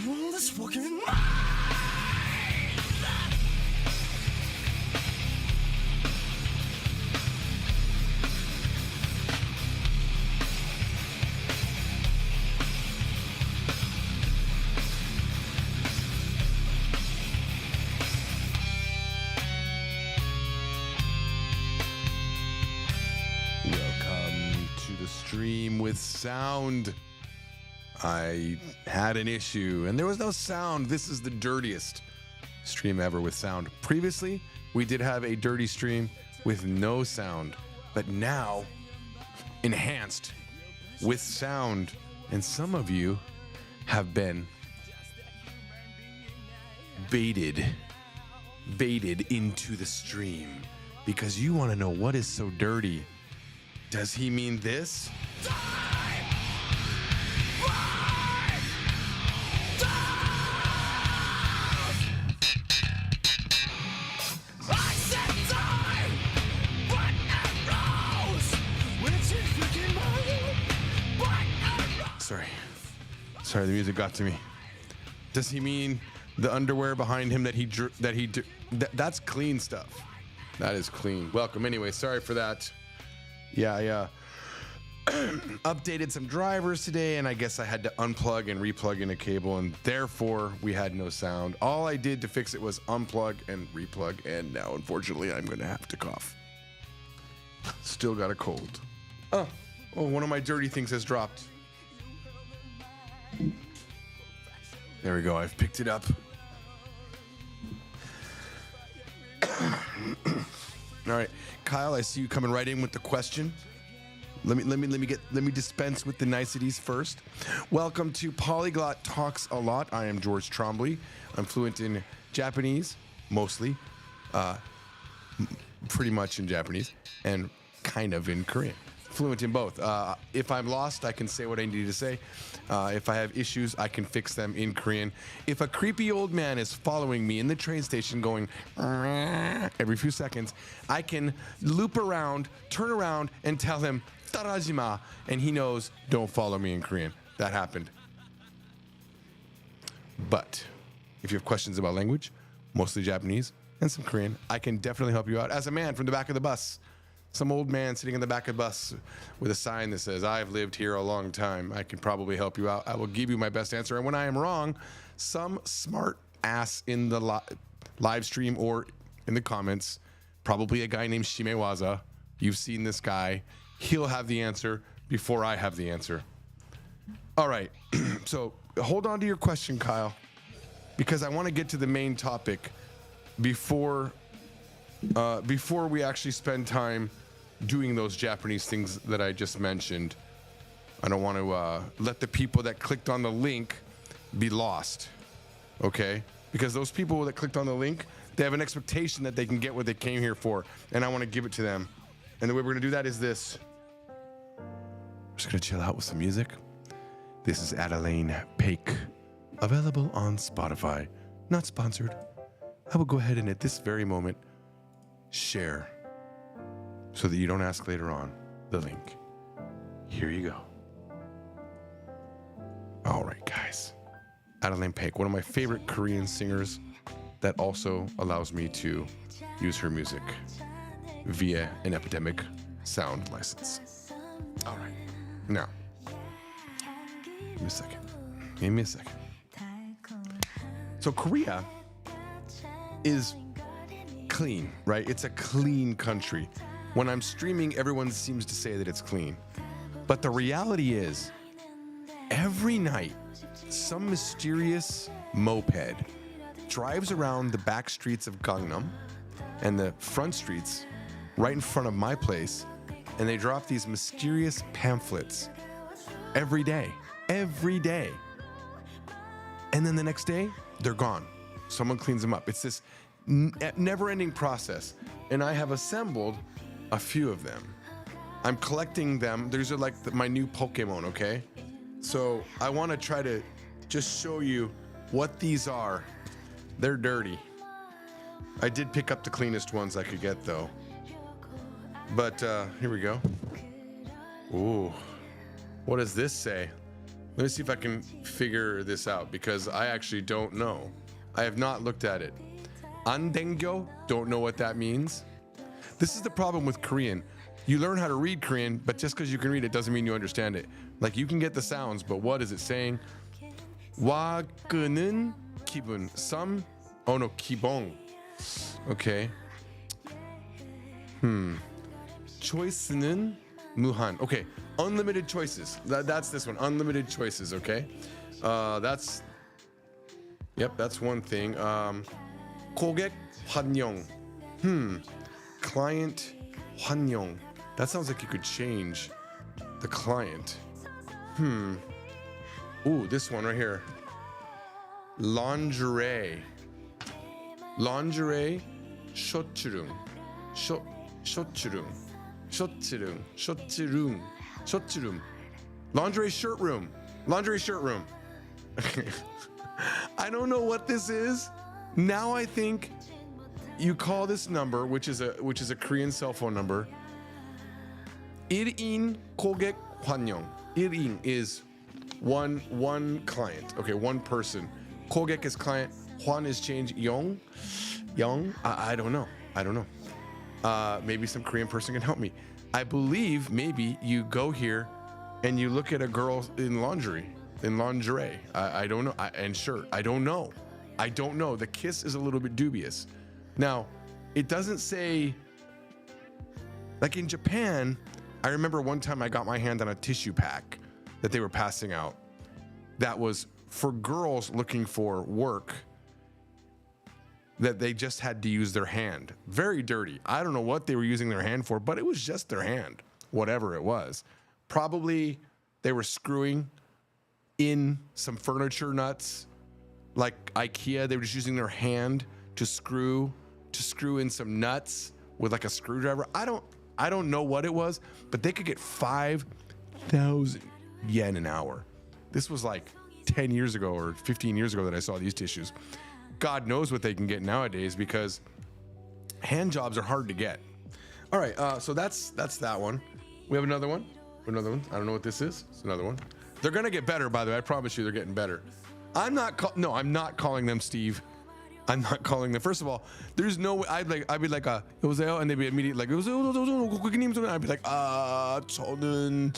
This fucking Welcome to the stream with sound. I had an issue and there was no sound. This is the dirtiest stream ever with sound. Previously, we did have a dirty stream with no sound, but now enhanced with sound. And some of you have been baited into the stream because you want to know what is so dirty. Does he mean this? Sorry, the music got to me. Does he mean the underwear behind him that's clean stuff? That is clean. Welcome anyway. Sorry for that. Yeah. Updated some drivers today, and I guess I had to unplug and replug in a cable, and therefore we had no sound. All I did to fix it was unplug and replug, and now unfortunately I'm gonna have to cough. Still got a cold. Oh, one of my dirty things has dropped. There we go. I've picked it up. All right, Kyle, I see you coming right in with the question. Let me dispense with the niceties first. Welcome to Polyglot Talks-a-Lot. I am George Trombley. I'm fluent in Japanese, mostly, pretty much in Japanese, and kind of in Korean. Fluent in both. If I'm lost, I can say what I need to say. If I have issues, I can fix them in Korean. If a creepy old man is following me in the train station going every few seconds, I can loop around, turn around, and tell him "Tarajima," and he knows don't follow me in Korean. That happened. But if you have questions about language, mostly Japanese and some Korean, I can definitely help you out as a man from the back of the bus. Some old man sitting in the back of the bus with a sign that says, "I've lived here a long time. I can probably help you out. I will give you my best answer. And when I am wrong, some smart ass in the live stream or in the comments, probably a guy named Shimewaza, you've seen this guy, he'll have the answer before I have the answer." All right, so hold on to your question, Kyle, because I want to get to the main topic before we actually spend time doing those Japanese things that I just mentioned. I don't want to let the people that clicked on the link be lost, okay? Because those people that clicked on the link, they have an expectation that they can get what they came here for, and I want to give it to them. And the way we're going to do that is this. We're just going to chill out with some music. This is Adeline Paik, available on Spotify, not sponsored. I will go ahead and at this very moment share so that you don't ask later on the link. Here you go. All right, guys. Adeline Paik, one of my favorite Korean singers that also allows me to use her music via an epidemic sound license. All right. Now, give me a second. So Korea is clean, right? It's a clean country. When I'm streaming, everyone seems to say that it's clean. But the reality is, every night, some mysterious moped drives around the back streets of Gangnam and the front streets right in front of my place, and they drop these mysterious pamphlets every day. And then the next day, they're gone. Someone cleans them up. It's this never-ending process, and I have assembled a few of them. I'm collecting them. These are like my new Pokemon, okay? So I want to try to just show you what these are. They're dirty. I did pick up the cleanest ones I could get, though. But here we go. Ooh, what does this say? Let me see if I can figure this out because I actually don't know. I have not looked at it. Andengyo, don't know what that means. This is the problem with Korean. You learn how to read Korean, but just because you can read it doesn't mean you understand it. Like you can get the sounds, but what is it saying? 와그는 기분. Some, oh no, 기봉. Okay. choice는 무한. Okay, unlimited choices. That's this one. Unlimited choices. Okay, that's one thing. 고객 환영. Client 환영. That sounds like you could change the client. Ooh, this one right here. Lingerie. Lingerie 쇼츠룸. 쇼츠룸. Lingerie shirt room. Lingerie shirt room. I don't know what this is. Now I think you call this number, which is a Korean cell phone number. 1인 고객 환영. 1인 is one client. Okay, one person. 고객 is client. 환 is change. Young. I don't know. Maybe some Korean person can help me. I believe maybe you go here and you look at a girl in lingerie. I don't know. And shirt. I don't know. The kiss is a little bit dubious. Now, it doesn't say, like in Japan, I remember one time I got my hand on a tissue pack that they were passing out that was for girls looking for work that they just had to use their hand. Very dirty. I don't know what they were using their hand for, but it was just their hand, whatever it was. Probably they were screwing in some furniture nuts, like IKEA. They were just using their hand to screw in some nuts with like a screwdriver. I don't know what it was, but they could get 5,000 yen an hour. This was like 10 years ago or 15 years ago that I saw these tissues. God knows what they can get nowadays because hand jobs are hard to get. All right, so that's that one. We have another one. I don't know what this is. It's another one. They're gonna get better, by the way. I promise you, they're getting better. I'm not calling them Steve. I'm not calling them. First of all, there's no way. I'd be like, 여보세요, and they'd be immediately like, 여보세요, 고객님. I'd be like, 저는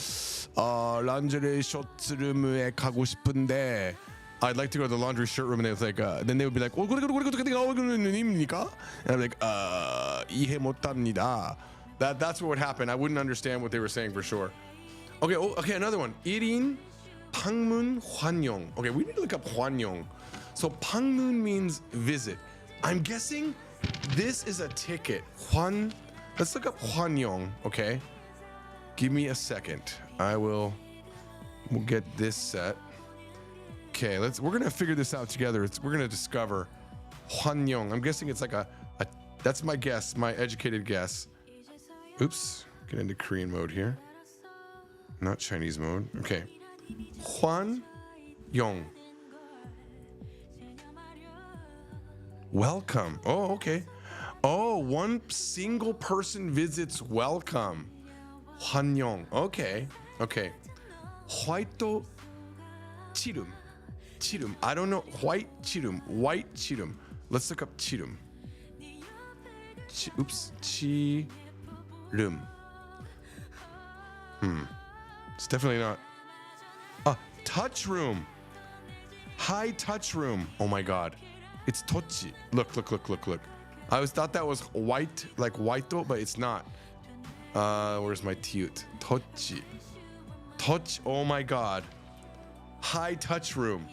lingerie 쇼츠룸에 가고 싶은데. I'd like to go to the laundry shirt room, and they was like, then they would be like, 님입니까? And I'm like, 이해 못합니다. That's what would happen. I wouldn't understand what they were saying for sure. Okay, another one. 1인 방문 환영. Okay, we need to look up 환영. So 방문 means visit. I'm guessing this is a ticket. Let's look up 환영, okay? Give me a second. We'll get this set. Okay, we're gonna figure this out together. We're gonna discover 환영. I'm guessing it's like a that's my guess, my educated guess. Oops, get into Korean mode here. Not Chinese mode. Okay. 환영. Welcome. Oh, okay. Oh, one single person visits welcome. 환영. Okay. 화이트 치름. I don't know. White chirum. Let's look up chirum. Chirum. It's definitely not. Touch room. High touch room. Oh my God. It's tochi. Look. I always thought that was white, like whiteo, but it's not. Where's my tiut? Tochi. Touch. Oh my God. High touch room.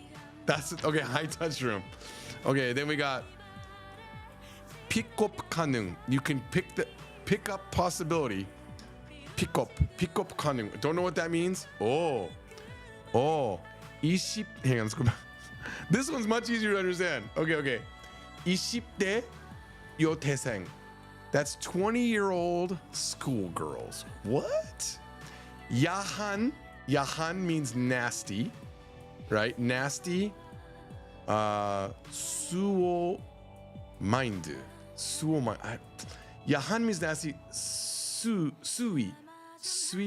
That's it. Okay, high touch room. Okay, then we got 픽업 가능. You can pick up possibility. 픽업 가능. Don't know what that means? Oh. 20. Hang on, let's go back. This one's much easier to understand. Okay. 20대 여대생. That's 20-year-old schoolgirls. What? 야한 means nasty. Right? Nasty. 수호 mind. Yahan means nasty. Sui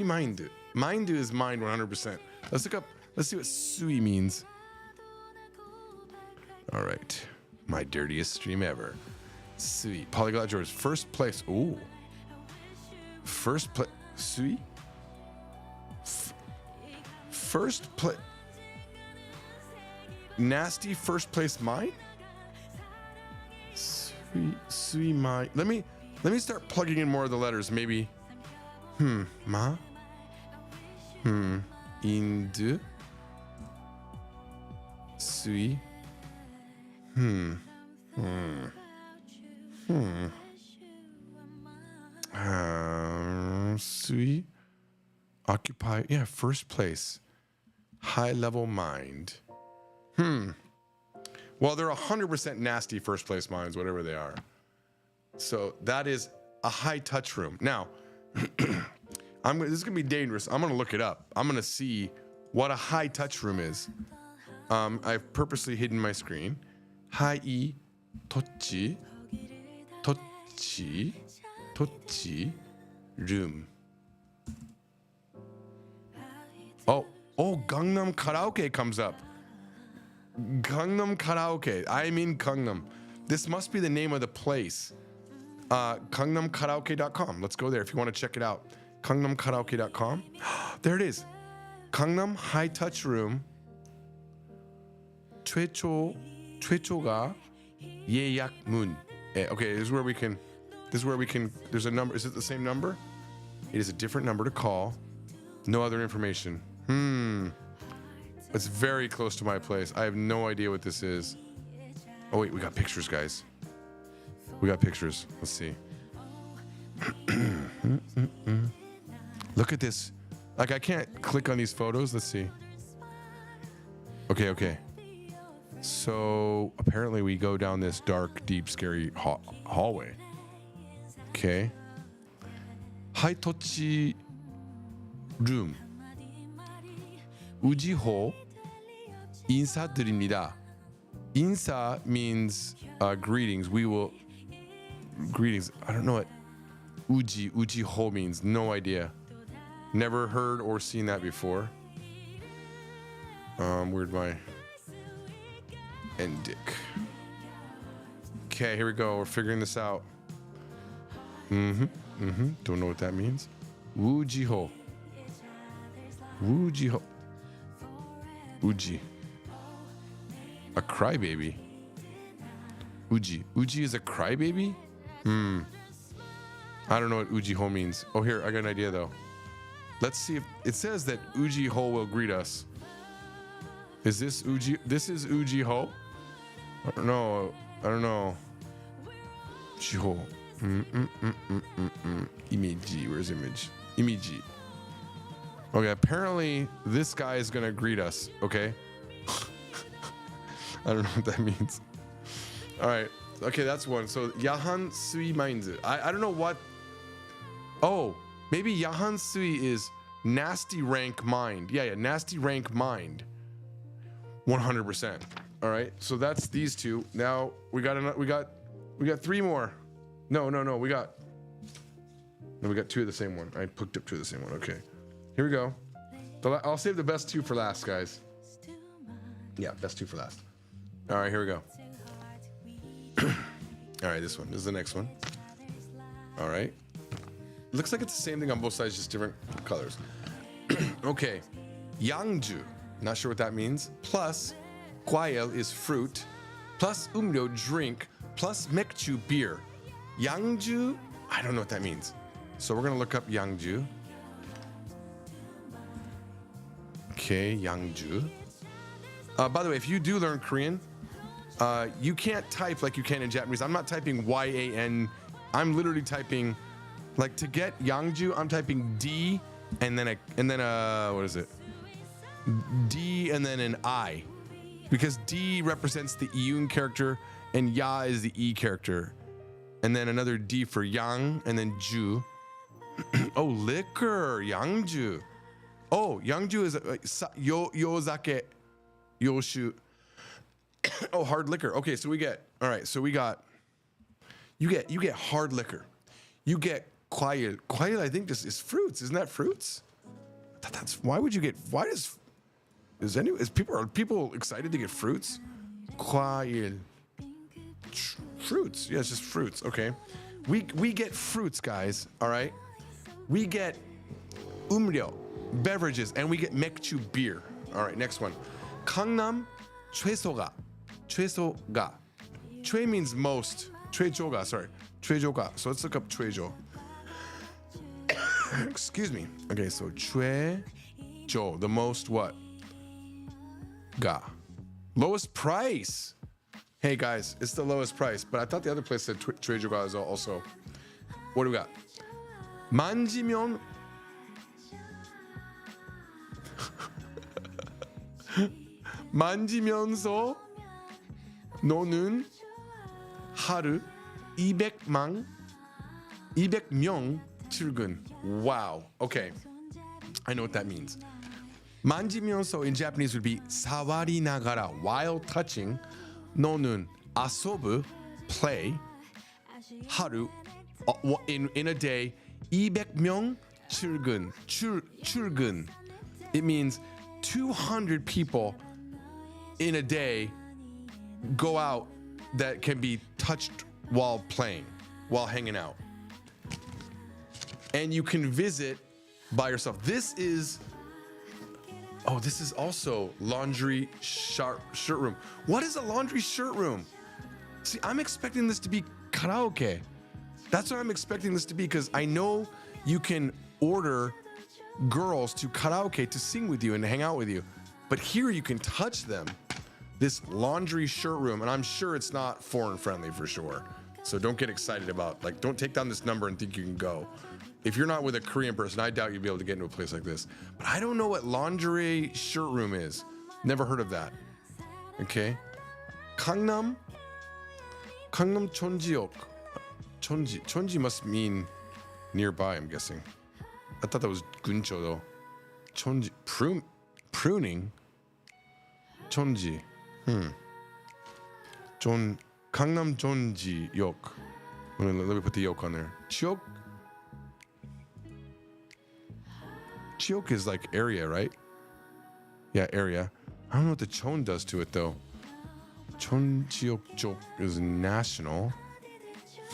mind. Mind is mind 100%. Let's look up Let's see what sui means. All right. My dirtiest stream ever. Sui. Polyglot George. First place. Ooh. First place. Sui? First place. Nasty first place mine? Sui mine. Let me start plugging in more of the letters. Maybe. Ma. Indu. Sui. Sui. Occupy. Yeah, first place. High level mind. Well, they're 100% nasty first place minds, whatever they are. So that is a high touch room. Now, this is gonna be dangerous. I'm gonna look it up. I'm gonna see what a high touch room is. I've purposely hidden my screen. High touch room. Oh, Gangnam Karaoke comes up. Gangnam Karaoke. I'm in Gangnam. This must be the name of the place. GangnamKaraoke.com. Let's go there if you want to check it out. GangnamKaraoke.com. There it is. Gangnam High Touch Room. 최초가 예약 문. Okay, this is where we can. There's a number. Is it the same number? It is a different number to call. No other information. It's very close to my place. I have no idea what this is. Oh wait, we got pictures, guys. We got pictures. Let's see. Look at this. Like, I can't click on these photos. Let's see. Okay. So apparently we go down this dark, deep, scary hallway. Okay. High touch room. 우지호 인사드립니다. Insa means greetings. We will greetings. I don't know what ujiho means. No idea. Never heard or seen that before. Where'd my Endic? Okay, here we go. We're figuring this out. Don't know what that means. Ujiho. Uji. A crybaby. Uji is a crybaby? I don't know what Ujiho means. Oh, here, I got an idea though. Let's see if it says that Ujiho will greet us. Is this Uji? This is Ujiho? I don't know. Ujiho. Imiji. Where's image? Imiji. Okay, apparently this guy is gonna greet us, okay? I don't know what that means. All right, okay, that's one. So Yahan Sui Mainzu. I don't know what. Oh, maybe Yahan Sui is nasty rank mind. Yeah, nasty rank mind. 100%. All right, so that's these two. Now we got three more. No, we got two of the same one. I picked up two of the same one. Okay. Here we go. I'll save the best two for last, guys. Yeah, best two for last. All right, here we go. All right, this one. This is the next one. All right. Looks like it's the same thing on both sides, just different colors. Okay. Yangju. Not sure what that means. Plus, kwael is fruit. Plus, umryo, drink. Plus, mekchu, beer. Yangju? I don't know what that means. So we're going to look up Yangju. Okay, Yangju. By the way, if you do learn Korean, you can't type like you can in Japanese. I'm not typing Y-A-N. I'm literally typing, like, to get Yangju, I'm typing D and then what is it? D and then an I. Because D represents the Iyun character and Ya is the E character. And then another D for Yang and then Ju. Oh, liquor, Yangju. Oh, Yangju is yozake, yoshu. Oh, hard liquor. Okay, so we get, all right, so we got, you get hard liquor. You get kwail. Kwail, I think, just is fruits. Isn't that fruits? Why does Are people excited to get fruits? 과일. Fruits. Yeah, it's just fruits. Okay. We get fruits, guys. All right. We get 음료, beverages, and we get 맥주 beer. All right, next one. 강남 최소가. 최소가. 최 means most. 최조가, sorry. 최조가. So let's look up 최조. Excuse me. Okay, so 최조, the most what? Ga. Lowest price. Hey guys, it's the lowest price, but I thought the other place said 최조가 is also. What do we got? 만지면 만지면서 노는 하루 200명 출근. Wow. Okay. I know what that means. 만지면서 in Japanese would be 사와리 나가라, while touching. 노는 아소부, play. 하루, in a day. 200명 출근. 출근. It means 200 people in a day go out that can be touched while playing, while hanging out. And you can visit by yourself. This is also laundry shirt room. What is a laundry shirt room? See, I'm expecting this to be karaoke. That's what I'm expecting this to be, because I know you can order girls to karaoke to sing with you and hang out with you. But here you can touch them. This laundry shirt room, and I'm sure it's not foreign friendly for sure. So don't get excited about, like, don't take down this number and think you can go. If you're not with a Korean person, I doubt you'll be able to get into a place like this. But I don't know what lingerie shirt room is. Never heard of that. Okay. 강남 촌지역. 촌지 must mean nearby, I'm guessing. I thought that was 근처 though. 촌지, pruning. 촌지. 강남 촌지역. Let me put the yoke on there. Chiok is like area, right? Yeah, area. I don't know what the chon does to it though. Chonjiok is national.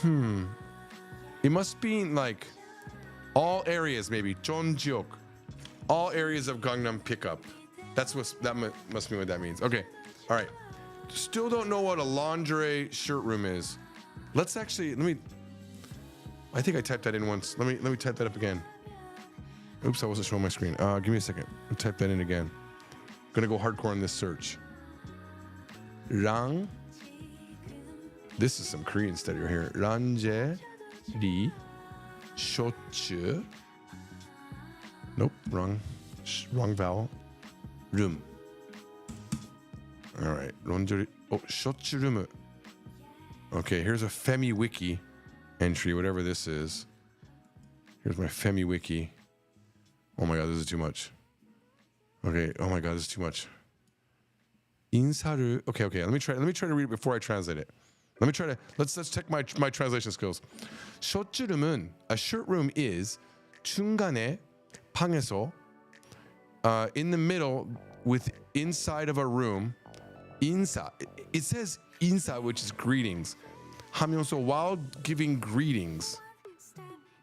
It must be like all areas, maybe. Chonjiok. All areas of Gangnam pickup. That must be what that means. Okay. All right. Still don't know what a lingerie shirt room is. Let's actually, I think I typed that in once. Let me type that up again. Oops, I wasn't showing my screen. Give me a second. I'll type that in again. Gonna go hardcore on this search. This is some Korean study right here. 란제리 쇼츠. Nope, wrong vowel. Room. All right, 런제리. Oh, 쇼츠 room. Okay, here's a Femi Wiki entry, whatever this is. Here's my Femi Wiki. Oh my God, this is too much. Okay, oh my God, this is too much. 인사를. Okay, let me try to read it before I translate it. Let's check my translation skills. 셔츠룸은, a shirt room is 중간에 방에서, in the middle, with inside of a room. 인사. It says 인사, which is greetings. 하면서, while giving greetings.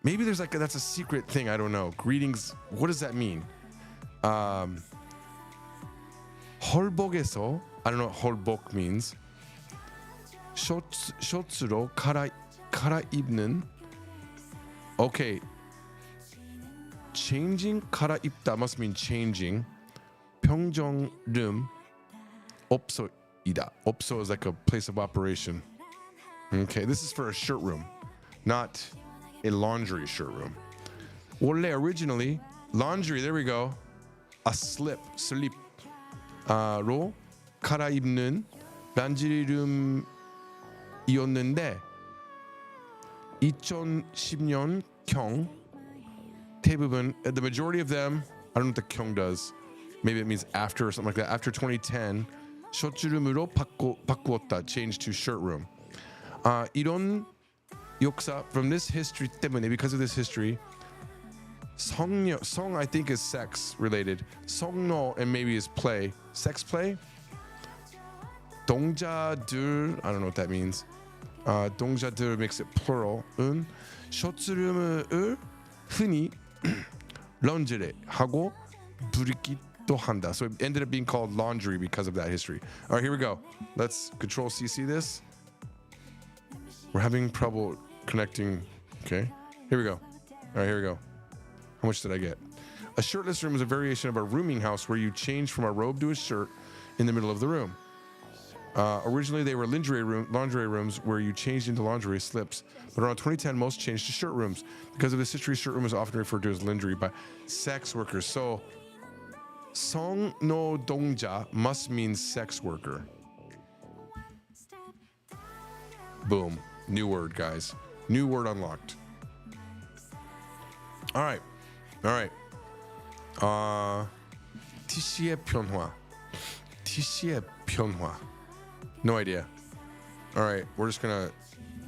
Maybe there's that's a secret thing. I don't know. Greetings. What does that mean? 헐복에서. I don't know what 헐복 means. 셔츠로 갈아입는. Okay. Changing. 갈아입다 must mean changing. 평정룸. 업소이다. 업소 is like a place of operation. Okay, this is for a shirt room, not a laundry shirt room. 원래 originally laundry, there we go. A sleep 로 갈아입는 란지룸이었는데 2010년경 대부분, the majority of them, I don't know what the 경 does. Maybe it means after or something like that. After 2010, 셔츠룸으로 바꾸었다, changed to shirt room. 이런 역사, from this history 때문에, because of this history, 성녀, song I think is sex related. 성노 and maybe is play. Sex play? 동자들, I don't know what that means. 동자들 makes it plural. 은 셔츠룸을 흔히 런지레 하고 부르기도 한다. So it ended up being called laundry because of that history. All right, here we go. Let's control CC this. We're having trouble connecting. Okay, here we go. All right, here we go. How much did I get? A shirtless room is a variation of a rooming house where you change from a robe to a shirt in the middle of the room. Originally, they were lingerie rooms where you changed into lingerie slips, but around 2010, most changed to shirt rooms. Because of this history, shirt room is often referred to as lingerie by sex workers. So, 성노 동자 must mean sex worker. Boom. New word, guys. New word unlocked. All right. TC의 변화. TC의 변화. No idea. All right, we're just gonna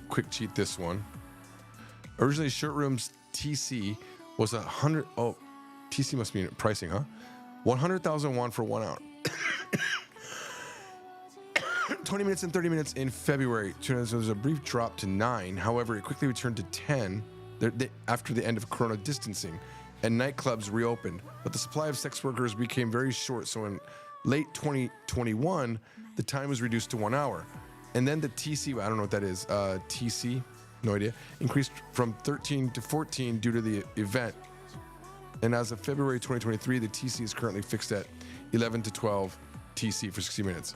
quick cheat this one. Originally, shirt room's TC was 100. Oh, TC must mean pricing, huh? 100,000 won for 1 hour. 20 minutes and 30 minutes in February. So there was a brief drop to 9. However, it quickly returned to 10 after the end of Corona distancing, and nightclubs reopened. But the supply of sex workers became very short. So in late 2021, the time was reduced to 1 hour. And then the TC, I don't know what that is, TC, no idea, increased from 13 to 14 due to the event. And as of February 2023, the TC is currently fixed at 11 to 12 TC for 60 minutes.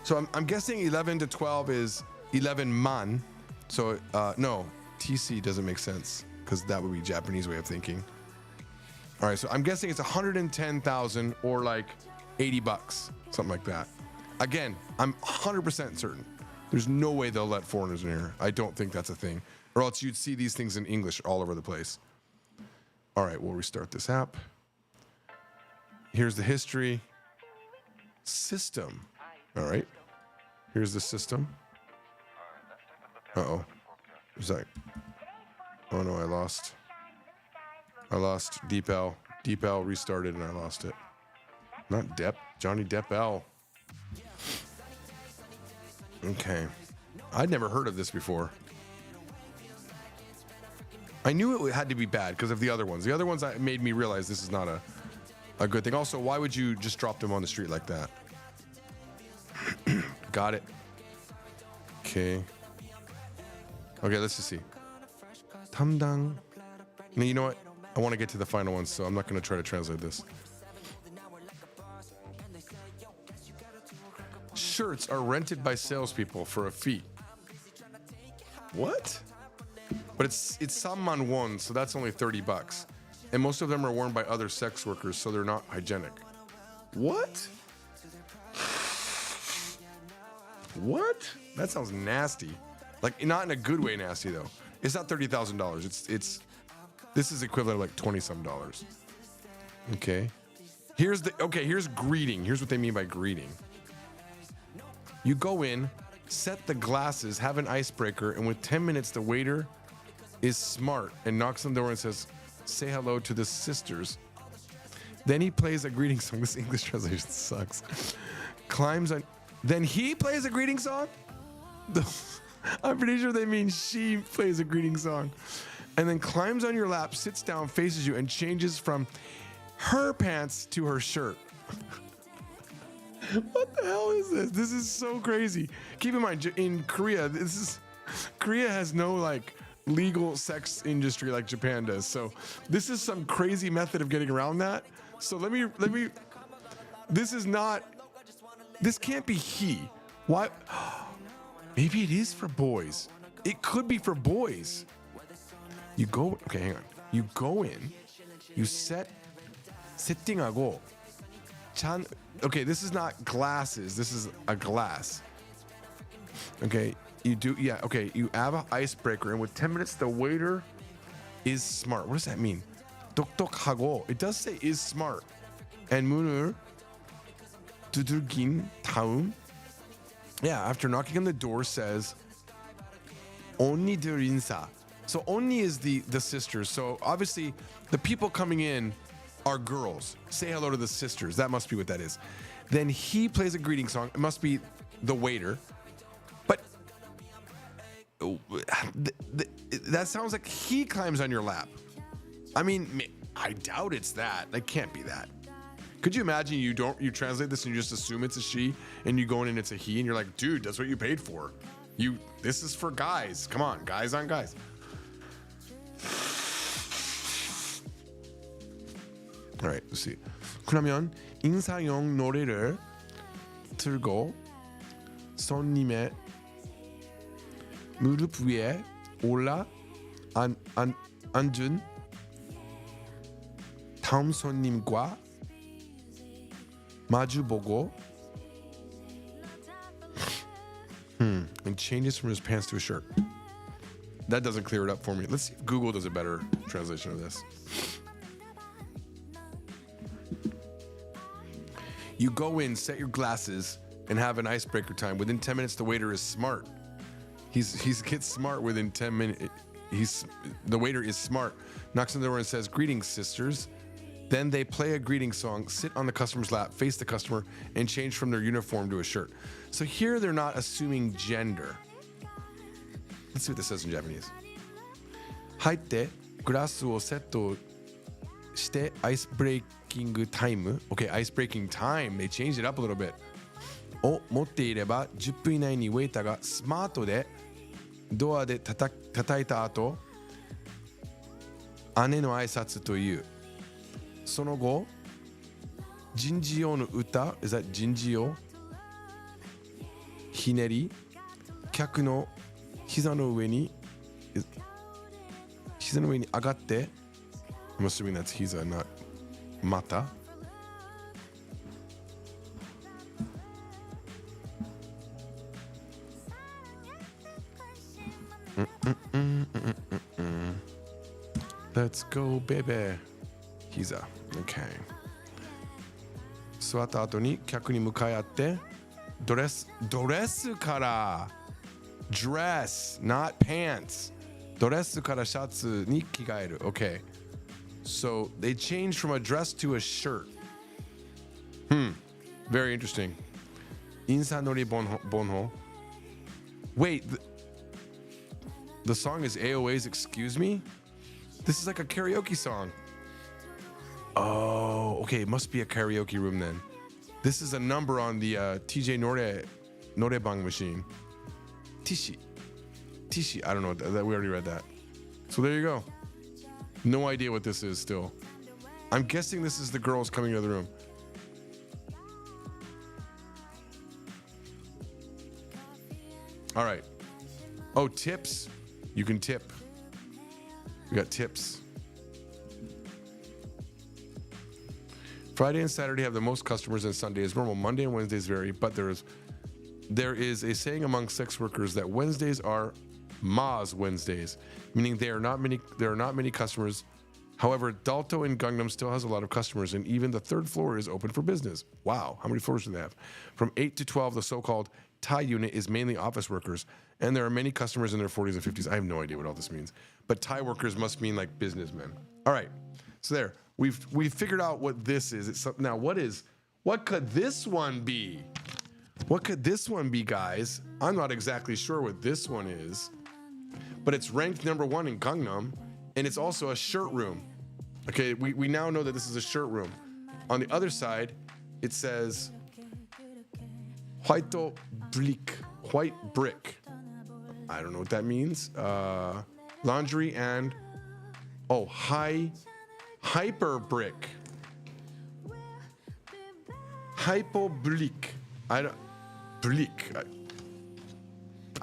So I'm guessing 11 to 12 is 11 man. So no, TC doesn't make sense because that would be Japanese way of thinking. All right, so I'm guessing it's 110,000 or like $80, something like that. Again, I'm 100% certain. There's no way they'll let foreigners in here. I don't think that's a thing. Or else you'd see these things in English all over the place. All right, we'll restart this app. Here's the history. System. All right. Here's the system. Uh-oh. Is that... Oh no, I lost Deep L. Deep L restarted and I lost it. Not Depp. Johnny Depp L. Okay. I'd never heard of this before. I knew it had to be bad because of the other ones. The other ones made me realize this is not a good thing. Also, why would you just drop them on the street like that? Got it. Okay. Okay, let's just see. Tamdang. Now, you know what? I want to get to the final one, so I'm not going to try to translate this. Shirts are rented by salespeople for a fee. What? But it's samman won, so that's only $30. And most of them are worn by other sex workers, so they're not hygienic. What? What? That sounds nasty. Like, not in a good way nasty, though. It's not $30,000. This is equivalent of like $20-some. Okay. Here's greeting. Here's what they mean by greeting. You go in, set the glasses, have an icebreaker, and with 10 minutes, the waiter is smart and knocks on the door and says, "Say hello to the sisters." Then he plays a greeting song. This English translation sucks. Then he plays a greeting song? I'm pretty sure they mean she plays a greeting song. And then climbs on your lap, sits down, faces you, and changes from her pants to her shirt. What the hell is this? This is so crazy. Keep in mind, in Korea, Korea has no like legal sex industry like Japan does. So this is some crazy method of getting around that. So let me. This can't be he. Why? Maybe it is for boys. It could be for boys. Okay, hang on. You go in, you setting하고 okay, this is not glasses. This is a glass. Okay, you have an icebreaker, and with 10 minutes, the waiter is smart. What does that mean? 똑똑하고. It does say is smart. And 문을 두들긴 다음. Yeah, after knocking on the door, says 언니들 인사. So onni is the sisters. So obviously the people coming in are girls. Say hello to the sisters. That must be what that is. Then he plays a greeting song. It must be the waiter. But that sounds like he climbs on your lap. I mean, I doubt it's that. That can't be that. Could you imagine you translate this and you just assume it's a she and you go in and it's a he and you're like, dude, that's what you paid for. This is for guys. Come on, guys on guys. All right, let's see. 그러면 인사용 노래를 틀고 손님의 무릎 위에 올라 앉은 다음 손님과 마주보고 and changes from his pants to a shirt. That doesn't clear it up for me. Let's see if Google does a better translation of this. You go in, set your glasses, and have an icebreaker time. Within 10 minutes, the waiter is smart. He gets smart within 10 minutes. The waiter is smart. Knocks on the door and says, "Greetings, sisters." Then they play a greeting song, sit on the customer's lap, face the customer, and change from their uniform to a shirt. So here they're not assuming gender. Let's see what this says in Japanese. 入ってグラスをセットしてアイスブレイキングタイム Okay, ice breaking time. They changed it up a little bit. を持っていれば10分以内にウェイターがスマートでドアで叩いた後姉の挨拶という。その後人事用の歌 Is that 人事用ひねり客の膝の上に上がって I'm assuming that's 膝 not 股Let's go, baby. Hiza. Okay. 座った後に客に向かい合ってドレスから dress, not pants. ドレスからシャツに着替える Okay. So they changed from a dress to a shirt. Very interesting. インサノリボンホ Wait, the song is AOA's Excuse Me? This is like a karaoke song. Oh, okay. It must be a karaoke room then. This is a number on the TJ Norebang machine. Tishi. I don't know. We already read that. So there you go. No idea what this is still. I'm guessing this is the girls coming into the room. All right. Oh, tips. You can tip. We got tips. Friday and Saturday have the most customers, and Sunday is normal. Monday and Wednesdays vary, but there is a saying among sex workers that Wednesdays are Ma's Wednesdays, meaning there are not many customers. However, Dalto in Gangnam still has a lot of customers, and even the third floor is open for business. Wow, how many floors do they have? From 8 to 12, the so-called Thai unit is mainly office workers, and there are many customers in their 40s and 50s. I have no idea what all this means, but Thai workers must mean like businessmen. All right, so there. We've figured out what this is. Now, what could this one be? What could this one be, guys? I'm not exactly sure what this one is, but it's ranked number 1 in Gangnam, and it's also a shirt room. Okay, we now know that this is a shirt room. On the other side, it says white brick. I don't know what that means. Laundry and hyper brick. Hypoblique. I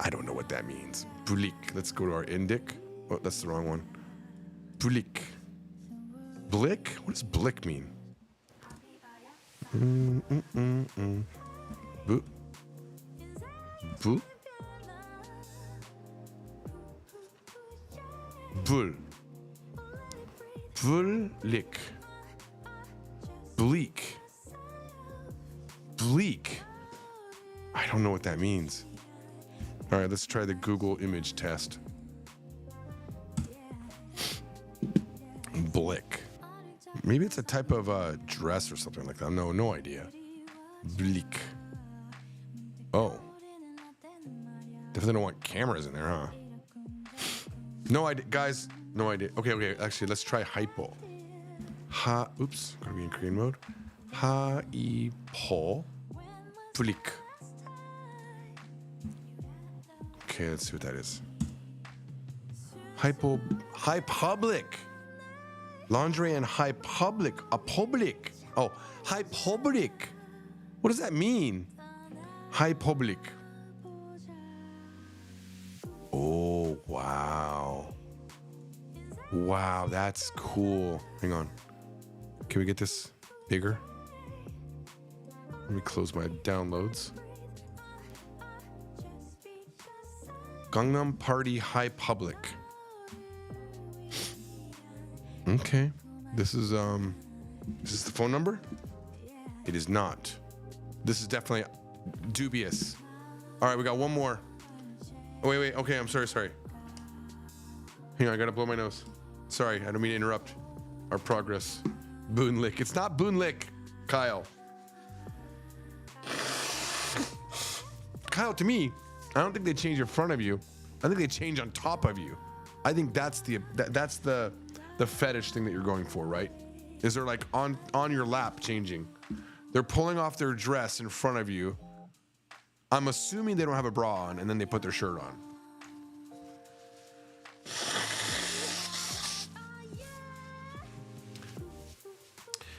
don't know what that means. Blique. Let's go to our indic. Oh, that's the wrong one. Blique. Blick? What does blick mean? Bu. Bu. Bull. Blick. Bleak. Bleak. I don't know what that means. All right, let's try the Google image test. Maybe it's a type of dress or something like that. No idea. Bleak. Oh. Definitely don't want cameras in there, huh? No idea, guys. No idea. Okay. Actually, let's try hypo. Oops. Gonna be in Korean mode. Hypo. Bleak. Okay, let's see what that is. High public. Lingerie and high public. A public. Oh, high public. What does that mean? High public. Oh, wow. Wow, that's cool. Hang on. Can we get this bigger? Let me close my downloads. Gangnam Party High Public. Okay. This is the phone number? It is not. This is definitely dubious. All right, we got one more. Oh, wait. Okay, I'm sorry. Hang on, I gotta blow my nose. Sorry, I don't mean to interrupt our progress. Boonlick. It's not Boonlick, Kyle. Kyle, to me, I don't think they change in front of you. I think they change on top of you. I think that's the fetish thing that you're going for, right? Is they're like on your lap changing. They're pulling off their dress in front of you. I'm assuming they don't have a bra on, and then they put their shirt on.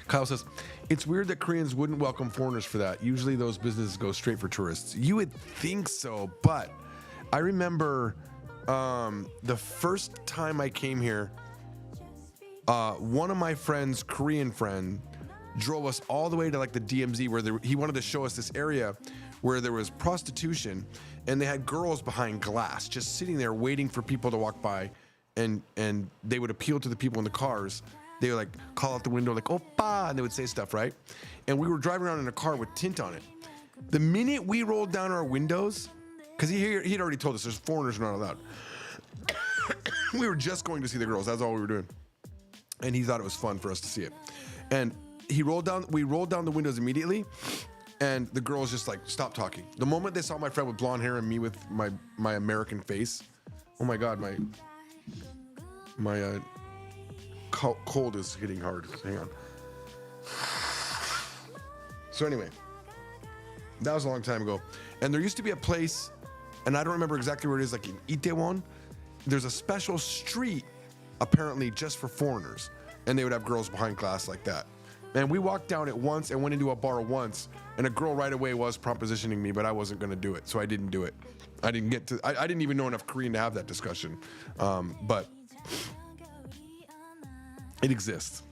Kyle says, it's weird that Koreans wouldn't welcome foreigners for that. Usually those businesses go straight for tourists. You would think so, but I remember the first time I came here, one of my friends, Korean friend, drove us all the way to like the DMZ where he wanted to show us this area where there was prostitution and they had girls behind glass just sitting there waiting for people to walk by, and they would appeal to the people in the cars. They would like call out the window like "Oppa," and they would say stuff, right? And we were driving around in a car with tint on it. The minute we rolled down our windows, because he'd already told us there's foreigners not allowed. We were just going to see the girls. That's all we were doing. And he thought it was fun for us to see it. And we rolled down the windows immediately, and the girls just like stopped talking. The moment they saw my friend with blonde hair and me with my American face, oh my God, my cold is hitting hard. Hang on. So anyway, that was a long time ago. And there used to be a place, and I don't remember exactly where it is, like in Itaewon. There's a special street apparently just for foreigners, and they would have girls behind glass like that. And we walked down it once and went into a bar once, and a girl right away was propositioning me, but I wasn't going to do it, so I didn't do it. I didn't even know enough Korean to have that discussion, but it exists.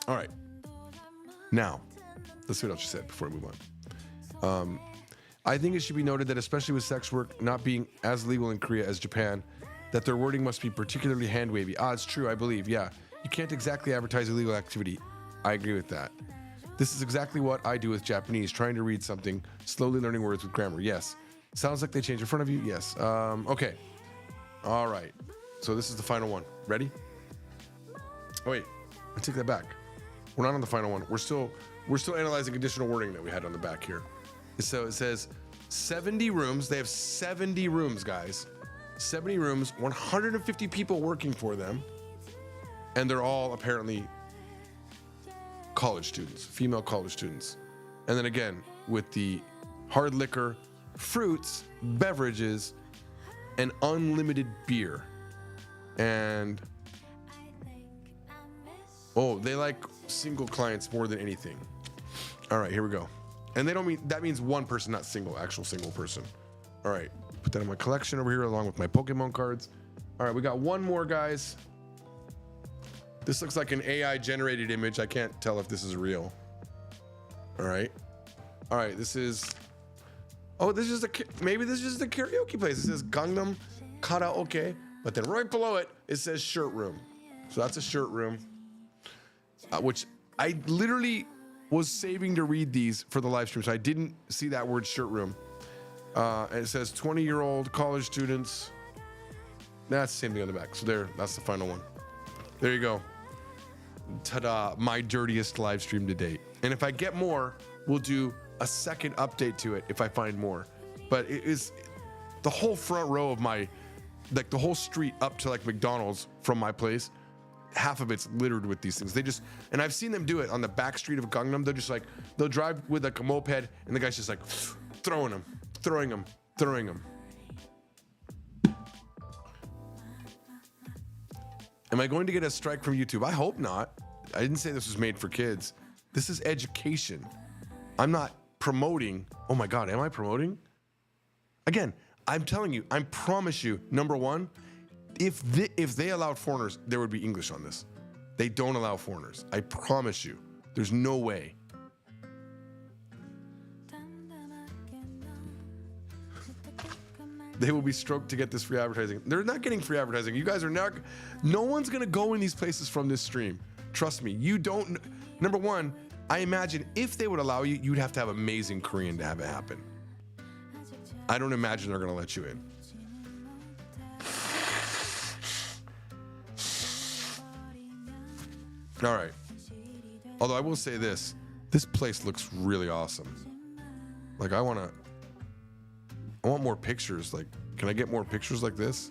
All right, now let's see what else you said before we move on. I think it should be noted that especially with sex work not being as legal in Korea as Japan, that their wording must be particularly hand-wavy. It's true, I believe, yeah. You can't exactly advertise illegal activity. I agree with that. This is exactly what I do with Japanese, trying to read something, slowly learning words with grammar. Yes. Sounds like they change in front of you? Yes. Okay. All right. So this is the final one. Ready? Oh, wait. I take that back. We're not on the final one. We're still analyzing additional wording that we had on the back here. So it says 70 rooms. They have 70 rooms, guys. 70 rooms, 150 people working for them, and they're all apparently college students, female college students. And then again, with the hard liquor, fruits, beverages, and unlimited beer. And they like single clients more than anything. All right, here we go. And that means one person, not actual single person. All right. Put that in my collection over here along with my Pokemon cards. All right, we got one more, guys. This looks like an AI generated image. I can't tell if this is real. All right, this is maybe this is just a karaoke place. It says Gangnam Karaoke, but then right below it says shirt room. So that's a shirt room, which I literally was saving to read these for the live stream, so I didn't see that word shirt room. And it says 20-year-old college students. That's the same thing on the back. So that's the final one. There you go. ta-da, my dirtiest live stream to date. And if I get more, we'll do a second update to it if I find more. But it is the whole front row of my, like the whole street up to like McDonald's from my place, half of it's littered with these things. They just, and I've seen them do it on the back street of Gangnam. They're just like, they'll drive with like a moped and the guy's just like throwing them. Am I going to get a strike from YouTube? I hope not. I didn't say this was made for kids. This is education. I'm not promoting. Oh my God, am I promoting? Again, I'm telling you, I promise you, number one, if they allowed foreigners, there would be English on this. They don't allow foreigners. I promise you. There's no way. They will be stroked to get this free advertising. They're not getting free advertising. You guys are not, no one's gonna go in these places from this stream. Trust me, you don't, number one, I imagine if they would allow you, you'd have to have amazing Korean to have it happen. I don't imagine they're gonna let you in. All right. Although I will say this place looks really awesome. Like I want more pictures. Like, can I get more pictures like this?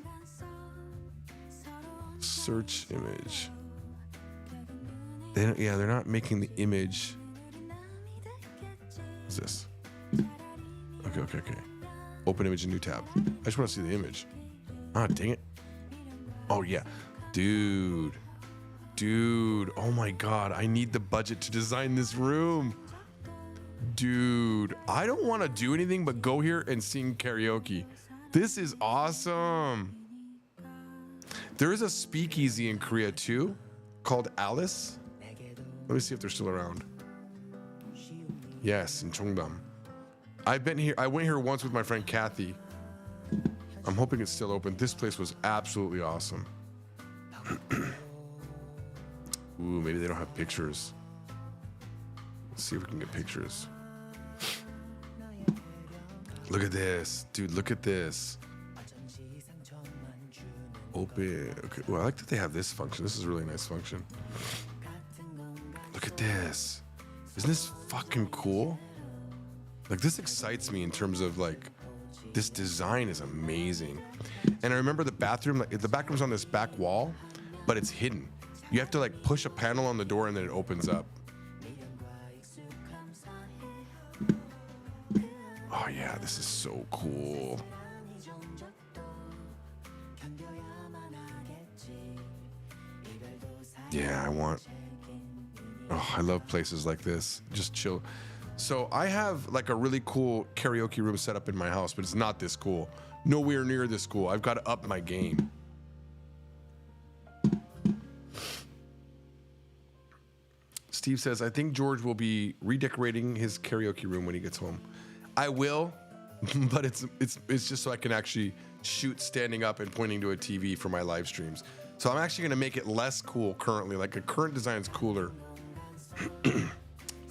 Search image. They're not making the image. What's this? Okay. Open image in new tab. I just want to see the image. Ah, dang it. Oh yeah. Dude. Oh my God. I need the budget to design this room. Dude, I don't want to do anything but go here and sing karaoke. This is awesome. There is a speakeasy in Korea too called Alice. Let me see if they're still around. Yes, in Cheongdam. I've been here. I went here once with my friend Kathy. I'm hoping it's still open. This place was absolutely awesome. Ooh, maybe they don't have pictures. Let's see if we can get pictures. Look at this, dude. Look at this. Open. Okay. Well, I like that they have this function. This is a really nice function. Look at this. Isn't this fucking cool? Like, this excites me in terms of like, this design is amazing. And I remember the bathroom. Like, the bathroom's on this back wall, but it's hidden. You have to like push a panel on the door and then it opens up. Oh yeah, this is so cool. Yeah, I love places like this. Just chill. So I have like a really cool karaoke room set up in my house, but it's not this cool. Nowhere near this cool. I've got to up my game. Steve says, I think George will be redecorating his karaoke room when he gets home. I will, but it's just so I can actually shoot standing up and pointing to a TV for my live streams. So I'm actually gonna make it less cool currently. Like, the current design is cooler.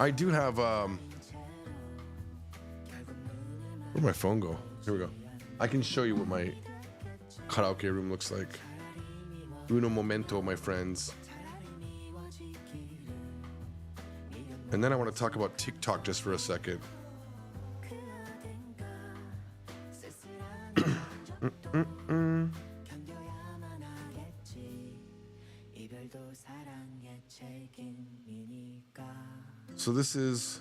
I do have, where'd my phone go? Here we go. I can show you what my karaoke room looks like. Uno momento, my friends. And then I want to talk about TikTok just for a second. So this is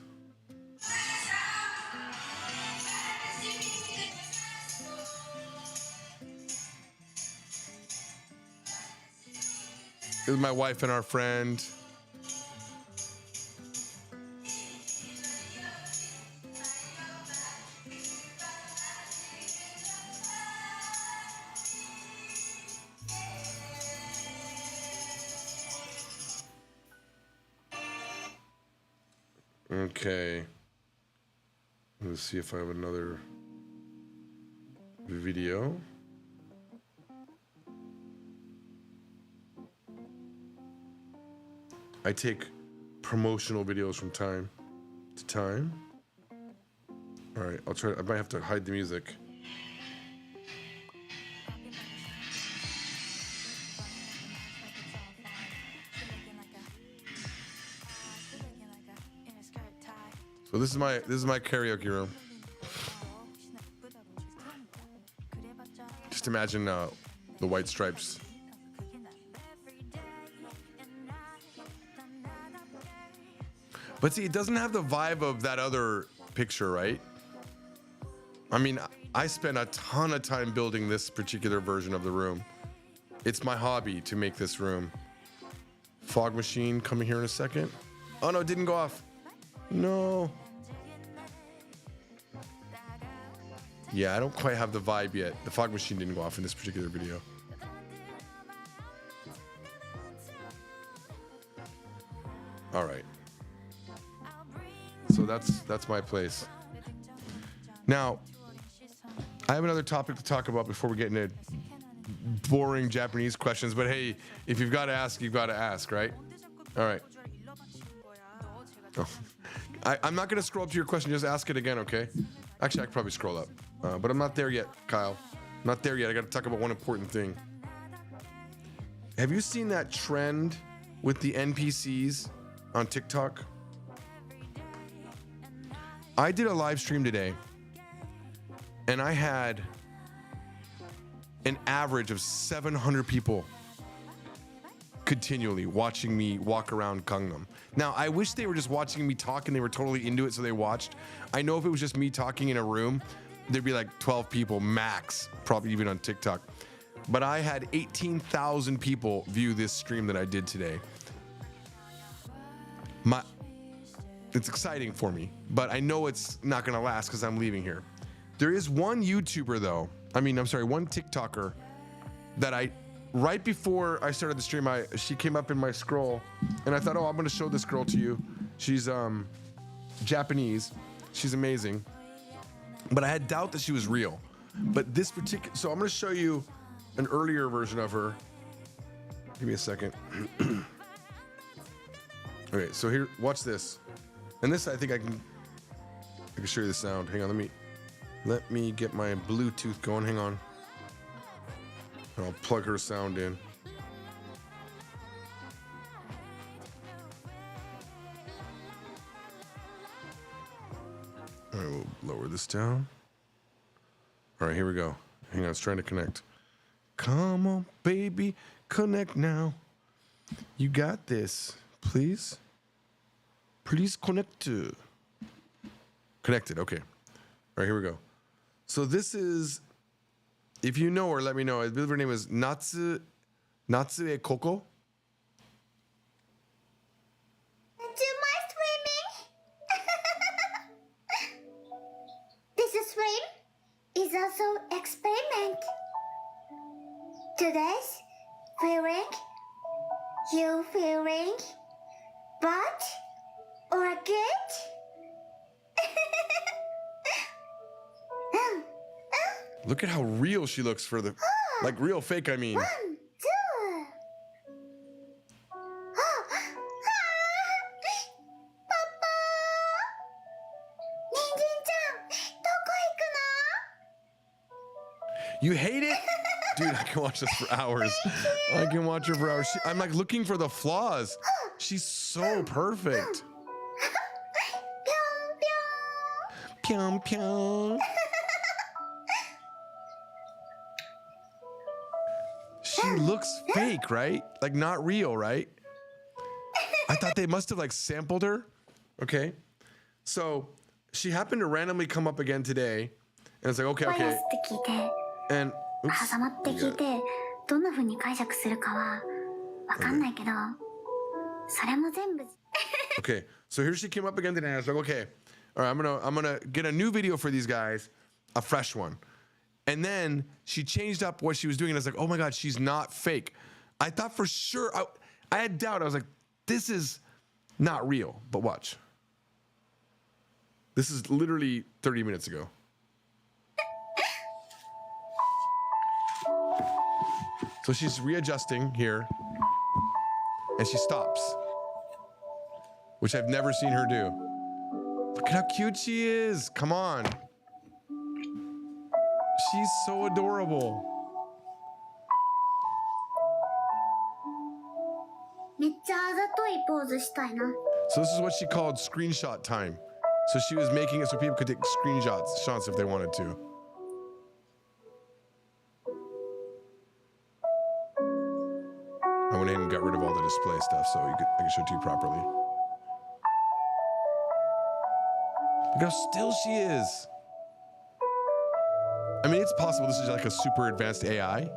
my wife and our friend. Okay. Let's see if I have another video. I take promotional videos from time to time. All right, I'll try. I might have to hide the music. So this is my karaoke room. Just imagine the white stripes. But see, it doesn't have the vibe of that other picture, right? I mean, I spent a ton of time building this particular version of the room. It's my hobby to make this room. Fog machine coming here in a second. Oh no, it didn't go off. No. Yeah, I don't quite have the vibe yet. The fog machine didn't go off in this particular video. All right. So that's my place. Now, I have another topic to talk about before we get into boring Japanese questions. But hey, if you've got to ask, you've got to ask, right? All right. Oh. I'm not going to scroll up to your question. Just ask it again, okay? Actually, I could probably scroll up. But I'm not there yet, Kyle. I'm not there yet. I got to talk about one important thing. Have you seen that trend with the NPCs on TikTok? I did a live stream today, and I had an average of 700 people continually watching me walk around Gangnam. Now, I wish they were just watching me talk and they were totally into it, so they watched. I know if it was just me talking in a room, there'd be like 12 people max, probably even on TikTok. But I had 18,000 people view this stream that I did today. It's exciting for me, but I know it's not gonna last because I'm leaving here. There is one YouTuber though, one TikToker that right before I started the stream, she came up in my scroll and I thought, oh, I'm gonna show this girl to you. She's Japanese, she's amazing. But I had doubt that she was real. But this particular, so I'm gonna show you an earlier version of her. Give me a second. Okay, so here, watch this. And this, I think I can show you the sound. Hang on, let me get my Bluetooth going. Hang on. And I'll plug her sound in. All right, we'll lower this down. All right, here we go. Hang on, it's trying to connect. Come on, baby, connect now. You got this. Please connect. Connected, okay. All right, here we go. So this is, if you know her, let me know. I believe her name is Natsue Koko. Do my streaming? This stream is also experiment. Today's feeling, you feeling bad or good? Look at how real she looks for the, like real fake, I mean. 1, 2. You hate it? Dude, I can watch this for hours. I can watch her for hours. I'm like looking for the flaws. She's so perfect. Pyong pyong. She looks fake, right? Like not real, right? I thought they must have like sampled her. Okay. So she happened to randomly come up again today. And it's like, okay. And oops, yeah. どんな風に解釈するかはわかんないけど、それも全部 Okay, so here she came up again today, and I was like, okay, all right, I'm gonna get a new video for these guys, a fresh one. And then she changed up what she was doing, and I was like, oh my God, she's not fake. I thought for sure, I had doubt. I was like, this is not real, but watch. This is literally 30 minutes ago. So she's readjusting here, and she stops, which I've never seen her do. Look at how cute she is. Come on. She's so adorable. めっちゃあざといポーズしたいな。 So this is what she called screenshot time. So she was making it so people could take shots if they wanted to. I went in and got rid of all the display stuff so I could show it to you properly. Look how still she is. I mean, it's possible this is like a super advanced AI.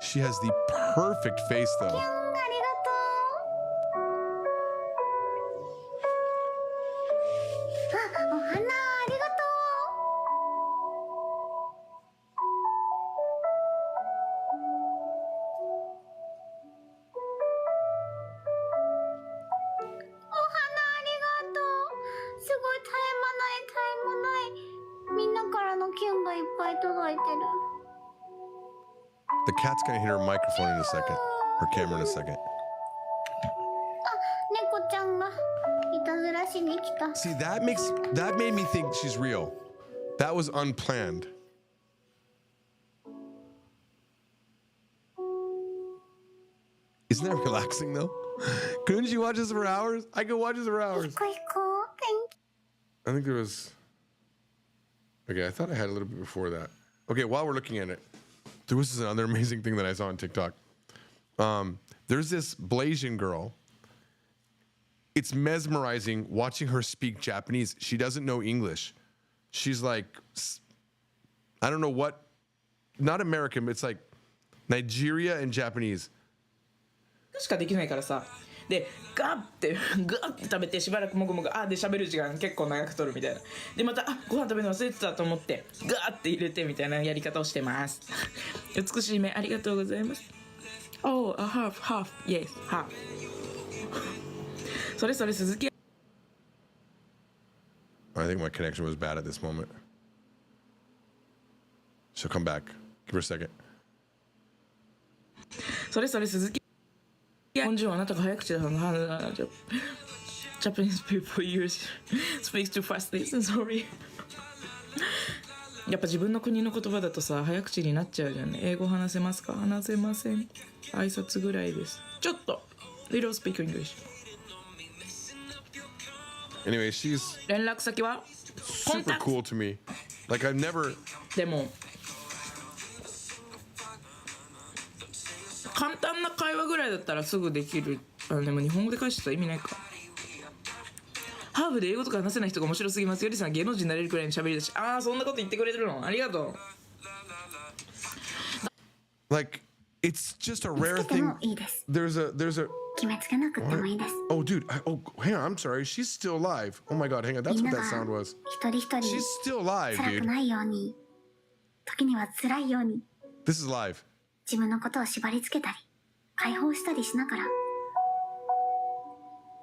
She has the perfect face though. The cat's gonna hit her microphone in a second, her camera in a second. See, that made me think she's real. That was unplanned. Isn't that relaxing though? Couldn't you watch this for hours? I could watch this for hours. I think there was. Okay, I thought I had a little bit before that. Okay, while we're looking at it, there was another amazing thing that I saw on TikTok. There's this Blasian girl. It's mesmerizing watching her speak Japanese. She doesn't know English. She's like, I don't know what, not American, but it's like Nigeria and Japanese. しかできないからさ。で、ガって食べてしばらくもぐもぐで喋る時間結構長く取るみたいな。でまたご飯食べるの忘れてたと思ってガーって入れてみたいなやり方をしてます。美しい目ありがとうございます。Oh, a half, yes, half. それ鈴木。I think my connection was bad at this moment. She'll come back. Give her a second. それ鈴木。Bonjour, あなたが早口だからJapanese people use speaks too fast. Listen, sorry. やっぱ自分の国の言葉だとさ早口になっちゃうじゃんね。英語話せますか？話せません。挨拶ぐらいです。ちょっと little speak English. Anyway, she's 連絡先は super cool to me. Like I've never. でも簡単な会話ぐらいだったらすぐできる。でも日本語で返してたら意味ないか。ハーブで英語とか話せない人が面白すぎます。よりさん芸能人になれるくらいの喋りだし。そんなこと言ってくれてるのありがとう。Like it's just a rare thing. There's a. Oh, dude. Hang on. I'm sorry. She's still alive. Oh my God. Hang on. That's what that sound was. She's still alive, dude. This is live. 自分のことを縛り付けたり解放したりしながら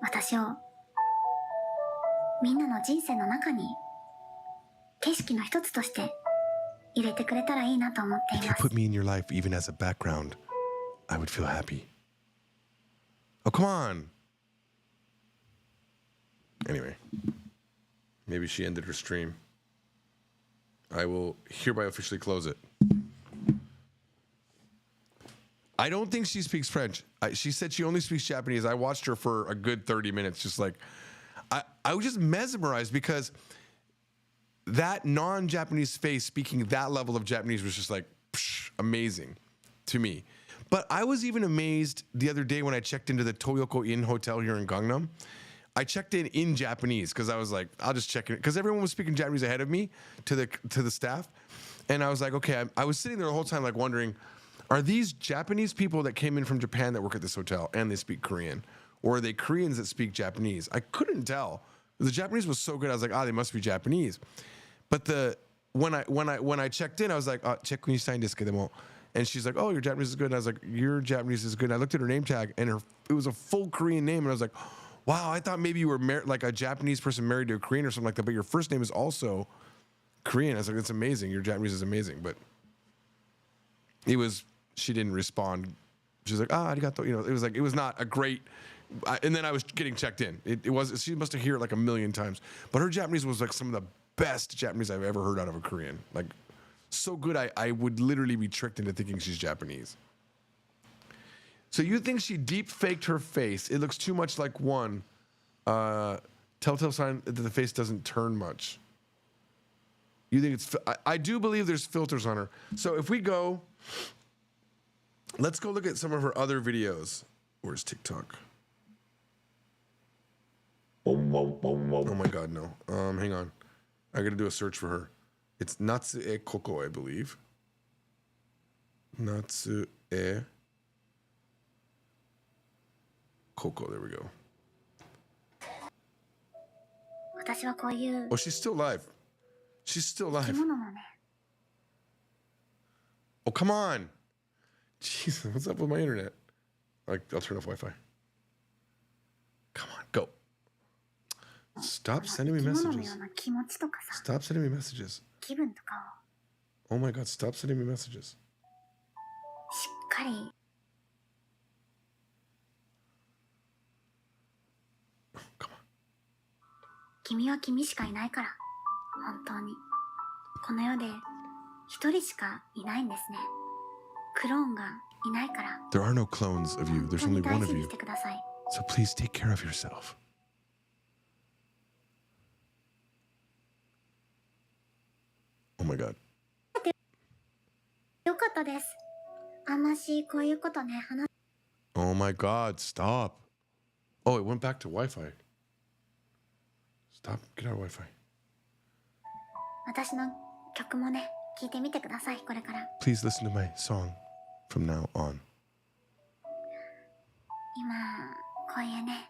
私をみんなの人生の中に景色の一つとして入れてくれたらいいなと思っています。 If you put me in your life even as a background, I would feel happy. Oh, come on. Anyway, maybe she ended her stream. I will hereby officially close it. I don't think she speaks French. She said she only speaks Japanese. I watched her for a good 30 minutes. Just like, I was just mesmerized because that non-Japanese face speaking that level of Japanese was just like amazing to me. But I was even amazed the other day when I checked into the Toyoko Inn Hotel here in Gangnam. I checked in Japanese because I was like, I'll just check it because everyone was speaking Japanese ahead of me to the staff, and I was like, okay. I was sitting there the whole time like wondering, are these Japanese people that came in from Japan that work at this hotel and they speak Korean, or are they Koreans that speak Japanese? I couldn't tell. The Japanese was so good. I was like, they must be Japanese. But when I checked in, I was like, check nisai desu kedemo. And she's like, oh, your Japanese is good. And I was like, your Japanese is good. And I looked at her name tag, and it was a full Korean name. And I was like, wow, I thought maybe you were like a Japanese person married to a Korean or something like that. But your first name is also Korean. I was like, that's amazing. Your Japanese is amazing. But she didn't respond. She's like, arigato. It was not a great. And then I was getting checked in. She must have heard it like a million times. But her Japanese was like some of the best Japanese I've ever heard out of a Korean. Like, so good, I would literally be tricked into thinking she's Japanese. So you think she deep faked her face? It looks too much like one. Telltale sign that the face doesn't turn much. You think it's... I do believe there's filters on her. So if we go... Let's go look at some of her other videos. Where's TikTok? Oh my God, no. Hang on. I gotta do a search for her. It's Natsu-e Koko, I believe. Natsu-e Koko, there we go. 私はこういう Oh, she's still live. She's still 生き live. 物のね Oh, come on. Jesus, what's up with my internet? I'll turn off Wi-Fi. Come on, go. Stop sending me 生き物の messages. ような気持ちとかさ Stop sending me messages. 気分とかを Oh my God, stop sending me messages. しっかり Come on. 君は君しかいないから本当にこの世で一人しかいないんですねクローンがいないから There are no clones of you. 本 There's 当に only 大 one 事 of に you. してください So please take care of yourself. Oh my God. よかったですあんましこういうことね話 Oh my God, stop. Oh, it went back to Wi-Fi. Stop, get out of Wi-Fi. 私の曲もね聞いてみてくださいこれから Please listen to my song from now on. 今こういうね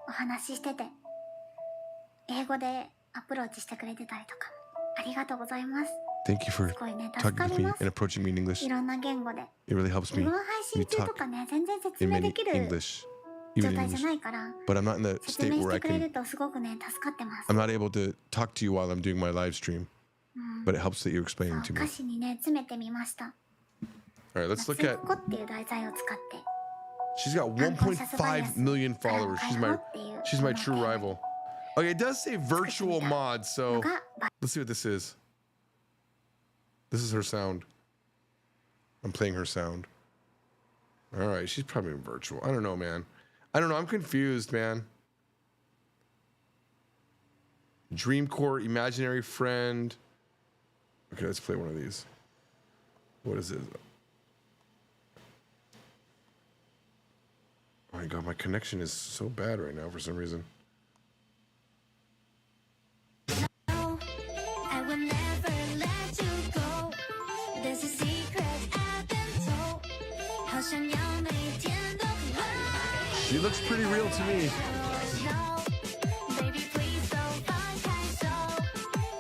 お話ししてて英語でアプローチしてくれてたりとかありがとうございます Thank you for すごいね助 talking か with り me ます and approaching me in English. いろんな言語で It really helps 自 me 分配信 We 中と talk かね全然説 in 明 many できる English, 状 even in 態じゃ English. ないから But I'm not in the 説 state 明し where て I くれ can. るとすごくね助かってます I'm not able to talk to you while I'm doing my live stream. But it helps that you're explaining to 歌 me. 詞にね詰めてみました All right, let's look 夏 at. ここっていう題材を使って She's got 1.5 million followers. She's my true rival. Okay, it does say virtual mod, so が let's see what this is. This is her sound. I'm playing her sound. All right, she's probably virtual. I don't know, man. I don't know. I'm confused, man. Dreamcore, imaginary friend. Okay, let's play one of these. What is this? Oh my God, my connection is so bad right now for some reason. I will never let you go. There's a secret I've been told. 好想要每天都很好。 She looks pretty real to me. Baby, please don't 放开手，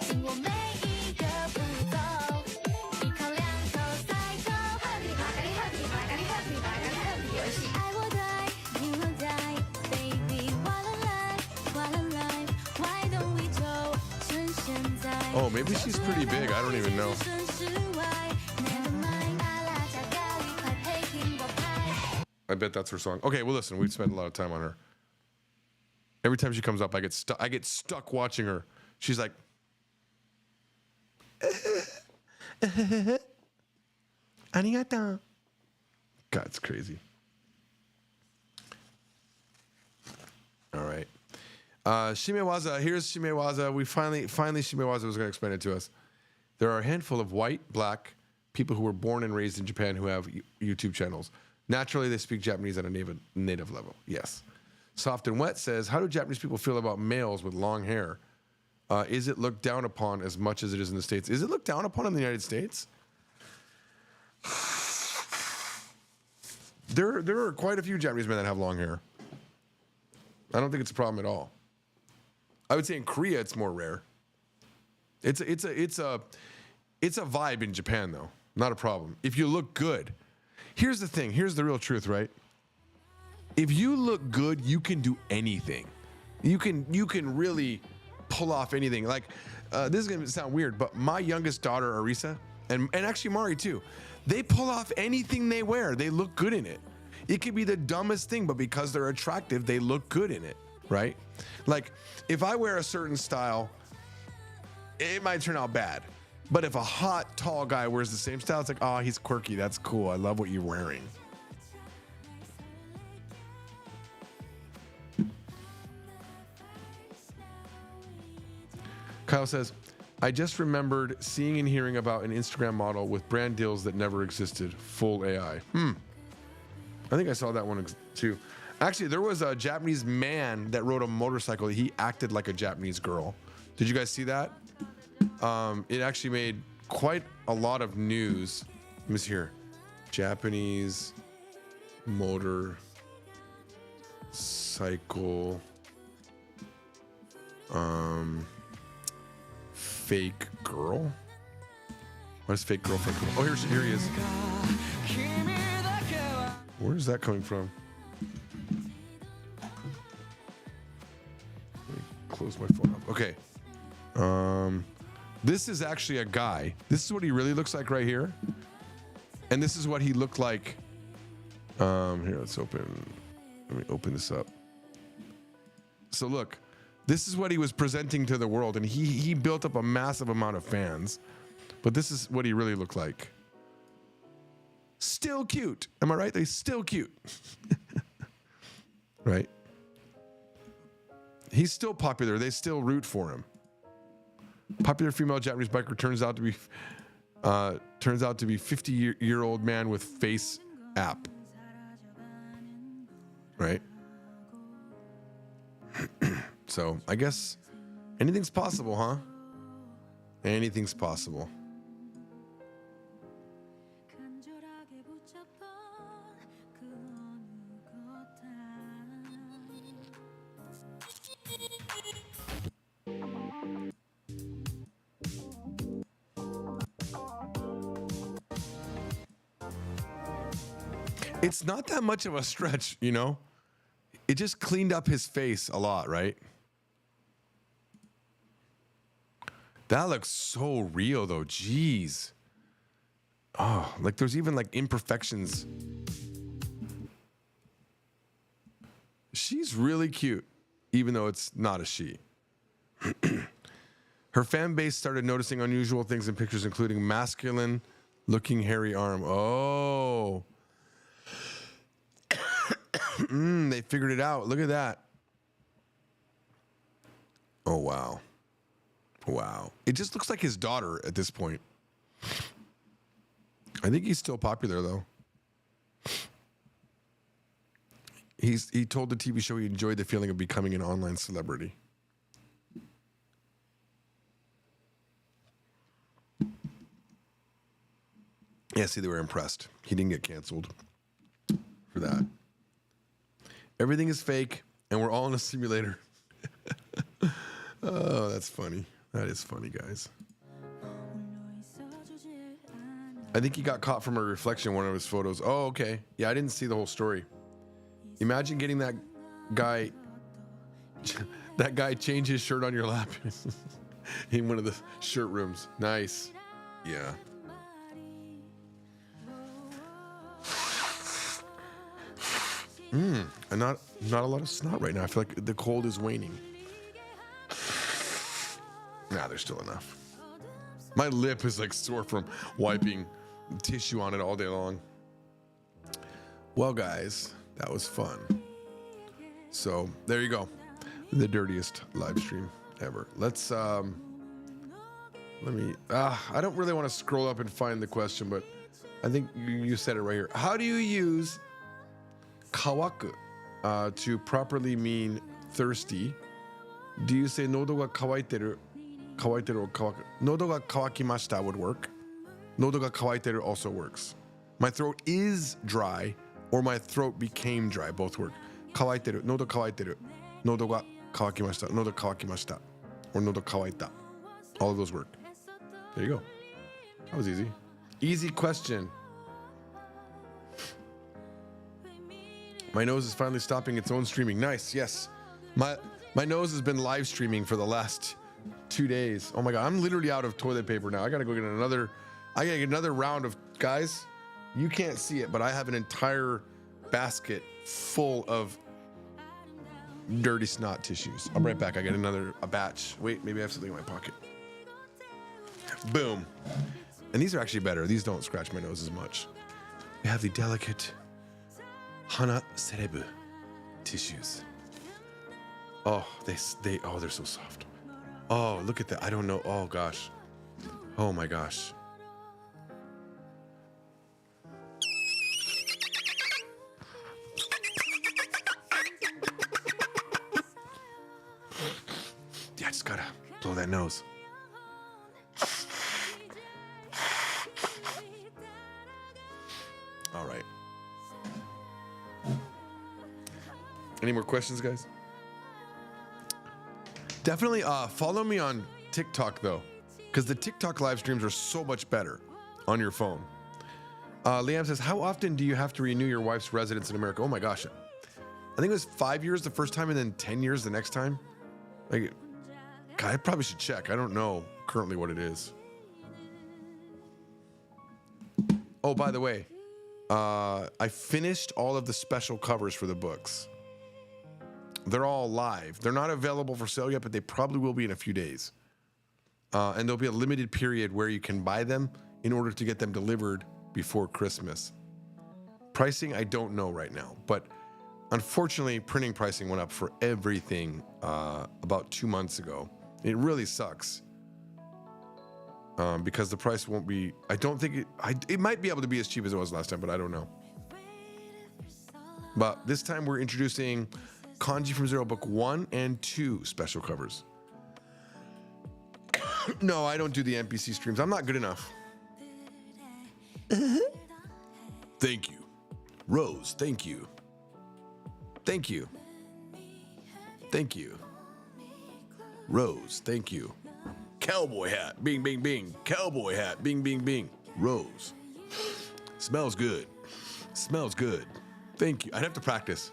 紧握每一个步骤，一口两口塞口。Happy, happy, happy, happy, happy, happy, happy 游戏。爱我die, you will die, baby. What a life, what a life. Why don't we 就趁现在？ Oh, maybe she's pretty big. I don't even know. I bet that's her song. Okay, well, listen, we've spent a lot of time on her. Every time she comes up, I get stuck watching her. She's like, "Arigato." God, it's crazy. All right. Shimewaza. Here's Shimewaza. We finally Shimewaza was going to explain it to us. There are a handful of white, black people who were born and raised in Japan who have YouTube channels. Naturally, they speak Japanese at a native level. Yes. Soft and Wet says, how do Japanese people feel about males with long hair? Is it looked down upon as much as it is in the States? Is it looked down upon in the United States? There are quite a few Japanese men that have long hair. I don't think it's a problem at all. I would say in Korea it's more rare. It's a vibe in Japan though. Not a problem. If you look good. Here's the thing. Here's the real truth, right? If you look good, you can do anything. You can really pull off anything. Like this is gonna sound weird, but my youngest daughter Arisa and actually Mari too, they pull off anything they wear. They look good in it. It could be the dumbest thing, but because they're attractive, they look good in it, right? Like if I wear a certain style, it might turn out bad. But if a hot, tall guy wears the same style, it's like, oh, he's quirky. That's cool. I love what you're wearing. Kyle says, I just remembered seeing and hearing about an Instagram model with brand deals that never existed. Full AI. I think I saw that one too. Actually, there was a Japanese man that rode a motorcycle. He acted like a Japanese girl. Did you guys see that? It actually made quite a lot of news. Let me see here. Japanese motorcycle fake girl. What is fake girl? Fake girl? Oh, here he is. Where is that coming from? Let me close my phone up. Okay. This is actually a guy. This is what he really looks like right here. And this is what he looked like. Here, let me open this up. So look, this is what he was presenting to the world, and he built up a massive amount of fans. But this is what he really looked like. Still cute. Am I right? He's still cute. Right? He's still popular. They still root for him. Popular female Japanese biker turns out to be 50-year-old man with face app. Right? So I guess anything's possible, huh? Anything's possible. It's not that much of a stretch, you know? It just cleaned up his face a lot, right? That looks so real, though. Jeez. Oh, like there's even like imperfections. She's really cute, even though it's not a she. Her fan base started noticing unusual things in pictures, including masculine-looking hairy arm. Oh. They figured it out. Look at that. Oh, wow. Wow. It just looks like his daughter at this point. I think he's still popular, though. He told the TV show he enjoyed the feeling of becoming an online celebrity. Yeah, see, they were impressed. He didn't get canceled for that. Everything is fake, and we're all in a simulator. Oh, that's funny. That is funny, guys. I think he got caught from a reflection in one of his photos. Oh, okay. Yeah, I didn't see the whole story. Imagine getting that guy change his shirt on your lap in one of the shirt rooms. Nice. Yeah. And not a lot of snot right now. I feel like the cold is waning. Nah, there's still enough. My lip is like sore from wiping tissue on it all day long. Well, guys, that was fun. So there you go. The dirtiest live stream ever. Let's I don't really want to scroll up and find the question, but I think you said it right here. How do you use kawaku to properly mean thirsty? Do you say nodo ga kawaiteru or kawaku? Nodo ga kawakimashita would work. Nodo ga kawaiteru also works. My throat is dry or my throat became dry. Both work. Kawaiteru, nodo kawaiteru. Nodo ga kawakimashita, nodo kawakimashita. Or nodo kawaita. All of those work. There you go. That was easy. Easy question. My nose is finally stopping its own streaming. Nice, yes. My nose has been live streaming for the last 2 days. Oh my God, I'm literally out of toilet paper now. I gotta get another round of, guys, you can't see it, but I have an entire basket full of dirty snot tissues. I'm right back. I got a batch. Wait, maybe I have something in my pocket. Boom. And these are actually better. These don't scratch my nose as much. We have the delicate Hana Serebu tissues. Oh, they're so soft. Oh, look at that. I don't know. Oh, gosh. Oh, my gosh. Yeah, I just gotta blow that nose. All right. Any more questions, guys? Definitely follow me on TikTok, though, because the TikTok live streams are so much better on your phone. Liam says, how often do you have to renew your wife's residence in America? Oh, my gosh. I think it was 5 years the first time and then 10 years the next time. Like, God, I probably should check. I don't know currently what it is. Oh, by the way, I finished all of the special covers for the books. They're all live. They're not available for sale yet, but they probably will be in a few days. And there'll be a limited period where you can buy them in order to get them delivered before Christmas. Pricing, I don't know right now, but unfortunately, printing pricing went up for everything about 2 months ago. It really sucks because the price won't be, I don't think it might be able to be as cheap as it was last time, but I don't know. But this time we're introducing Kanji from Zero Book 1 and 2 special covers. No, I don't do the NPC streams. I'm not good enough. Thank you. Rose, thank you. Thank you. Thank you. Rose, thank you. Cowboy hat, bing, bing, bing. Cowboy hat, bing, bing, bing. Rose. Smells good. Smells good. Thank you. I'd have to practice.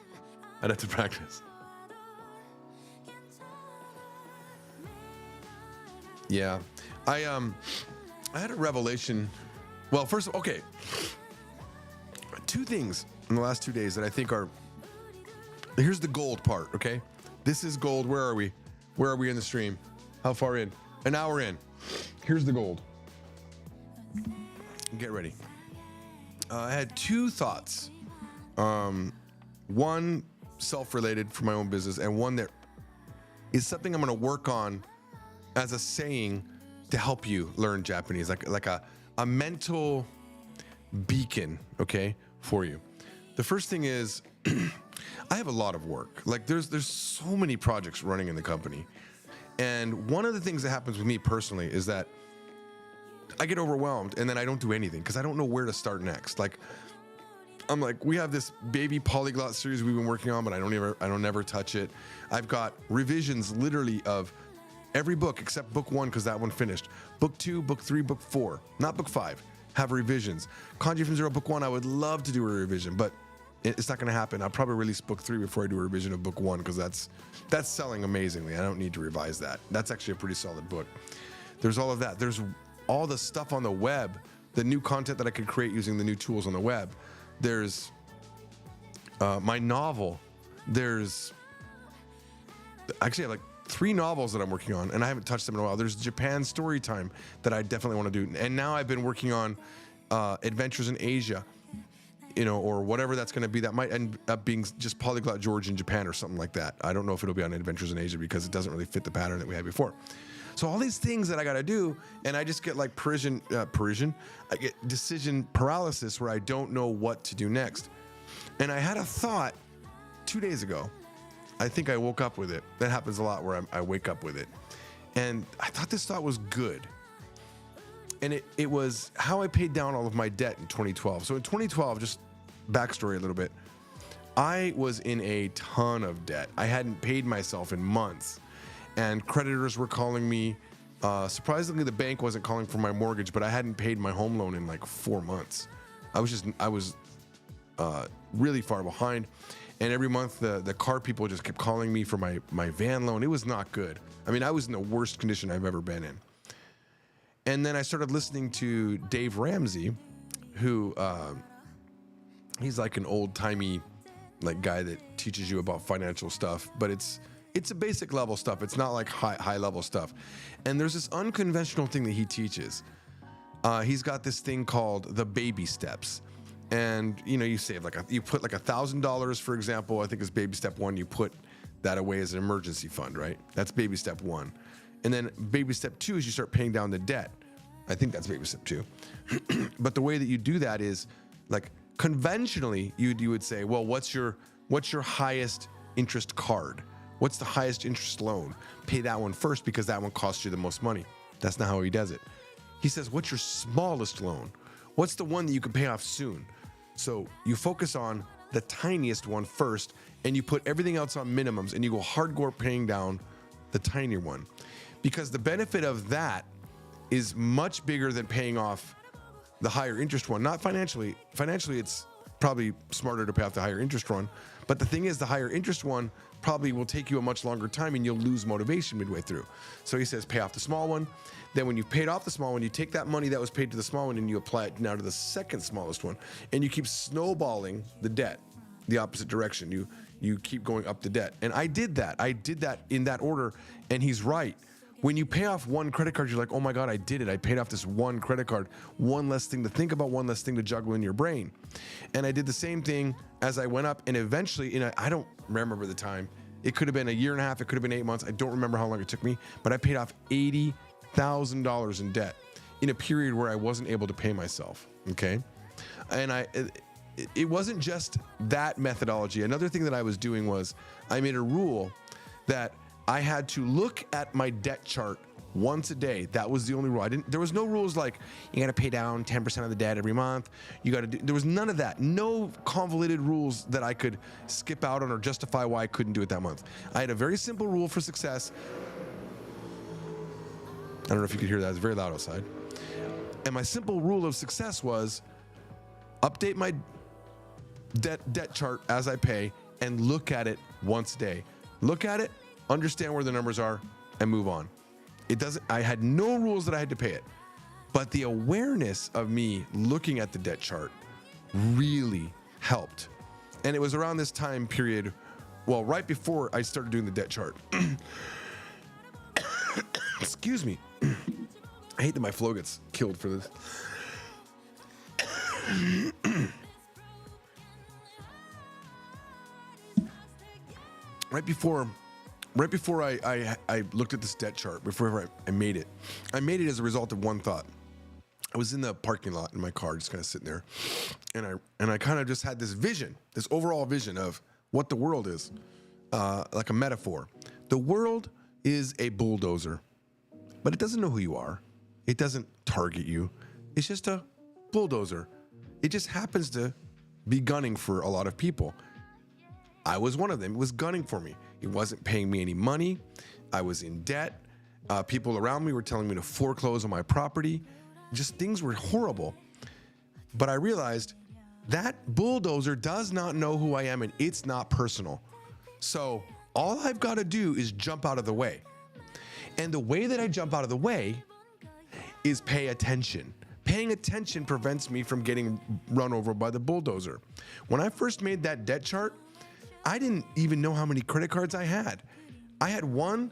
Yeah. I had a revelation. Well, first, okay. 2 things in the last 2 days that I think are, here's the gold part, okay? This is gold. Where are we? Where are we in the stream? How far in? An hour in. Here's the gold. Get ready. I had 2 thoughts. One self-related for my own business, and one that is something I'm going to work on as a saying to help you learn Japanese, like a mental beacon, okay, for you. The first thing is, I have a lot of work. Like there's so many projects running in the company. And one of the things that happens with me personally is that I get overwhelmed and then I don't do anything because I don't know where to start next. Like, I'm like, we have this baby polyglot series we've been working on, but I don't ever touch it. I've got revisions literally of every book except book 1 because that one finished. Book 2, book 3, book 4, not book 5, have revisions. Kanji from Zero Book 1, I would love to do a revision, but it's not going to happen. I'll probably release book 3 before I do a revision of book 1 because that's selling amazingly. I don't need to revise that. That's actually a pretty solid book. There's all of that. There's all the stuff on the web, the new content that I could create using the new tools on the web. There's my novel. There's actually I have like 3 novels that I'm working on, and I haven't touched them in a while. There's Japan story time that I definitely want to do, and now I've been working on Adventures in Asia, you know, or whatever that's going to be. That might end up being just Polyglot George in Japan or something like that. I don't know if it'll be on Adventures in Asia because it doesn't really fit the pattern that we had before. So all these things that I got to do, and I just get like I get decision paralysis where I don't know what to do next. And I had a thought 2 days ago. I think I woke up with it. That happens a lot where I wake up with it. And I thought this thought was good. And it was how I paid down all of my debt in 2012. So in 2012, just backstory a little bit, I was in a ton of debt. I hadn't paid myself in months. And creditors were calling me. Surprisingly, the bank wasn't calling for my mortgage, but I hadn't paid my home loan in like 4 months. I was really far behind. And every month, the car people just kept calling me for my van loan. It was not good. I mean, I was in the worst condition I've ever been in. And then I started listening to Dave Ramsey, who he's like an old-timey like guy that teaches you about financial stuff, but it's It's a basic level stuff. It's not like high level stuff. And there's this unconventional thing that he teaches. He's got this thing called the baby steps. And you save you put like $1,000, for example, I think is baby step 1. You put that away as an emergency fund, right? That's baby step 1. And then baby step 2 is you start paying down the debt. I think that's baby step 2. But the way that you do that is like conventionally you would say, well, what's your highest interest card? What's the highest interest loan? Pay that one first because that one costs you the most money. That's not how he does it. He says, what's your smallest loan? What's the one that you can pay off soon? So you focus on the tiniest one first and you put everything else on minimums and you go hardcore paying down the tinier one. Because the benefit of that is much bigger than paying off the higher interest one. Not financially. Financially, it's probably smarter to pay off the higher interest one. But the thing is, the higher interest one probably will take you a much longer time and you'll lose motivation midway through. So he says, pay off the small one. Then when you've paid off the small one, you take that money that was paid to the small one and you apply it now to the second smallest one. And you keep snowballing the debt the opposite direction. You keep going up the debt. And I did that. I did that in that order. And he's right. When you pay off one credit card, you're like, oh my God, I did it. I paid off this one credit card. One less thing to think about, one less thing to juggle in your brain. And I did the same thing as I went up. And eventually, I don't remember the time. It could have been a year and a half. It could have been 8 months. I don't remember how long it took me. But I paid off $80,000 in debt in a period where I wasn't able to pay myself. Okay? And it wasn't just that methodology. Another thing that I was doing was I made a rule that I had to look at my debt chart once a day. That was the only rule. There was no rules like you got to pay down 10% of the debt every month. There was none of that. No convoluted rules that I could skip out on or justify why I couldn't do it that month. I had a very simple rule for success. I don't know if you could hear that. It's very loud outside. And my simple rule of success was update my debt chart as I pay and look at it once a day. Look at it, understand where the numbers are, and move on. I had no rules that I had to pay it, but the awareness of me looking at the debt chart really helped. And it was around this time period, well, right before I started doing the debt chart. Excuse me. I hate that my flow gets killed for this. Right before I looked at this debt chart, before I made it as a result of one thought. I was in the parking lot in my car, just kind of sitting there, and I kind of just had this vision, this overall vision of what the world is, like a metaphor. The world is a bulldozer, but it doesn't know who you are. It doesn't target you. It's just a bulldozer. It just happens to be gunning for a lot of people. I was one of them. It was gunning for me. It wasn't paying me any money. I was in debt. People around me were telling me to foreclose on my property. Just things were horrible. But I realized that bulldozer does not know who I am and it's not personal. So all I've got to do is jump out of the way. And the way that I jump out of the way is pay attention. Paying attention prevents me from getting run over by the bulldozer. When I first made that debt chart, I didn't even know how many credit cards I had. I had one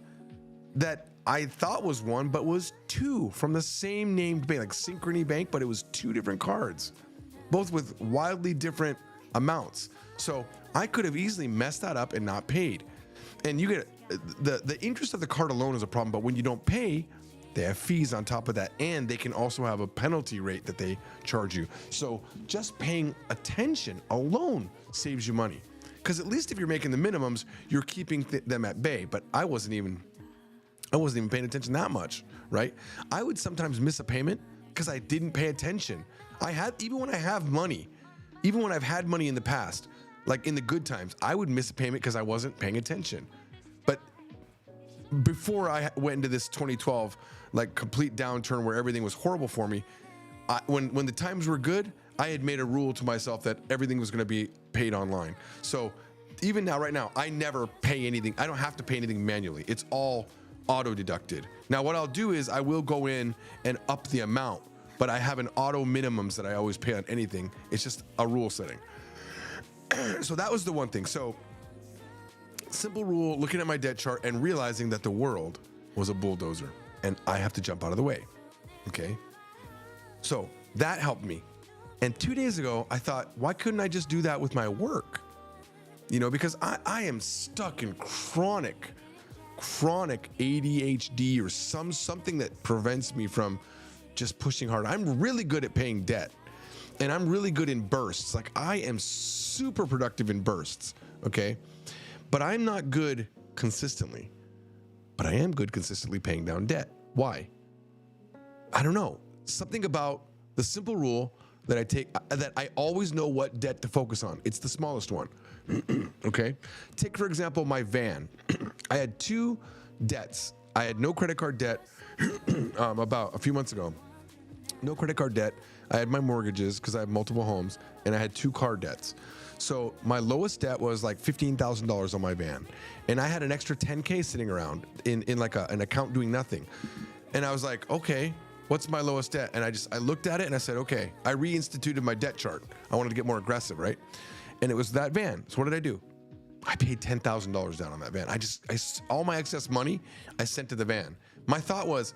that I thought was one, but was two from the same named bank, like Synchrony Bank, but it was two different cards, both with wildly different amounts. So I could have easily messed that up and not paid. And you get the interest of the card alone is a problem, but when you don't pay, they have fees on top of that, and they can also have a penalty rate that they charge you. So just paying attention alone saves you money. Because at least if you're making the minimums, you're keeping them at bay. But I wasn't even paying attention that much, right? I would sometimes miss a payment because I didn't pay attention. Even when I have money, even when I've had money in the past, like in the good times, I would miss a payment because I wasn't paying attention. But before I went into this 2012, like complete downturn where everything was horrible for me, when the times were good, I had made a rule to myself that everything was going to be paid online. So even now, right now, I never pay anything. I don't have to pay anything manually. It's all auto deducted. Now, what I'll do is I will go in and up the amount, but I have an auto minimums that I always pay on anything. It's just a rule setting. So that was the one thing. So simple rule, looking at my debt chart and realizing that the world was a bulldozer and I have to jump out of the way. Okay. So that helped me. And 2 days ago, I thought, why couldn't I just do that with my work? You know, because I am stuck in chronic ADHD or something that prevents me from just pushing hard. I'm really good at paying debt and I'm really good in bursts. Like I am super productive in bursts. Okay. But I'm not good consistently, but I am good consistently paying down debt. Why? I don't know. Something about the simple rule that I take, that I always know what debt to focus on. It's the smallest one. Okay. Take, for example, my van. I had 2 debts. I had no credit card debt about a few months ago. No credit card debt. I had my mortgages because I have multiple homes, and I had 2 car debts. So my lowest debt was like $15,000 on my van. And I had an extra $10K sitting around in like an account doing nothing. And I was like, okay, what's my lowest debt? And I looked at it and I said, okay, I reinstituted my debt chart. I wanted to get more aggressive, right? And it was that van. So what did I do? I paid $10,000 down on that van. All my excess money, I sent to the van. My thought was,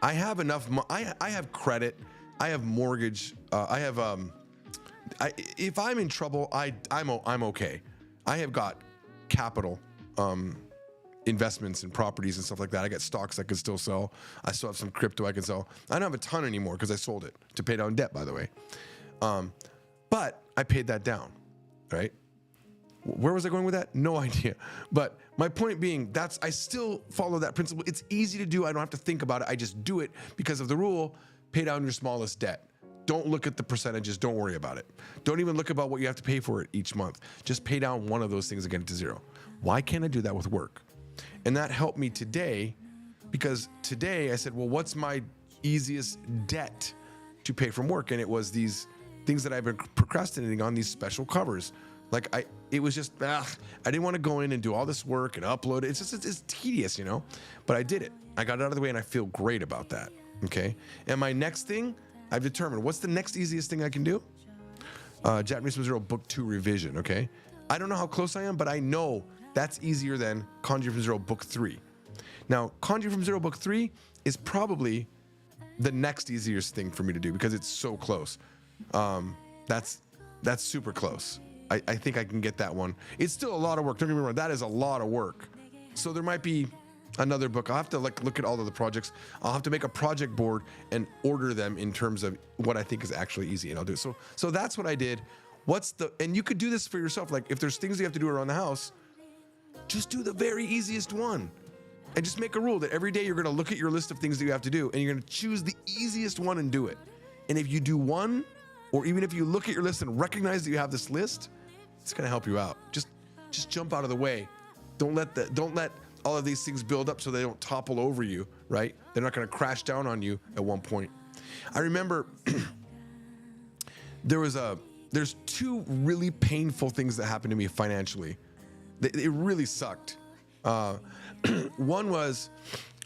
I have enough, I have credit, I have mortgage, if I'm in trouble, I'm okay. I have got capital, investments in properties and stuff like that. I got stocks I can still sell. I still have some crypto I can sell. I don't have a ton anymore because I sold it to pay down debt, by the way. But I paid that down, right? Where was I going with that? No idea. But my point being, I still follow that principle. It's easy to do. I don't have to think about it. I just do it because of the rule, pay down your smallest debt. Don't look at the percentages. Don't worry about it. Don't even look about what you have to pay for it each month. Just pay down one of those things and get it to 0. Why can't I do that with work? And that helped me today, because today I said, well, what's my easiest debt to pay from work? And it was these things that I've been procrastinating on, these special covers. Like it was just, I didn't want to go in and do all this work and upload it. It's tedious, you know, but I did it. I got it out of the way and I feel great about that. Okay. And my next thing, I've determined, what's the next easiest thing I can do? Japanese from Zero Book 2 revision. Okay. I don't know how close I am, but I know that's easier than Kanji from Zero Book 3. Now, Kanji from Zero Book 3 is probably the next easiest thing for me to do because it's so close. That's super close. I think I can get that one. It's still a lot of work. Don't get me wrong. That is a lot of work. So there might be another book. I'll have to look at all of the projects. I'll have to make a project board and order them in terms of what I think is actually easy, and I'll do it. So that's what I did. And you could do this for yourself. Like if there's things you have to do around the house, just do the very easiest one. And just make a rule that every day you're going to look at your list of things that you have to do and you're going to choose the easiest one and do it. And if you do one, or even if you look at your list and recognize that you have this list, it's going to help you out. Just jump out of the way. Don't let all of these things build up so they don't topple over you, right? They're not going to crash down on you at one point. I remember there's 2 really painful things that happened to me financially. It really sucked. One was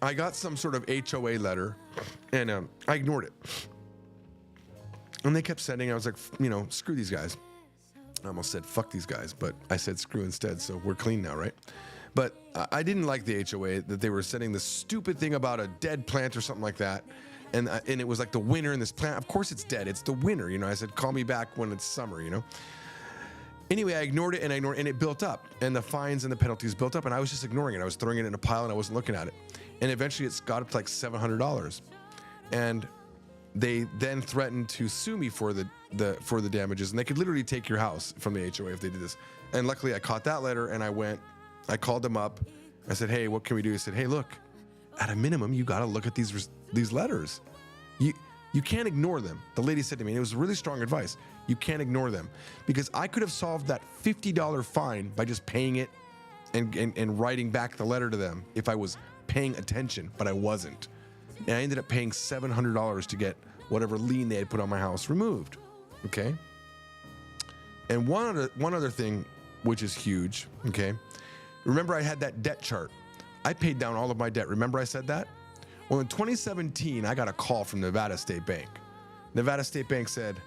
I got some sort of HOA letter and I ignored it. And they kept sending, I was like, screw these guys. I almost said fuck these guys, but I said screw instead, so we're clean now, right? But I didn't like the HOA that they were sending this stupid thing about a dead plant or something like that. And it was like the winter in this plant. Of course it's dead. It's the winter, I said, call me back when it's summer, Anyway, I ignored it and it built up. And the fines and the penalties built up. And I was just ignoring it. I was throwing it in a pile and I wasn't looking at it. And eventually it's got up to like $700. And they then threatened to sue me for the damages. And they could literally take your house from the HOA if they did this. And luckily I caught that letter and I called them up. I said, hey, what can we do? He said, hey, look, at a minimum, you got to look at these letters. You can't ignore them. The lady said to me, and it was really strong advice, you can't ignore them. Because I could have solved that $50 fine by just paying it and writing back the letter to them if I was paying attention, but I wasn't. And I ended up paying $700 to get whatever lien they had put on my house removed. Okay? And one other thing, which is huge, okay? Remember I had that debt chart. I paid down all of my debt. Remember I said that? Well, in 2017, I got a call from Nevada State Bank. Nevada State Bank said,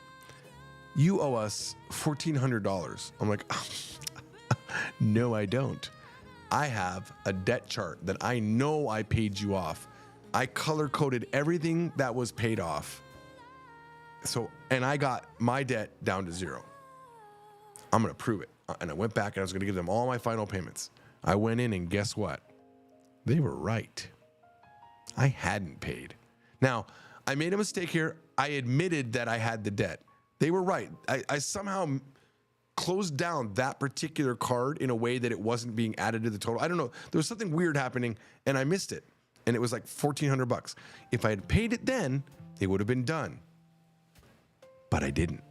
you owe us $1,400. I'm like, no, I don't. I have a debt chart that I know I paid you off. I color coded everything that was paid off. So, and I got my debt down to 0. I'm going to prove it. And I went back and I was going to give them all my final payments. I went in and guess what? They were right. I hadn't paid. Now, I made a mistake here. I admitted that I had the debt. They were right. I somehow closed down that particular card in a way that it wasn't being added to the total. I don't know. There was something weird happening and I missed it. And it was like $1,400. If I had paid it then, it would have been done. But I didn't.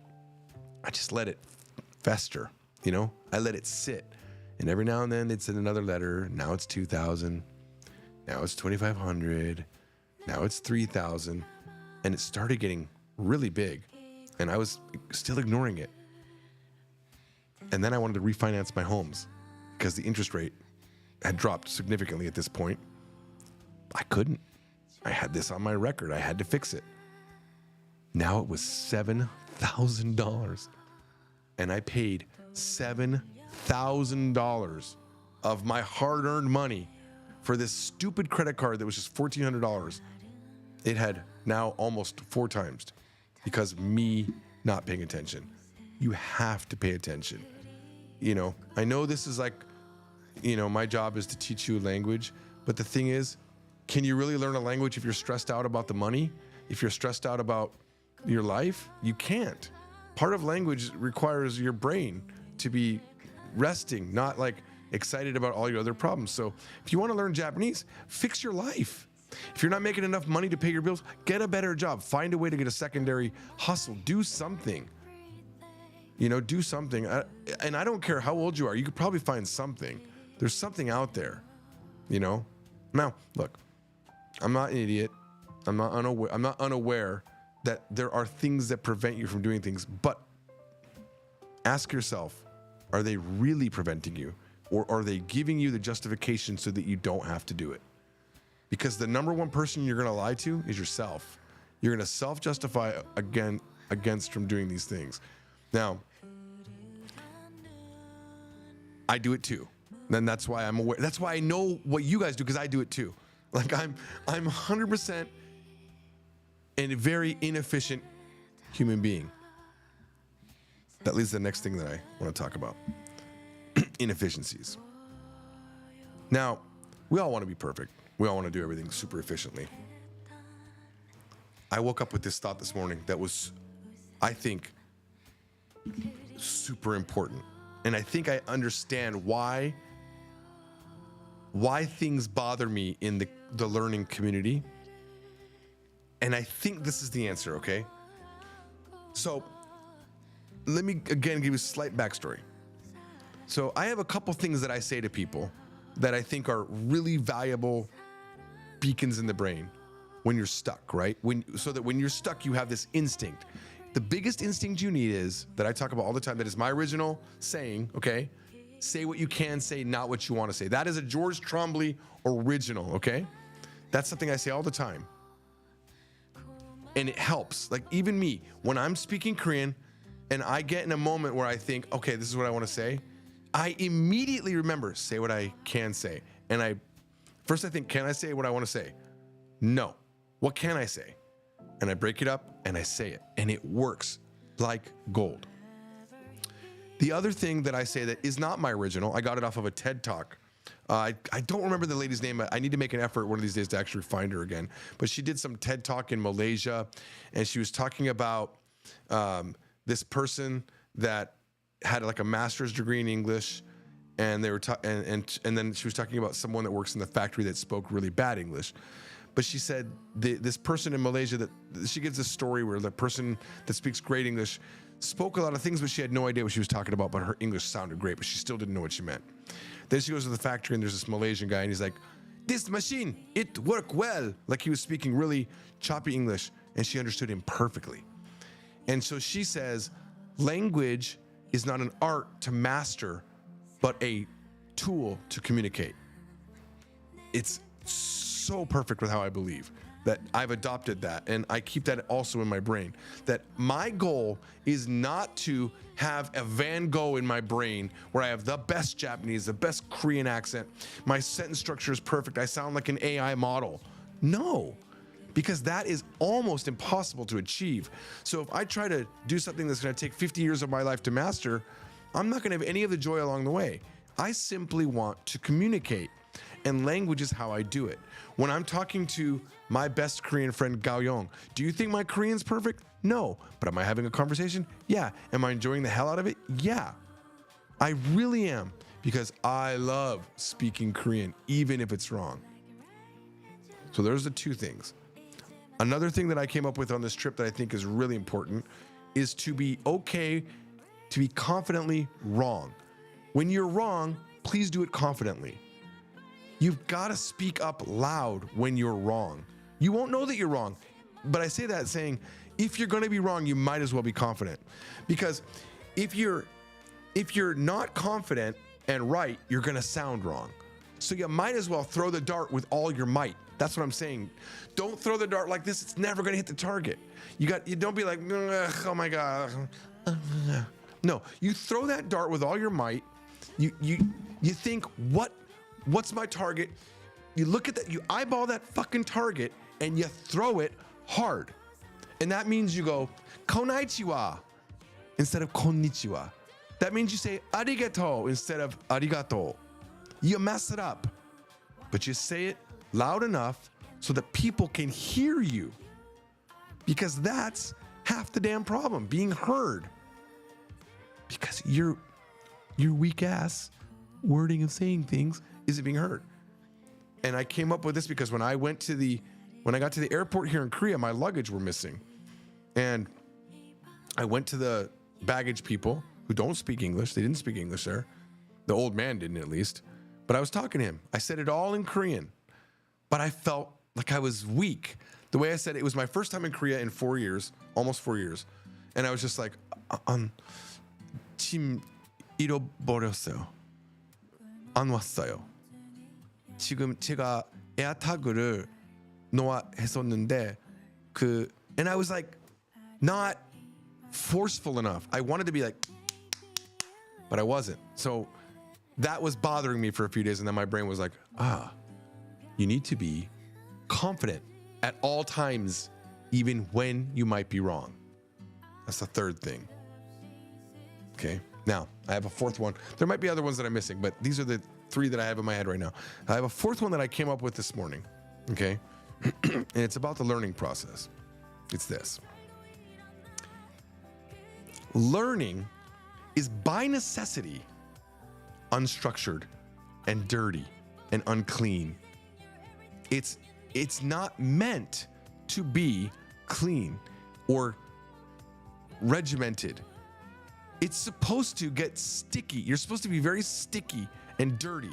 I just let it fester, you know? I let it sit. And every now and then they'd send another letter. Now it's $2,000. Now it's $2,500. Now it's $3,000. And it started getting really big. And I was still ignoring it. And then I wanted to refinance my homes because the interest rate had dropped significantly at this point. I couldn't. I had this on my record. I had to fix it. Now it was $7,000. And I paid $7,000 of my hard-earned money for this stupid credit card that was just $1,400. It had now almost 4 times because me not paying attention. You have to pay attention. You know, I know this is like, you know, my job is to teach you a language, but the thing is, can you really learn a language if you're stressed out about the money? If you're stressed out about your life? You can't. Part of language requires your brain to be resting, not like excited about all your other problems. So if you want to learn Japanese, fix your life. If you're not making enough money to pay your bills, get a better job. Find a way to get a secondary hustle. Do something. You know, do something. And I don't care how old you are. You could probably find something. There's something out there, you know? Now, look, I'm not an idiot. I'm not unaware that there are things that prevent you from doing things. But ask yourself, are they really preventing you? Or are they giving you the justification so that you don't have to do it? Because the number one person you're going to lie to is yourself. You're going to self-justify against from doing these things. Now, I do it too. And that's why I'm aware. That's why I know what you guys do, because I do it too. Like I'm 100% a very inefficient human being. That leads to the next thing that I want to talk about. Inefficiencies. Now, we all want to be perfect. We all want to do everything super efficiently. I woke up with this thought this morning that was, I think, super important. And I think I understand why things bother me in the learning community. And I think this is the answer, okay? So let me again give you a slight backstory. So I have a couple things that I say to people that I think are really valuable beacons in the brain when you're stuck, right? So that when you're stuck, you have this instinct. The biggest instinct you need is, that I talk about all the time, that is my original saying, okay? Say what you can say, not what you want to say. That is a George Trombley original, okay? That's something I say all the time. And it helps. Like even me, when I'm speaking Korean and I get in a moment where I think, okay, this is what I want to say, I immediately remember, say what I can say. And first I think, can I say what I want to say? No. What can I say? And I break it up and I say it, and it works like gold. The other thing that I say that is not my original, I got it off of a TED Talk. I don't remember the lady's name. I need to make an effort one of these days to actually find her again. But she did some TED Talk in Malaysia, and she was talking about this person that had like a master's degree in English, and they were and then she was talking about someone that works in the factory that spoke really bad English. But she said this person in Malaysia, that she gives this story where the person that speaks great English spoke a lot of things, but she had no idea what she was talking about, but her English sounded great, but she still didn't know what she meant. Then she goes to the factory and there's this Malaysian guy and he's like, this machine, it work well. Like he was speaking really choppy English and she understood him perfectly. And so she says, language is not an art to master, but a tool to communicate. It's so perfect with how I believe. that I've adopted that, and I keep that also in my brain, that my goal is not to have a Van Gogh in my brain where I have the best Japanese, the best Korean accent, my sentence structure is perfect, I sound like an AI model. No, because that is almost impossible to achieve. So if I try to do something that's going to take 50 years of my life to master, I'm not going to have any of the joy along the way. I simply want to communicate, and language is how I do it. When I'm talking to my best Korean friend Gao Yong, do you think my Korean's perfect? No. But am I having a conversation? Yeah. Am I enjoying the hell out of it? Yeah. I really am, because I love speaking Korean, even if it's wrong. So there's the two things. Another thing that I came up with on this trip that I think is really important is to be okay to be confidently wrong. When you're wrong, please do it confidently. You've got to speak up loud when you're wrong. You won't know that you're wrong. But I say that saying, if you're going to be wrong, you might as well be confident. Because if you're not confident and right, you're going to sound wrong. So you might as well throw the dart with all your might. That's what I'm saying. Don't throw the dart like this. It's never going to hit the target. You don't be like, oh my God. No, you throw that dart with all your might. You think, what's my target? You look at that, you eyeball that fucking target, and you throw it hard. And that means you go, konnichiwa, instead of konnichiwa. That means you say arigato instead of arigato. You mess it up, but you say it loud enough so that people can hear you. Because that's half the damn problem, being heard. Because your weak ass wording and saying things isn't being heard. And I came up with this because when I got to the airport here in Korea, my luggage were missing. And I went to the baggage people who don't speak English. They didn't speak English there. The old man didn't, at least. But I was talking to him. I said it all in Korean. But I felt like I was weak. The way I said it was my first time in Korea in 4 years, almost 4 years. And I was just like, 짐 잃어버렸어요. 안 왔어요. 지금 제가 에어타그를 놓아했었는데 and I was like not forceful enough. I wanted to be like, but I wasn't. So that was bothering me for a few days, and then my brain was like, you need to be confident at all times, even when you might be wrong. That's the third thing. Okay, now I have a fourth one. There might be other ones that I'm missing, but these are the three that I have in my head right now. I have a fourth one that I came up with this morning, okay? And it's about the learning process. It's this. Learning is by necessity unstructured and dirty and unclean. It's not meant to be clean or regimented. It's supposed to get sticky. You're supposed to be very sticky and dirty,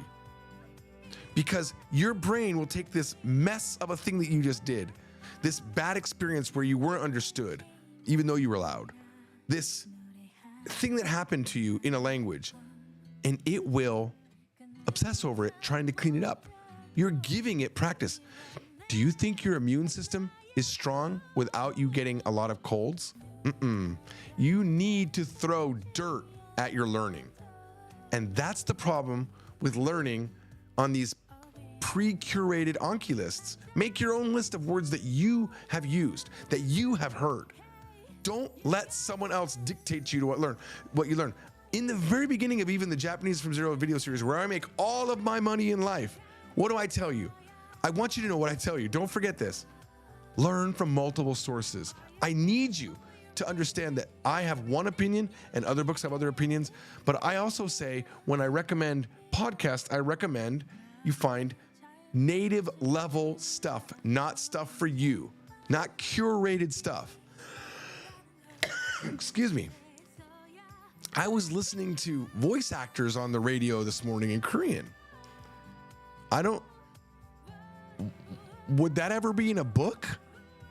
because your brain will take this mess of a thing that you just did, this bad experience where you weren't understood, even though you were loud, this thing that happened to you in a language, and it will obsess over it, trying to clean it up. You're giving it practice. Do you think your immune system is strong without you getting a lot of colds? You need to throw dirt at your learning. And that's the problem with learning on these pre-curated Anki lists. Make your own list of words that you have used, that you have heard. Don't let someone else dictate to you what you learn. In the very beginning of even the Japanese from Zero video series, where I make all of my money in life, what do I tell you? I want you to know what I tell you. Don't forget this. Learn from multiple sources. I need you to understand that I have one opinion and other books have other opinions. But I also say, when I recommend podcasts, I recommend you find native level stuff, not stuff for you, not curated stuff. Excuse me. I was listening to voice actors on the radio this morning in Korean. Would that ever be in a book?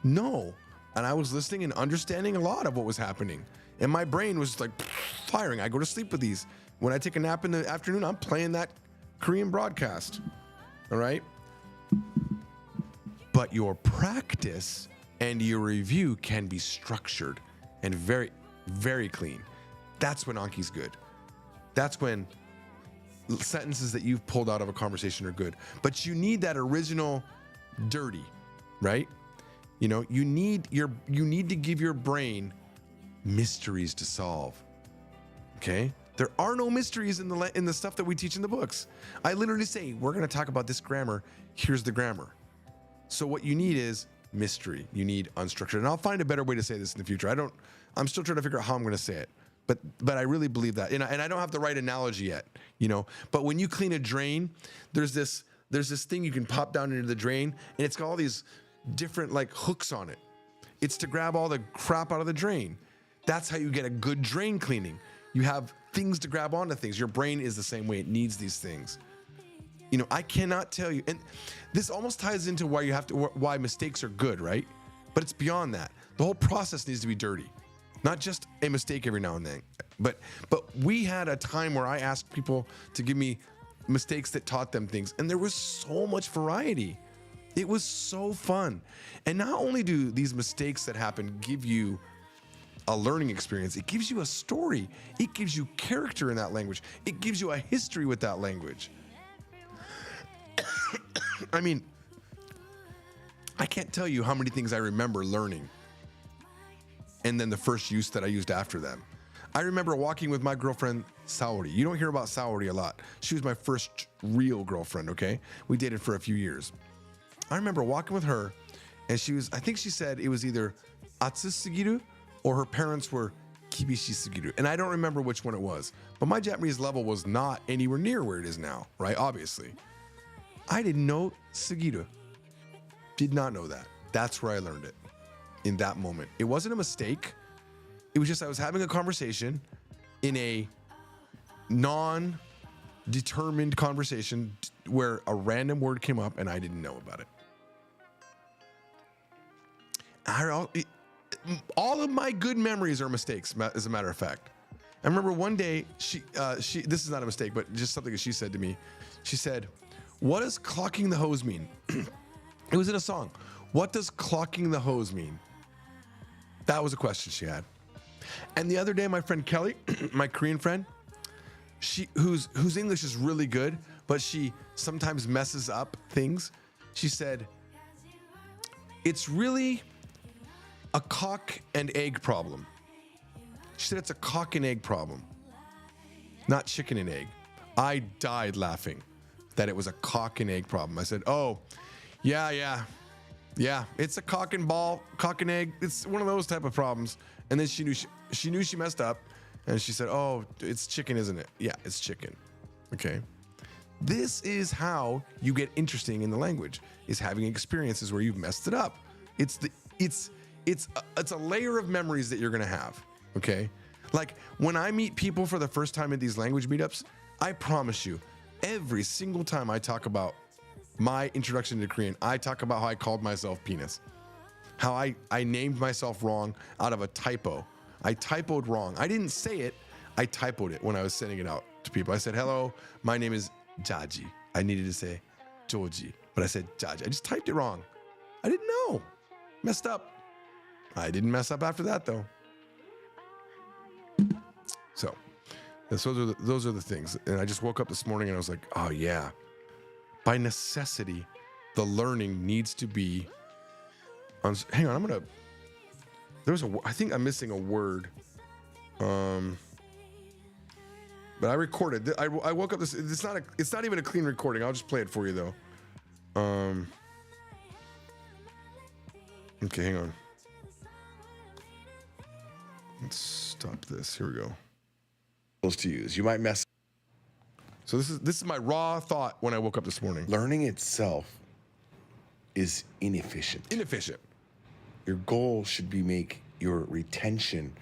No. And I was listening and understanding a lot of what was happening. And my brain was like firing. I go to sleep with these. When I take a nap in the afternoon, I'm playing that Korean broadcast. All right? but your practice and your review can be structured and very, very clean. That's when Anki's good. That's when sentences that you've pulled out of a conversation are good. But you need that original dirty, right? You know, you need to give your brain mysteries to solve. Okay? There are no mysteries in the stuff that we teach in the books. I literally say, we're going to talk about this grammar. Here's the grammar. So what you need is mystery. You need unstructured. And I'll find a better way to say this in the future. I'm still trying to figure out how I'm going to say it. But I really believe that. And I don't have the right analogy yet, you know. But when you clean a drain, there's this thing you can pop down into the drain, and it's got all these different like hooks on it. It's to grab all the crap out of the drain. That's how you get a good drain cleaning. You have things to grab onto things. Your brain is the same way. It needs these things. You know, I cannot tell you, and this almost ties into why mistakes are good, right? But it's beyond that. The whole process needs to be dirty. Not just a mistake every now and then. But we had a time where I asked people to give me mistakes that taught them things, and there was so much variety. It was so fun. And not only do these mistakes that happen give you a learning experience, it gives you a story. It gives you character in that language. It gives you a history with that language. I mean, I can't tell you how many things I remember learning and then the first use that I used after them. I remember walking with my girlfriend, Saori. You don't hear about Saori a lot. She was my first real girlfriend, okay? We dated for a few years. I remember walking with her, and I think she said it was either atsusugiru or her parents were kibishisugiru. And I don't remember which one it was. But my Japanese level was not anywhere near where it is now, right? Obviously. I didn't know sugiru. Did not know that. That's where I learned it. In that moment. It wasn't a mistake. It was just I was having a conversation in a non-determined conversation where a random word came up and I didn't know about it. All of my good memories are mistakes, as a matter of fact. I remember one day, she this is not a mistake, but just something that she said to me. She said, "What does clocking the hose mean?" It was in a song. What does clocking the hose mean? That was a question she had. And the other day, my friend Kelly, my Korean friend, whose English is really good, but she sometimes messes up things. She said, "It's really a cock and egg problem." She said it's a cock and egg problem, not chicken and egg. I died laughing that it was a cock and egg problem. I said, "Oh, yeah, it's a cock and egg. It's one of those type of problems." And then she knew she messed up, and she said, "Oh, it's chicken, isn't it?" Yeah, it's chicken. Okay. This is how you get interesting in the language, is having experiences where you've messed it up. It's a layer of memories that you're gonna have. Okay. Like when I meet people for the first time at these language meetups, I promise you, every single time I talk about my introduction to Korean, I talk about how I called myself penis. How I named myself wrong out of a typo. I typoed wrong. I didn't say it. I typoed it when I was sending it out to people. I said, "Hello, my name is Jaji." I needed to say Joji, but I said Jaji. I just typed it wrong. I didn't know. Messed up. I didn't mess up after that though. So those are the things. And I just woke up this morning and I was like, oh yeah. By necessity, the learning needs to be hang on, I think I'm missing a word. But I recorded. I woke up this. It's not even a clean recording. I'll just play it for you though. Okay, hang on. Let's stop this. Here we go. To use. You might mess. So this is my raw thought when I woke up this morning. Learning itself is inefficient. Your goal should be make your retention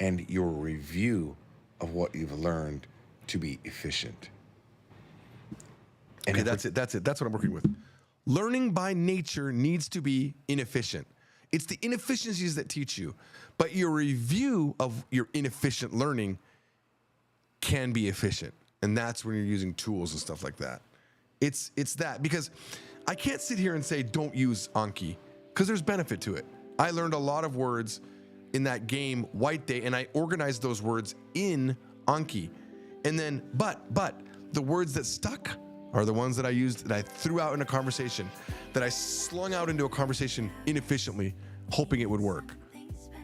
and your review of what you've learned to be efficient. And okay, that's it. That's what I'm working with. Learning by nature needs to be inefficient. It's the inefficiencies that teach you, but your review of your inefficient learning can be efficient. And that's when you're using tools and stuff like that. It's that, because I can't sit here and say don't use Anki because there's benefit to it. I learned a lot of words in that game White Day, and I organized those words in Anki. And then, but the words that stuck are the ones that I used, that I threw out in a conversation, that I slung out into a conversation inefficiently, hoping it would work.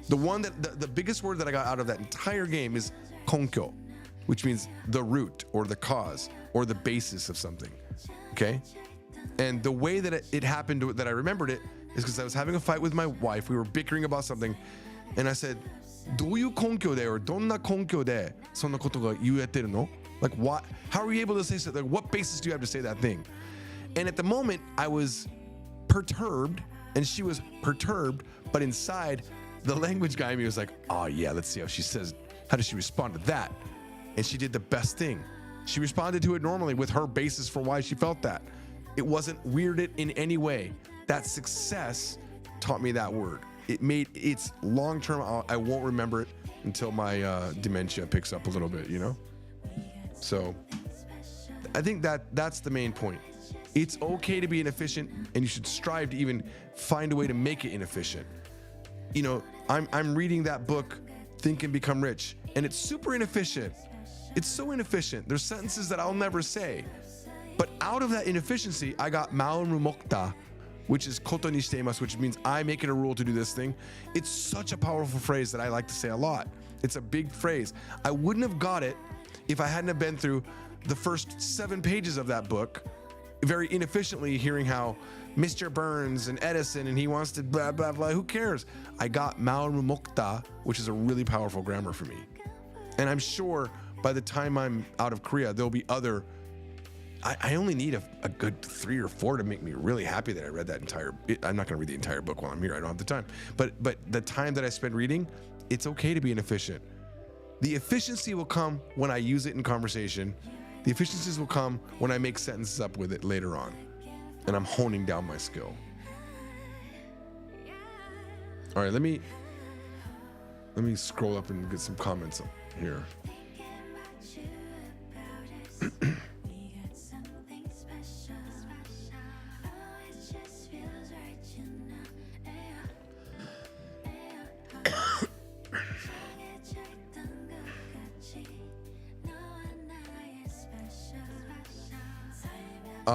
The one that, the biggest word that I got out of that entire game is konkyo, which means the root or the cause or the basis of something, okay? And the way that it happened, that I remembered it, is because I was having a fight with my wife. We were bickering about something, and I said, どういう根拠で or どんな根拠でそんなことが言えてるの? Like, what? How are you able to say so? Like, what basis do you have to say that thing? And at the moment, I was perturbed, and she was perturbed, but inside, the language guy in me was like, oh yeah, let's see how she says, how does she respond to that? And she did the best thing. She responded to it normally with her basis for why she felt that. It wasn't weirded in any way. That success taught me that word. It made its long-term, I won't remember it until my dementia picks up a little bit, you know? So I think that's the main point. It's okay to be inefficient, and you should strive to even find a way to make it inefficient. You know, I'm reading that book, Think and Become Rich, and it's super inefficient. It's so inefficient. There's sentences that I'll never say. But out of that inefficiency, I got maoru mokta, which is koto ni shiteimasu, which means I make it a rule to do this thing. It's such a powerful phrase that I like to say a lot. It's a big phrase. I wouldn't have got it if I hadn't have been through the first 7 pages of that book, very inefficiently hearing how Mr. Burns and Edison and he wants to blah, blah, blah. Who cares? I got maoru mokta, which is a really powerful grammar for me. And I'm sure by the time I'm out of Korea, there'll be other, I only need a good 3 or 4 to make me really happy that I read that entire, I'm not gonna read the entire book while I'm here, I don't have the time. But the time that I spend reading, it's okay to be inefficient. The efficiency will come when I use it in conversation. The efficiencies will come when I make sentences up with it later on. And I'm honing down my skill. All right, let me scroll up and get some comments here.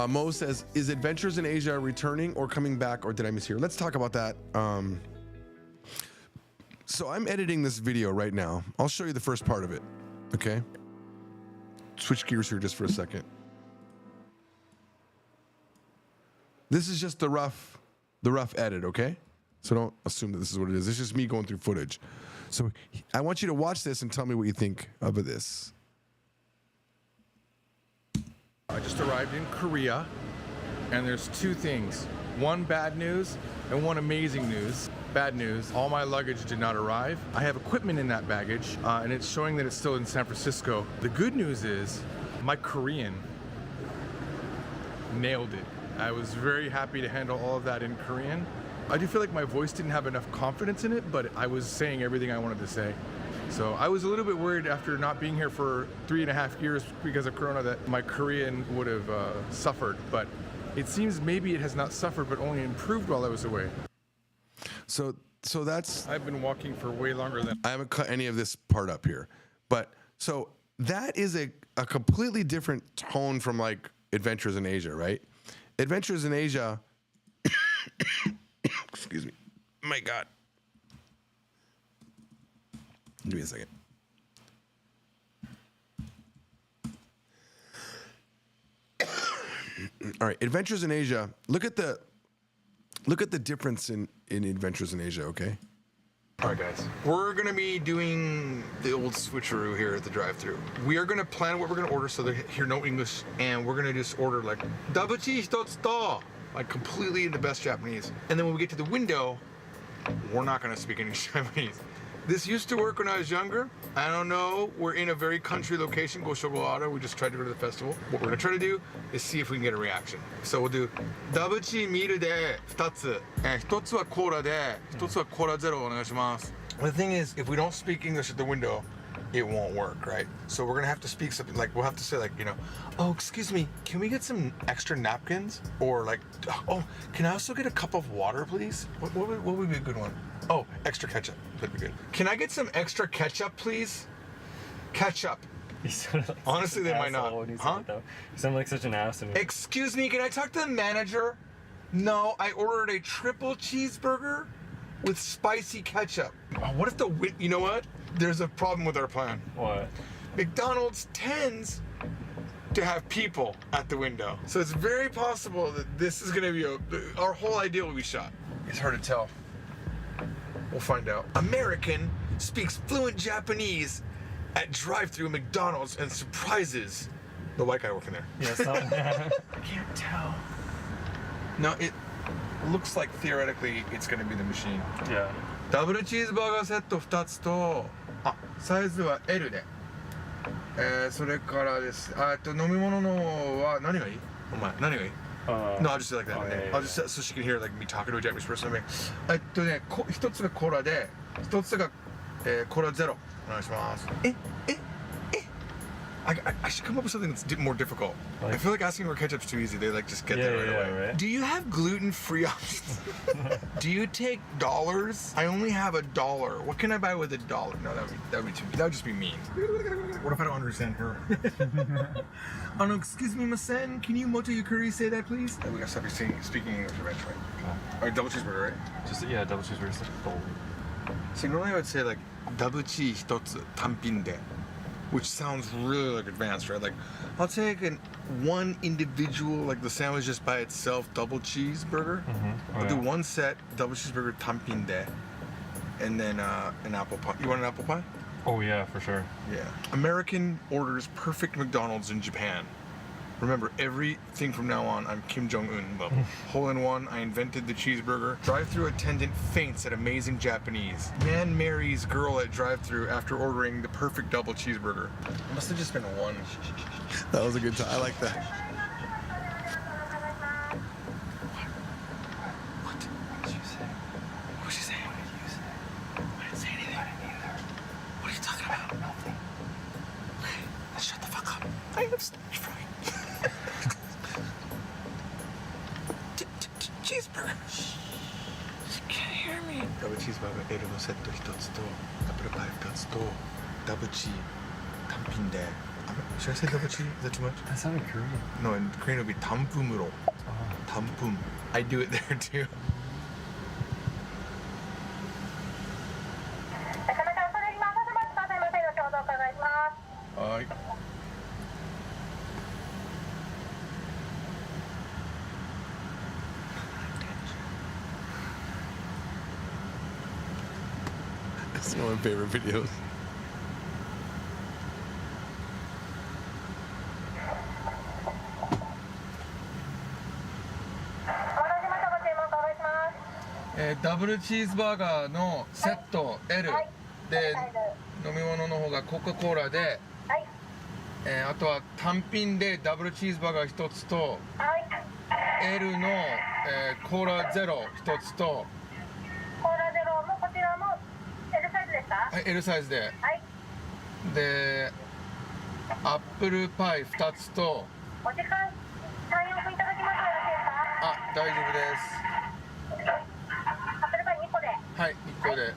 Mo says, is Adventures in Asia returning or coming back, or did I mishear? Let's talk about that. So I'm editing this video right now. I'll show you the first part of it, okay? Switch gears here just for a second. This is just the rough edit, okay? So don't assume that this is what it is. It's just me going through footage. So I want you to watch this and tell me what you think of this. I just arrived in Korea, and there's 2 things. One bad news and one amazing news. Bad news, all my luggage did not arrive. I have equipment in that baggage, and it's showing that it's still in San Francisco. The good news is, my Korean nailed it. I was very happy to handle all of that in Korean. I do feel like my voice didn't have enough confidence in it, but I was saying everything I wanted to say. So I was a little bit worried after not being here for 3.5 years because of Corona that my Korean would have suffered, but it seems maybe it has not suffered but only improved while I was away. So that's, I've been walking for way longer than I haven't cut any of this part up here, but so that is a completely different tone from like Adventures in Asia, right? Adventures in Asia, excuse me, my God. Give me a second. All right, Adventures in Asia. Look at the difference in Adventures in Asia, okay? All right, guys. We're going to be doing the old switcheroo here at the drive-thru. We are going to plan what we're going to order so they hear no English, and we're going to just order like dabuchi hitotsu to, like completely in the best Japanese. And then when we get to the window, we're not going to speak any Japanese. This used to work when I was younger. I don't know. We're in a very country location, Goshogawara. We just tried to go to the festival. What we're gonna try to do is see if we can get a reaction. So we'll do dabuchi miru de 2つ。1つはコーラで、1つはコーラゼロお願いします。The thing is, if we don't speak English at the window, it won't work, right? So we're gonna have to speak something like, we'll have to say like, oh, excuse me, can we get some extra napkins? Or like, oh, can I also get a cup of water, please? What would be a good one? Oh, extra ketchup, that'd be good. Can I get some extra ketchup, please? Ketchup. You sound like Honestly, such an they might not. asshole when you say Huh? it, though. You sound like such an ass to me. Excuse me, can I talk to the manager? No, I ordered a triple cheeseburger with spicy ketchup. Oh, what if you know what? There's a problem with our plan. What? McDonald's tends to have people at the window. So it's very possible that this is gonna be our whole idea will be shot. It's hard to tell. We'll find out. American speaks fluent Japanese at drive-thru McDonald's and surprises the white guy working there. Yeah, something. I can't tell. No, it looks like theoretically it's gonna be the machine. Yeah. ダブルチーズバーガーセット2つと、サイズは L で。それからです。飲み物のは何がいい？お前何がいい？ No, I'll just do it like that. Oh, yeah, I'll just so she can hear like me talking to a Japanese person. 一つがコーラで、一つがコーラゼロ。お願いします。I should come up with something that's more difficult. I feel like asking for ketchup's too easy. They like just get there right away. Right? Do you have gluten-free options? Do you take dollars? I only have $1. What can I buy with $1? No, that would just be mean. What if I don't understand her? Excuse me, Masen, can you moto yukuri say that, please? We gotta stop speaking English eventually. Alright, double cheeseburger, right? Just double cheeseburger. See, normally I would say like double cheese hitotsu tanpin de, which sounds really like advanced, right? Like, I'll take one individual, like the sandwich just by itself, double cheeseburger. I'll do one set, double cheeseburger tanpin de, and then an apple pie. You want an apple pie? Oh yeah, for sure. Yeah. American orders perfect McDonald's in Japan. Remember, everything from now on, I'm Kim Jong-un level. Hole in one, I invented the cheeseburger. Drive-thru attendant faints at amazing Japanese. Man marries girl at drive-thru after ordering the perfect double cheeseburger. It must have just been one. That was a good time. I like that. What did you say? What did you say? What did you say? I didn't say anything. I didn't either. What are you talking about? Nothing. Okay, let's shut the fuck up. I have stage fright. Cheeseburger. You can't hear me. Double cheeseburger L のセット1つとアップルパイ2つとダブチ単品で。Should I say double cheese? Is that too much? That sounded Korean. No, in Korean it would be tanpumuro. Tanpum. I do it there too. It's one of my favorite videos. Double cheeseburger のセット L で飲み物の方がコカ・コーラで、あとは単品でダブルチーズバーガー1つと L の、コーラゼロ1つとコーラゼロもこちらも L サイズですか？はい、L サイズで、でアップルパイ2つとお時間3、4分いただきますとよろしいですか？大丈夫です。アップルパイ2個で。はい、1個で。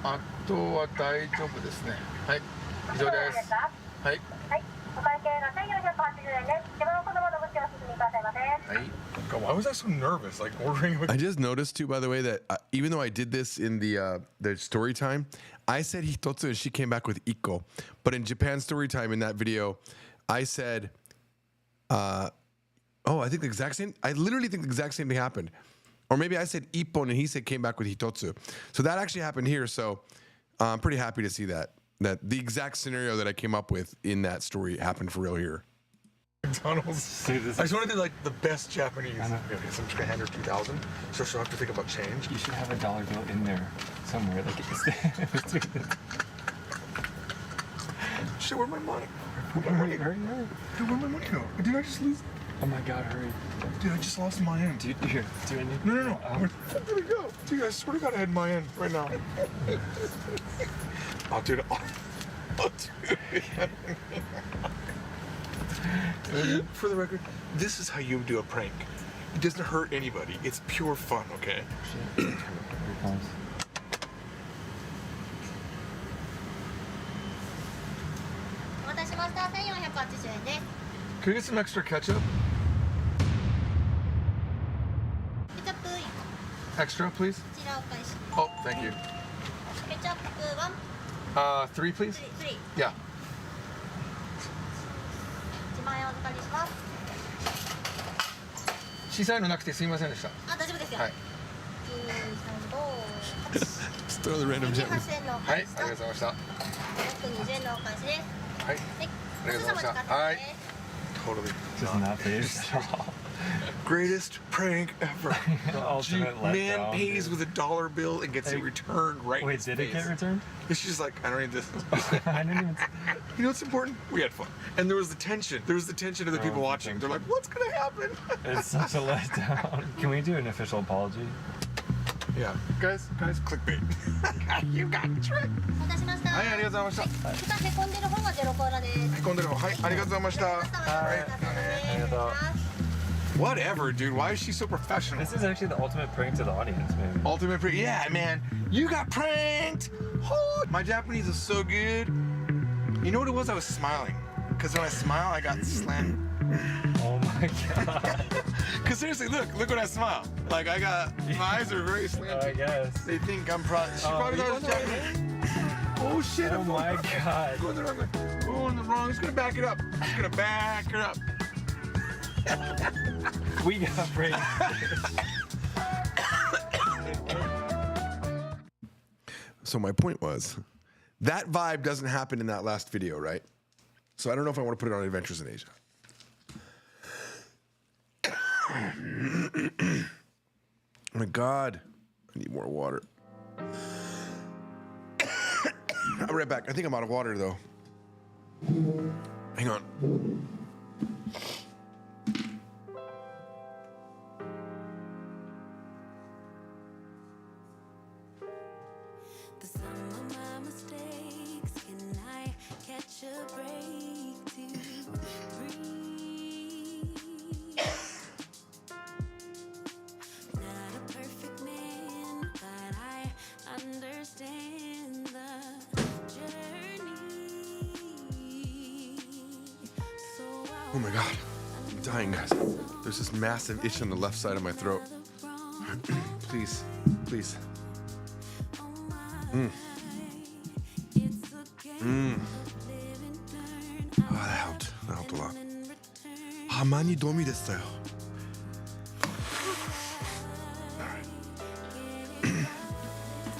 あとは大丈夫ですね。はい、以上です。はい。はい、お会計が1480円です。自分の子供の口をお進みくださいませ。はい。God, why was I so nervous? Like ordering. I just noticed too, by the way, that even though I did this in the story time, I said hitotsu and she came back with ikko. But in Japan story time in that video, I said, I think the exact same. I literally think the exact same thing happened. Or maybe I said ippon and he said came back with hitotsu. So that actually happened here. So I'm pretty happy to see that the exact scenario that I came up with in that story happened for real here. McDonald's. I just want to do like the best Japanese. Okay, so I'm just gonna hand her 2,000. So she'll have to think about change. You should have a dollar bill in there somewhere. Like Shit, where's my money? Where's my money go? Did I just lose? Oh my god, hurry. Dude, I just lost my end. Dude, here, do I need... No. Where did it go? Dude, I swear to God I had my end right now. Oh, dude. For the record, this is how you do a prank. It doesn't hurt anybody. It's pure fun, okay? Can we get some extra ketchup? Extra, please. Oh, thank you. ケチャップは 3, please. 3 Yeah. 1万円お預かりします。小さいのなくてすみませんでした。あ、大丈夫ですよ。はい。 Just throw the random gem. 8000円のおはい、返しとありがとうございました。 120円のお返しです。はい、はい、ありがとうございました。お疲れ様ではいす。 Totally. Just not phased at all. Greatest prank ever. The ultimate Man letdown, pays dude. with $1 bill and gets it Hey, returned right in Wait, his did it get face. returned? It's just like, I don't need this. I didn't even. You know what's important? We had fun. And there was the tension. There was the tension of the Oh, people the watching. They're tension. like, what's going to happen? It's such a letdown. Can we do an official apology? Yeah. Guys, clickbait. You got tricked. お待たせしました。はい、ありがとうございました。蓋へこんでる方がゼロコーラです。へこんでる方、はい、ありがとうございました。お疲れ様でした。はいお疲れ様です。 Whatever, dude. Why is she so professional? This is actually the ultimate prank to the audience, maybe. Ultimate prank. Yeah, man. You got pranked. Oh, my Japanese is so good. You know what it was? I was smiling. Because when I smile, I got slammed. Oh my god. Because seriously, look when I smile. Like, my eyes are very I slanted. guess. They think I'm probably, she Oh, probably you thought I was wonder- Japanese. Oh shit, Oh I'm my god. going the wrong way. Going the wrong. Just gonna back it up. Just gonna back it up. We got pranked. So my point was, that vibe doesn't happen in that last video, right? So I don't know if I want to put it on Adventures in Asia. Oh my God, I need more water. I'll be right back. I think I'm out of water though. Hang on. The sum of my mistakes, can I catch a break to breathe? Not a perfect man, but I understand the journey. So Oh my God, I'm dying, guys. There's this massive itch on the left side of my throat. Please, please. Oh, that helped. That helped a lot. Ah, 많이 도움이 됐어요.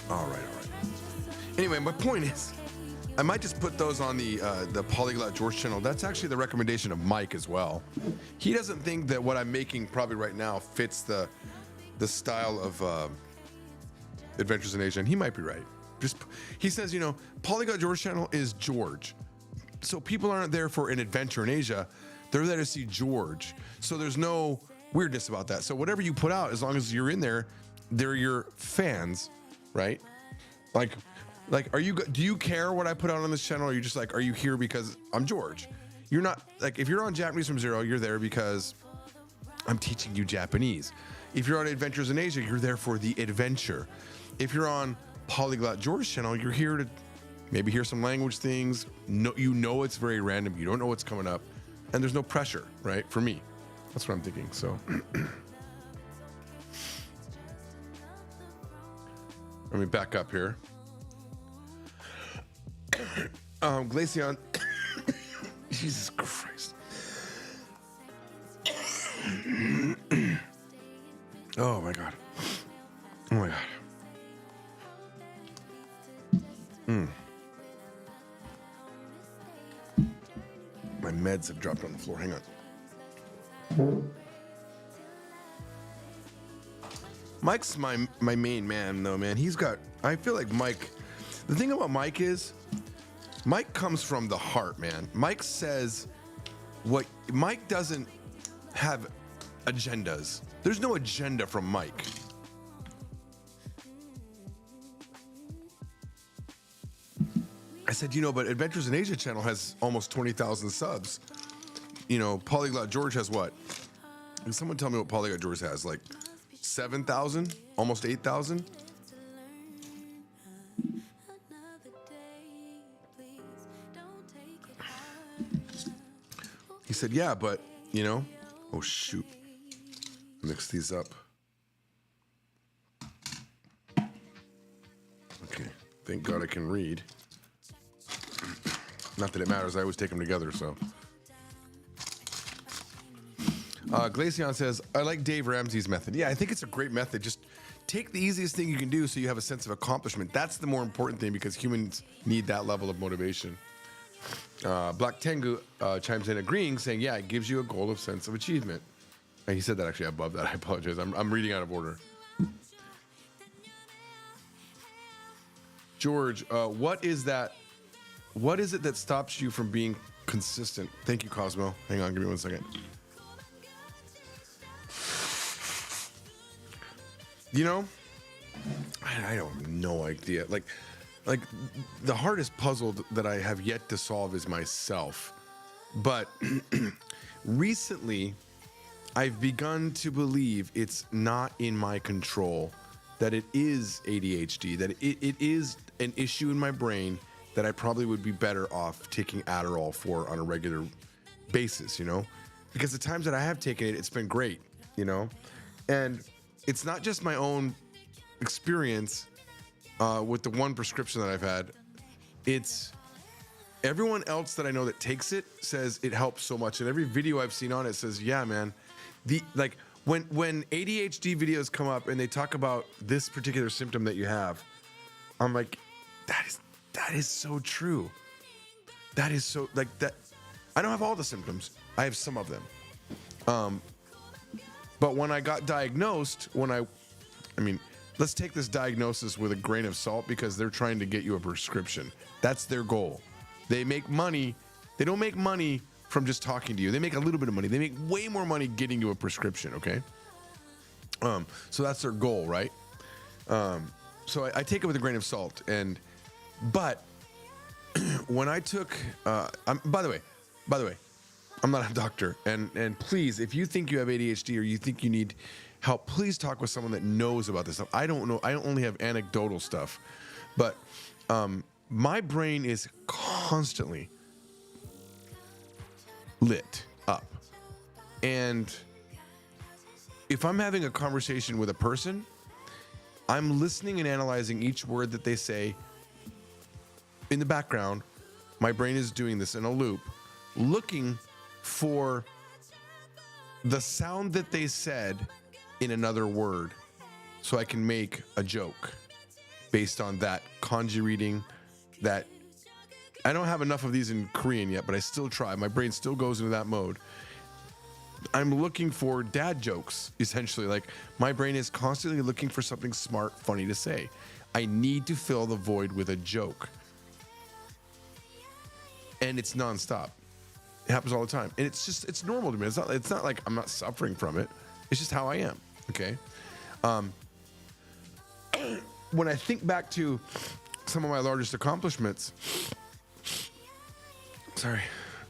All right. Anyway, my point is, I might just put those on the Polyglot George channel. That's actually the recommendation of Mike as well. He doesn't think that what I'm making probably right now fits the style of Adventures in Asia, and he might be right. He says, Polyglot George channel is George. So people aren't there for an adventure in Asia. They're there to see George. So there's no weirdness about that. So whatever you put out, as long as you're in there, they're your fans, right? Like, do you care what I put out on this channel? Or are you just like, are you here because I'm George? You're not, like, if you're on Japanese from Zero, you're there because I'm teaching you Japanese. If you're on Adventures in Asia, you're there for the adventure. If you're on Polyglot George channel, you're here to maybe hear some language things. No, it's very random. You don't know what's coming up. And there's no pressure, right? For me. That's what I'm thinking, so. Let me back up here. Glaceon. Jesus Christ. Oh my God. Oh my God. My meds have dropped on the floor. Hang on. Mike's my main man, though, man. I feel like Mike, the thing about Mike is, Mike comes from the heart, man. Mike doesn't have agendas. There's no agenda from Mike. I said, but Adventures in Asia channel has almost 20,000 subs. Polyglot George has what? Can someone tell me what Polyglot George has? Like 7,000? Almost 8,000? He said, yeah, but, oh, shoot. Mix these up. Okay. Thank God I can read. Not that it matters. I always take them together, so. Glacion says, I like Dave Ramsey's method. Yeah, I think it's a great method. Just take the easiest thing you can do so you have a sense of accomplishment. That's the more important thing because humans need that level of motivation. Black Tengu chimes in agreeing, saying, yeah, it gives you a goal of sense of achievement. And he said that actually above that. I apologize. I'm reading out of order. George, what is that? What is it that stops you from being consistent? Thank you, Cosmo. Hang on, give me 1 second. I don't have no idea. Like the hardest puzzle that I have yet to solve is myself. But recently, I've begun to believe it's not in my control, that it is ADHD, that it is an issue in my brain that I probably would be better off taking Adderall for on a regular basis, Because the times that I have taken it, it's been great, And it's not just my own experience with the one prescription that I've had. It's everyone else that I know that takes it says it helps so much. And every video I've seen on it says, yeah, man. When ADHD videos come up and they talk about this particular symptom that you have, I'm like, that is so true. That is so that. I don't have all the symptoms. I have some of them. But when I got diagnosed, let's take this diagnosis with a grain of salt because they're trying to get you a prescription. That's their goal. They make money. They don't make money from just talking to you. They make a little bit of money. They make way more money getting you a prescription, okay? So that's their goal, right? So I take it with a grain of salt. But when I took, by the way, I'm not a doctor. And please, if you think you have ADHD or you think you need help, please talk with someone that knows about this stuff. I don't know. I only have anecdotal stuff. But my brain is constantly lit up. And if I'm having a conversation with a person, I'm listening and analyzing each word that they say. In the background, my brain is doing this in a loop, looking for the sound that they said in another word so I can make a joke based on that kanji reading. That I don't have enough of these in Korean yet, but I still try. My brain still goes into that mode. I'm looking for dad jokes, essentially. Like, my brain is constantly looking for something smart, funny to say. I need to fill the void with a joke. And it's nonstop. It happens all the time. And it's normal to me. It's not like I'm not suffering from it. It's just how I am. Okay. When I think back to some of my largest accomplishments,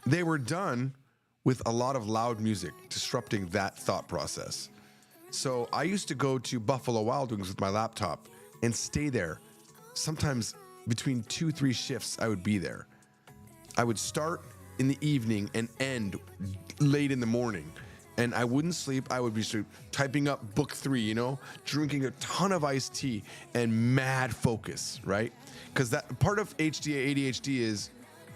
they were done with a lot of loud music, disrupting that thought process. So I used to go to Buffalo Wild Wings with my laptop and stay there. Sometimes between 2-3 shifts, I would be there. I would start in the evening and end late in the morning. And I wouldn't sleep. I would be typing up book 3, drinking a ton of iced tea and mad focus, right? Because that part of ADHD is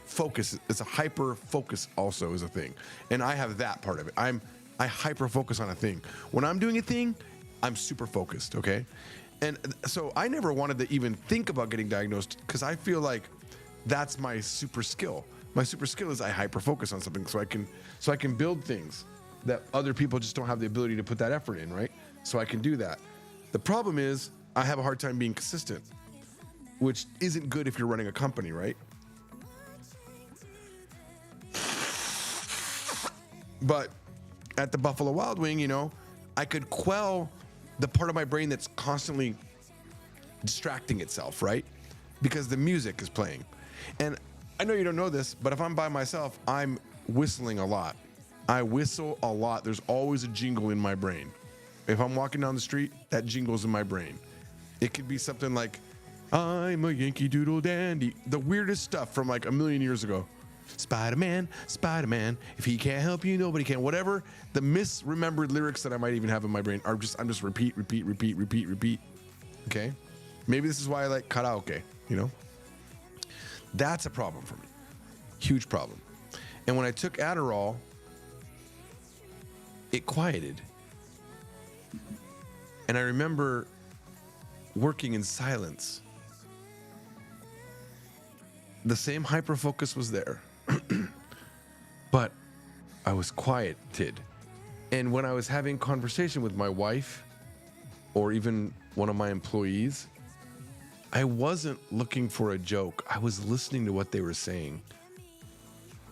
focus. It's a hyper focus also is a thing. And I have that part of it. I hyper focus on a thing. When I'm doing a thing, I'm super focused, okay? And so I never wanted to even think about getting diagnosed because I feel like that's my super skill. My super skill is I hyper focus on something so I can build things that other people just don't have the ability to put that effort in, right? So I can do that. The problem is I have a hard time being consistent, which isn't good if you're running a company, right? But at the Buffalo Wild Wing, I could quell the part of my brain that's constantly distracting itself, right? Because the music is playing. And I know you don't know this, but if I'm by myself, I'm whistling a lot. I whistle a lot. There's always a jingle in my brain. If I'm walking down the street, that jingle's in my brain. It could be something like, I'm a Yankee Doodle Dandy. The weirdest stuff from like a million years ago. Spider-Man, Spider-Man, if he can't help you, nobody can. Whatever the misremembered lyrics that I might even have in my brain are just, I'm just repeat. Okay? Maybe this is why I like karaoke, you know? That's a problem for me. Huge problem. And when I took Adderall, it quieted. And I remember working in silence. The same hyperfocus was there, but I was quieted. And when I was having conversation with my wife or even one of my employees, I wasn't looking for a joke. I was listening to what they were saying.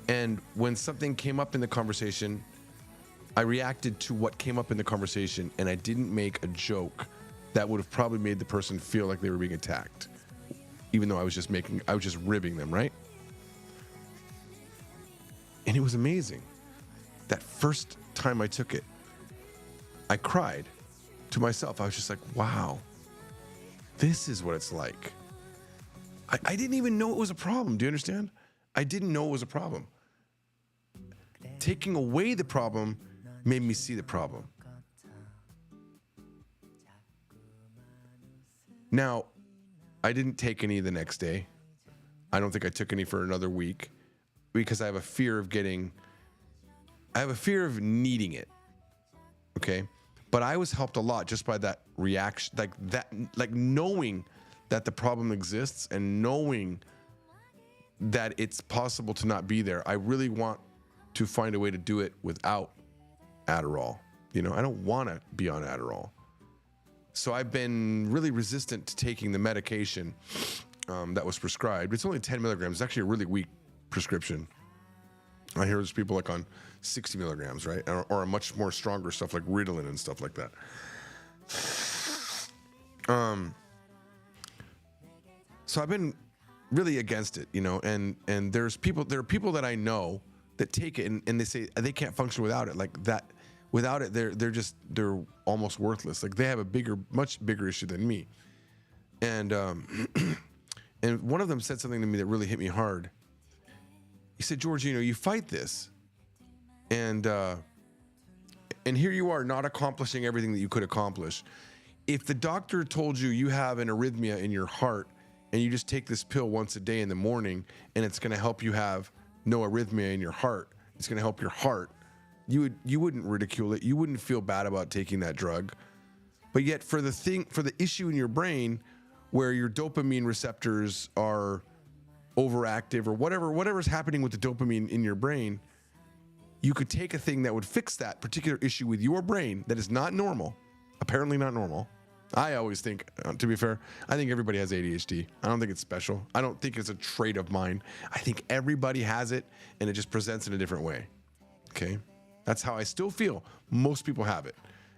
And when something came up in the conversation, I reacted to what came up in the conversation, and I didn't make a joke that would have probably made the person feel like they were being attacked, even though I was just ribbing them, right? And it was amazing. That first time I took it, I cried to myself. I was just like, wow, this is what it's like. I didn't even know it was a problem. Do you understand? I didn't know it was a problem. Taking away the problem made me see the problem. Now, I didn't take any the next day. I don't think I took any for another week because I have a fear of needing it. Okay? But I was helped a lot just by that reaction, like knowing that the problem exists and knowing that it's possible to not be there. I really want to find a way to do it without Adderall. You know, I don't want to be on Adderall. So I've been really resistant to taking the medication that was prescribed. It's only 10 milligrams. It's actually a really weak prescription. I hear there's people like on 60 milligrams, right? Or a much more stronger stuff like Ritalin and stuff like that. So I've been really against it, you know, and there are people that I know that take it and they say they can't function without it. Like that, without it, they're almost worthless. Like they have a much bigger issue than me. And and one of them said something to me that really hit me hard. He said, George, you know, you fight this, and here you are not accomplishing everything that you could accomplish. If the doctor told you you have an arrhythmia in your heart and you just take this pill once a day in the morning and it's going to help you have no arrhythmia in your heart, it's going to help your heart, you wouldn't ridicule it. You wouldn't feel bad about taking that drug. But yet for the issue in your brain where your dopamine receptors are overactive or whatever's happening with the dopamine in your brain, you could take a thing that would fix that particular issue with your brain that is not normal, apparently not normal. I always think, to be fair, I think everybody has ADHD. I don't think it's special. I don't think it's a trait of mine. I think everybody has it and it just presents in a different way. Okay? That's how I still feel. Most people have it.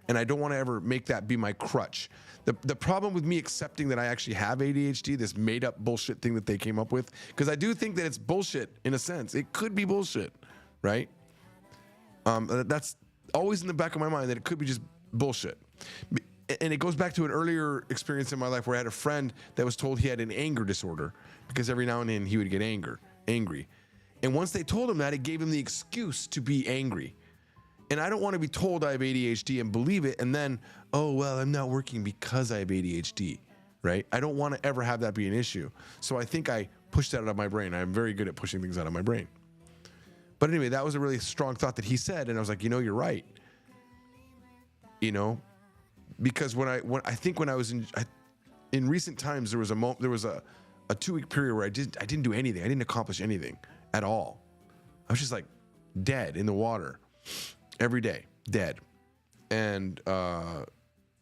And I don't want to ever make that be my crutch. The problem with me accepting that I actually have ADHD, this made up bullshit thing that they came up with, because I do think that it's bullshit in a sense. It could be bullshit, right? That's always in the back of my mind that it could be just bullshit. And it goes back to an earlier experience in my life where I had a friend that was told he had an anger disorder because every now and then he would get angry. And once they told him that, it gave him the excuse to be angry. And I don't want to be told I have ADHD and believe it and then, oh, well, I'm not working because I have ADHD, right? I don't want to ever have that be an issue. So I think I pushed that out of my brain. I'm very good at pushing things out of my brain. But anyway, that was a really strong thought that he said. And I was like, you know, you're right. You know, because when I was in recent times, there was a 2-week period where I didn't do anything. I didn't accomplish anything at all. I was just like dead in the water. Every day, dead. And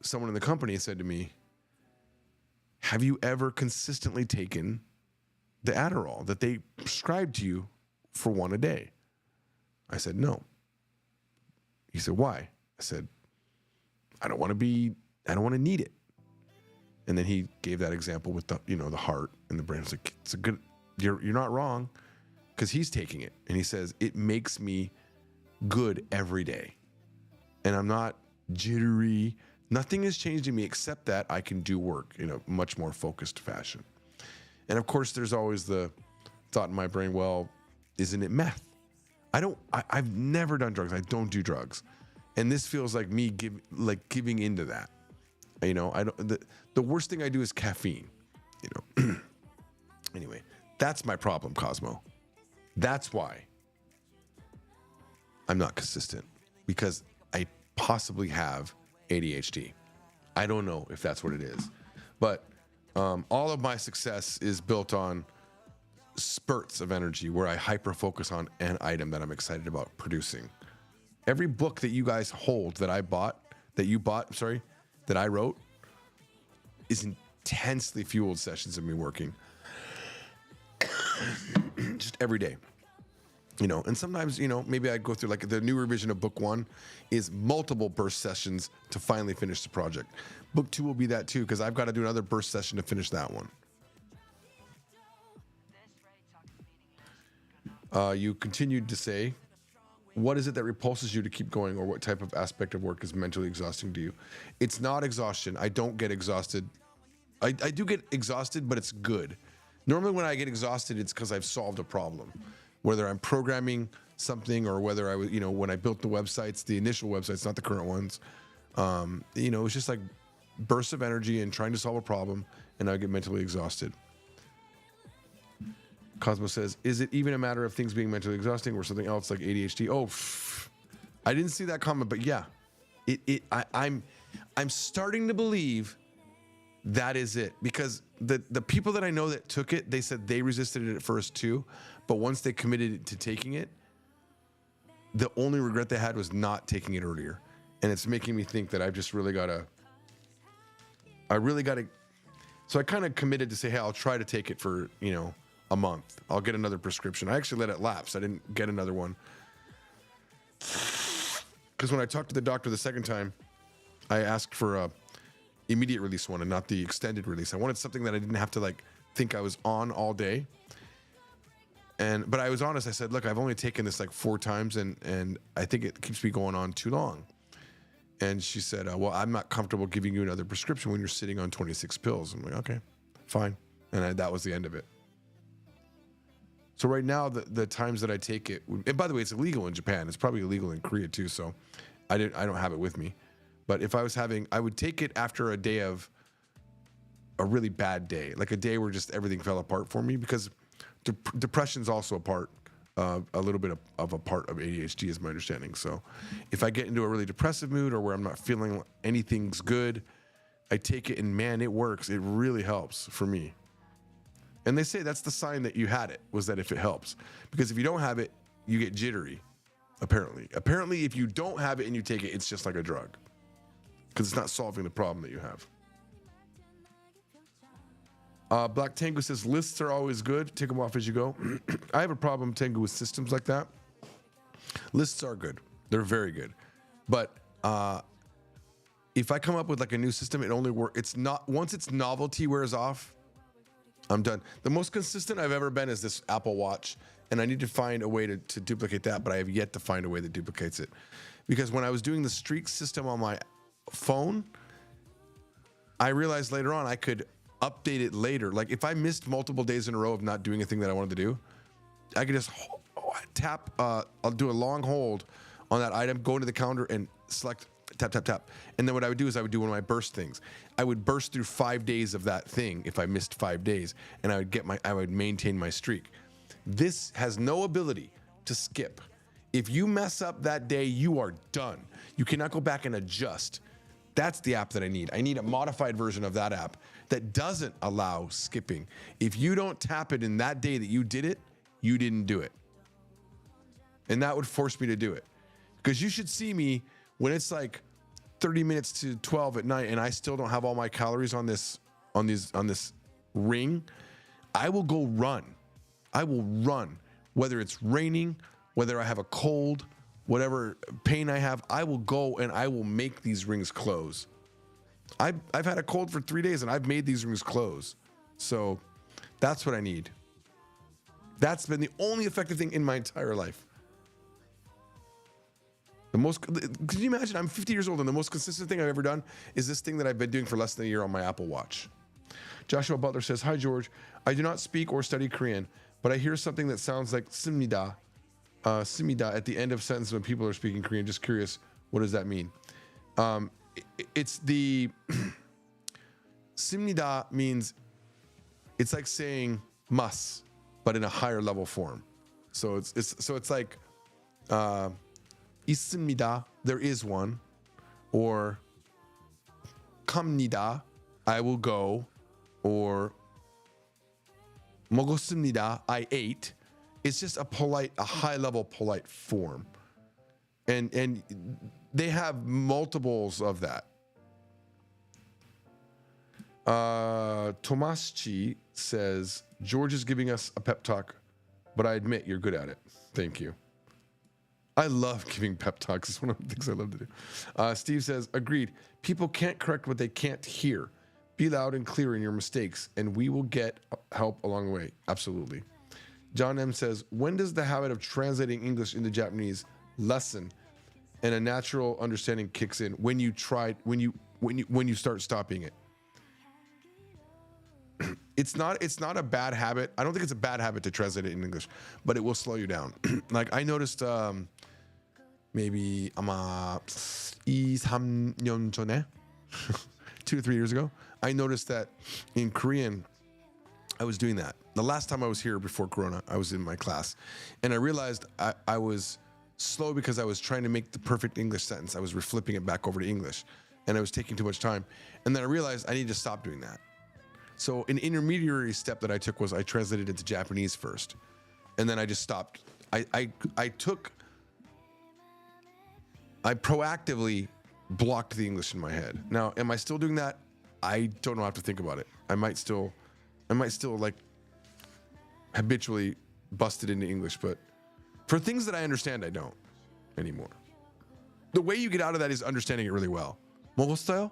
someone in the company said to me, have you ever consistently taken the Adderall that they prescribed to you for one a day? I said, no. He said, why? I said, I don't want to need it. And then he gave that example with the heart and the brain. I was like, you're not wrong, because he's taking it and he says it makes me good every day, and I'm not jittery. Nothing has changed in me except that I can do work in a much more focused fashion. And of course, there's always the thought in my brain, well, isn't it meth? I've never done drugs. I don't do drugs. And this feels like me giving into that. You know, the worst thing I do is caffeine, you know. Anyway, that's my problem, Cosmo. That's why I'm not consistent, because I possibly have ADHD. I don't know if that's what it is, but all of my success is built on spurts of energy where I hyper focus on an item that I'm excited about producing. Every book that you guys hold that I wrote is intensely fueled sessions of me working just every day. You know, and sometimes, you know, maybe I go through, like, the new revision of book 1 is multiple burst sessions to finally finish the project. Book 2 will be that too, because I've got to do another burst session to finish that one. You continued to say, what is it that repulses you to keep going, or what type of aspect of work is mentally exhausting to you? It's not exhaustion. I don't get exhausted. I do get exhausted, but it's good. Normally when I get exhausted, it's because I've solved a problem. Whether I'm programming something or whether I was, you know, when I built the websites, the initial websites, not the current ones, you know, it's just like bursts of energy and trying to solve a problem, and I get mentally exhausted. Cosmo says, is it even a matter of things being mentally exhausting or something else like ADHD? Oh, I didn't see that comment, but yeah, I'm starting to believe that is it, because the people that I know that took it, they said they resisted it at first too, but once they committed to taking it, the only regret they had was not taking it earlier. And it's making me think that I've just really got to, so I kind of committed to say, hey, I'll try to take it for, you know, a month. I'll get another prescription. I actually let it lapse. I didn't get another one. Because when I talked to the doctor the second time, I asked for a immediate release one and not the extended release. I wanted something that I didn't have to, like, think I was on all day. But I was honest. I said, look, I've only taken this like 4 times and I think it keeps me going on too long. And she said, well, I'm not comfortable giving you another prescription when you're sitting on 26 pills. I'm like, okay, fine. And that was the end of it. So right now, the times that I take it, and by the way, it's illegal in Japan. It's probably illegal in Korea too. So I don't have it with me. But if I was I would take it after a day of a really bad day, like a day where just everything fell apart for me, because depression's also a little bit of a part of ADHD is my understanding. So if I get into a really depressive mood or where I'm not feeling anything's good, I take it and man, it works. It really helps for me. And they say that's the sign that you had it, was that if it helps. Because if you don't have it, you get jittery, apparently. Apparently, if you don't have it and you take it, it's just like a drug. Because it's not solving the problem that you have. Black Tango says, lists are always good. Take them off as you go. I have a problem, Tango, with systems like that. Lists are good. They're very good. But if I come up with like a new system, it only works. It's not, once its novelty wears off, I'm done. The most consistent I've ever been is this Apple Watch. And I need to find a way to duplicate that, but I have yet to find a way that duplicates it. Because when I was doing the streak system on my phone, I realized later on I could update it later. Like if I missed multiple days in a row of not doing a thing that I wanted to do, I could just tap, I'll do a long hold on that item, go into the calendar and select tap, tap, tap. And then what I would do is I would do one of my burst things. I would burst through 5 days of that thing if I missed 5 days, and I would maintain my streak. This has no ability to skip. If you mess up that day, you are done. You cannot go back and adjust. That's the app that I need. I need a modified version of that app that doesn't allow skipping. If you don't tap it in that day that you did it, you didn't do it. And that would force me to do it. Because you should see me when it's like 30 minutes to 12 at night and I still don't have all my calories on this ring, I will go run. I will run. Whether it's raining, whether I have a cold, whatever pain I have, I will go and I will make these rings close. I've had a cold for 3 days and I've made these rings close. So that's what I need. That's been the only effective thing in my entire life. Could you imagine? I'm 50 years old and the most consistent thing I've ever done is this thing that I've been doing for less than a year on my Apple Watch. Joshua Butler says, "Hi George, I do not speak or study Korean, but I hear something that sounds like simnida at the end of sentences when people are speaking Korean. Just curious, what does that mean?" It's the simnida means it's like saying mas, but in a higher level form. So it's like 있습니다, there is one, or 갑니다, I will go, or 먹었습니다, I ate. It's just a high level polite form, and they have multiples of that. Tomaschi says, "George is giving us a pep talk, but I admit you're good at it. Thank you." I love giving pep talks. It's one of the things I love to do. Steve says, "Agreed. People can't correct what they can't hear. Be loud and clear in your mistakes, and we will get help along the way." Absolutely. John M says, "When does the habit of translating English into Japanese lessen and a natural understanding kicks in? When you start stopping it?" It's not a bad habit. I don't think it's a bad habit to translate it in English, but it will slow you down. Like I noticed maybe 아마 2-3년 전에 2 to 3 years ago, I noticed that in Korean I was doing that. The last time I was here before Corona, I was in my class, and I realized I was slow because I was trying to make the perfect English sentence. I was reflipping it back over to English, and I was taking too much time. And then I realized I need to stop doing that. So an intermediary step that I took was I translated it to Japanese first, and then I just stopped. I proactively blocked the English in my head. Now, am I still doing that? I don't know. I have to think about it. I might still like habitually bust it into English, but for things that I understand, I don't anymore. The way you get out of that is understanding it really well. 먹었어요?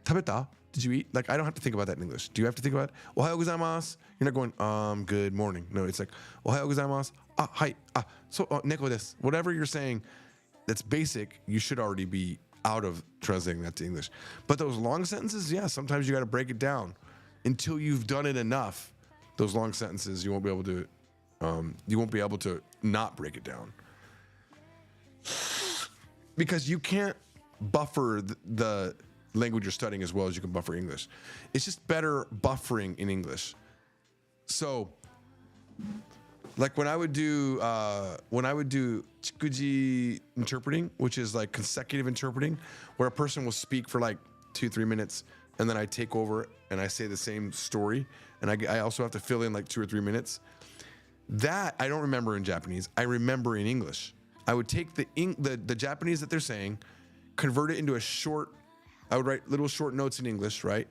食べた? Did you eat? Like, I don't have to think about that in English. Do you have to think about it? 오하요 고자이마스. You're not going, good morning. No, it's like, 오하요 고자이마스. Hi. So, neko desu. Whatever you're saying that's basic, you should already be out of translating that to English. But those long sentences, yeah, sometimes you got to break it down. Until you've done it enough, those long sentences, you won't be able to not break it down. Because you can't buffer the language you're studying as well as you can buffer English. It's just better buffering in English. So, like when I would do chikuji interpreting, which is like consecutive interpreting, where a person will speak for like 2-3 minutes, and then I take over and I say the same story, and I also have to fill in like 2 or 3 minutes. That I don't remember in Japanese. I remember in English. I would take the Japanese that they're saying, convert it into I would write little short notes in English, right?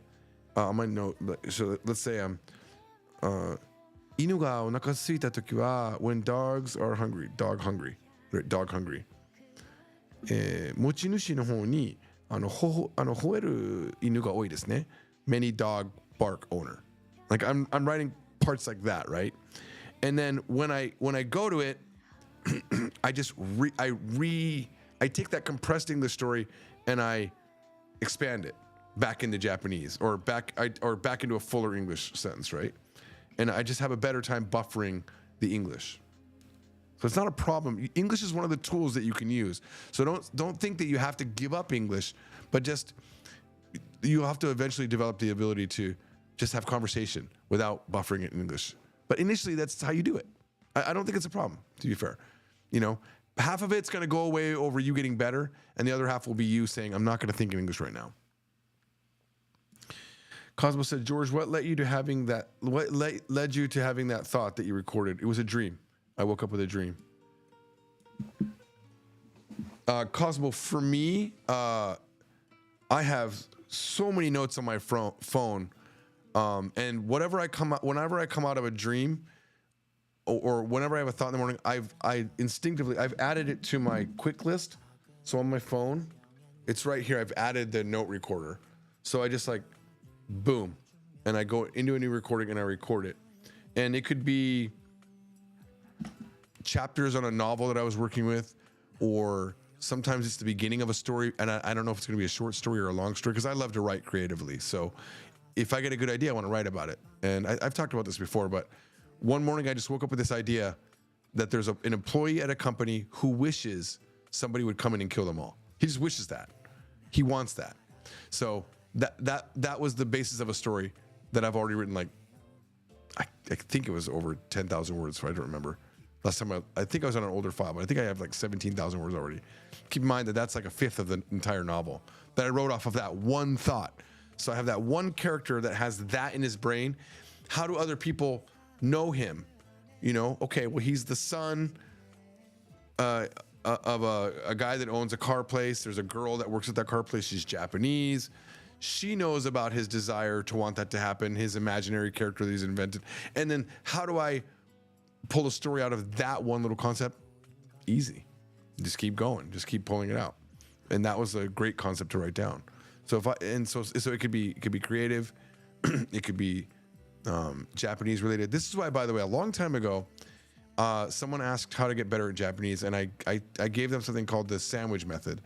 On my note. So let's say犬がお腹空いた時は when dogs are hungry, dog hungry, right? Dog hungry. 持ち主の方に吠える犬が多いですね. Many dog bark owner. Like I'm writing parts like that, right? And then when I go to it, I take that compressed English story and I expand it back into Japanese or back into a fuller English sentence, right? And I just have a better time buffering the English. So it's not a problem. English is one of the tools that you can use. So don't think that you have to give up English, but just you have to eventually develop the ability to just have conversation without buffering it in English. But initially, that's how you do it. I don't think it's a problem, to be fair. You know, half of it's going to go away over you getting better, and the other half will be you saying, "I'm not going to think in English right now." Cosmo said, "George, what led you to having that? What led you to having that thought that you recorded? It was a dream. I woke up with a dream." Cosmo, for me, I have so many notes on my phone, and whenever I come out of a dream, or whenever I have a thought in the morning, I've instinctively added it to my quick list. So on my phone, it's right here. I've added the note recorder. So I just like, boom, and I go into a new recording and I record it. And it could be chapters on a novel that I was working with, or sometimes it's the beginning of a story, and I don't know if it's going to be a short story or a long story, because I love to write creatively. So if I get a good idea, I want to write about it. And I've talked about this before, but one morning I just woke up with this idea that there's an employee at a company who wishes somebody would come in and kill them all. He just wishes that. He wants that. So that was the basis of a story that I've already written. Like, I think it was over 10,000 words, so I don't remember. Last time I think I was on an older file, but I think I have like 17,000 words already. Keep in mind that that's like a fifth of the entire novel that I wrote off of that one thought. So I have that one character that has that in his brain. How do other people know him? You know, okay, well, he's the son of a guy that owns a car place. There's a girl that works at that car place. She's Japanese. She knows about his desire to want that to happen, his imaginary character that he's invented. And then how do I pull a story out of that one little concept? Easy. Just keep going. Just keep pulling it out. And that was a great concept to write down. So it could be creative. It could be Japanese related. This is why, by the way, a long time ago, someone asked how to get better at Japanese, and I gave them something called the sandwich method.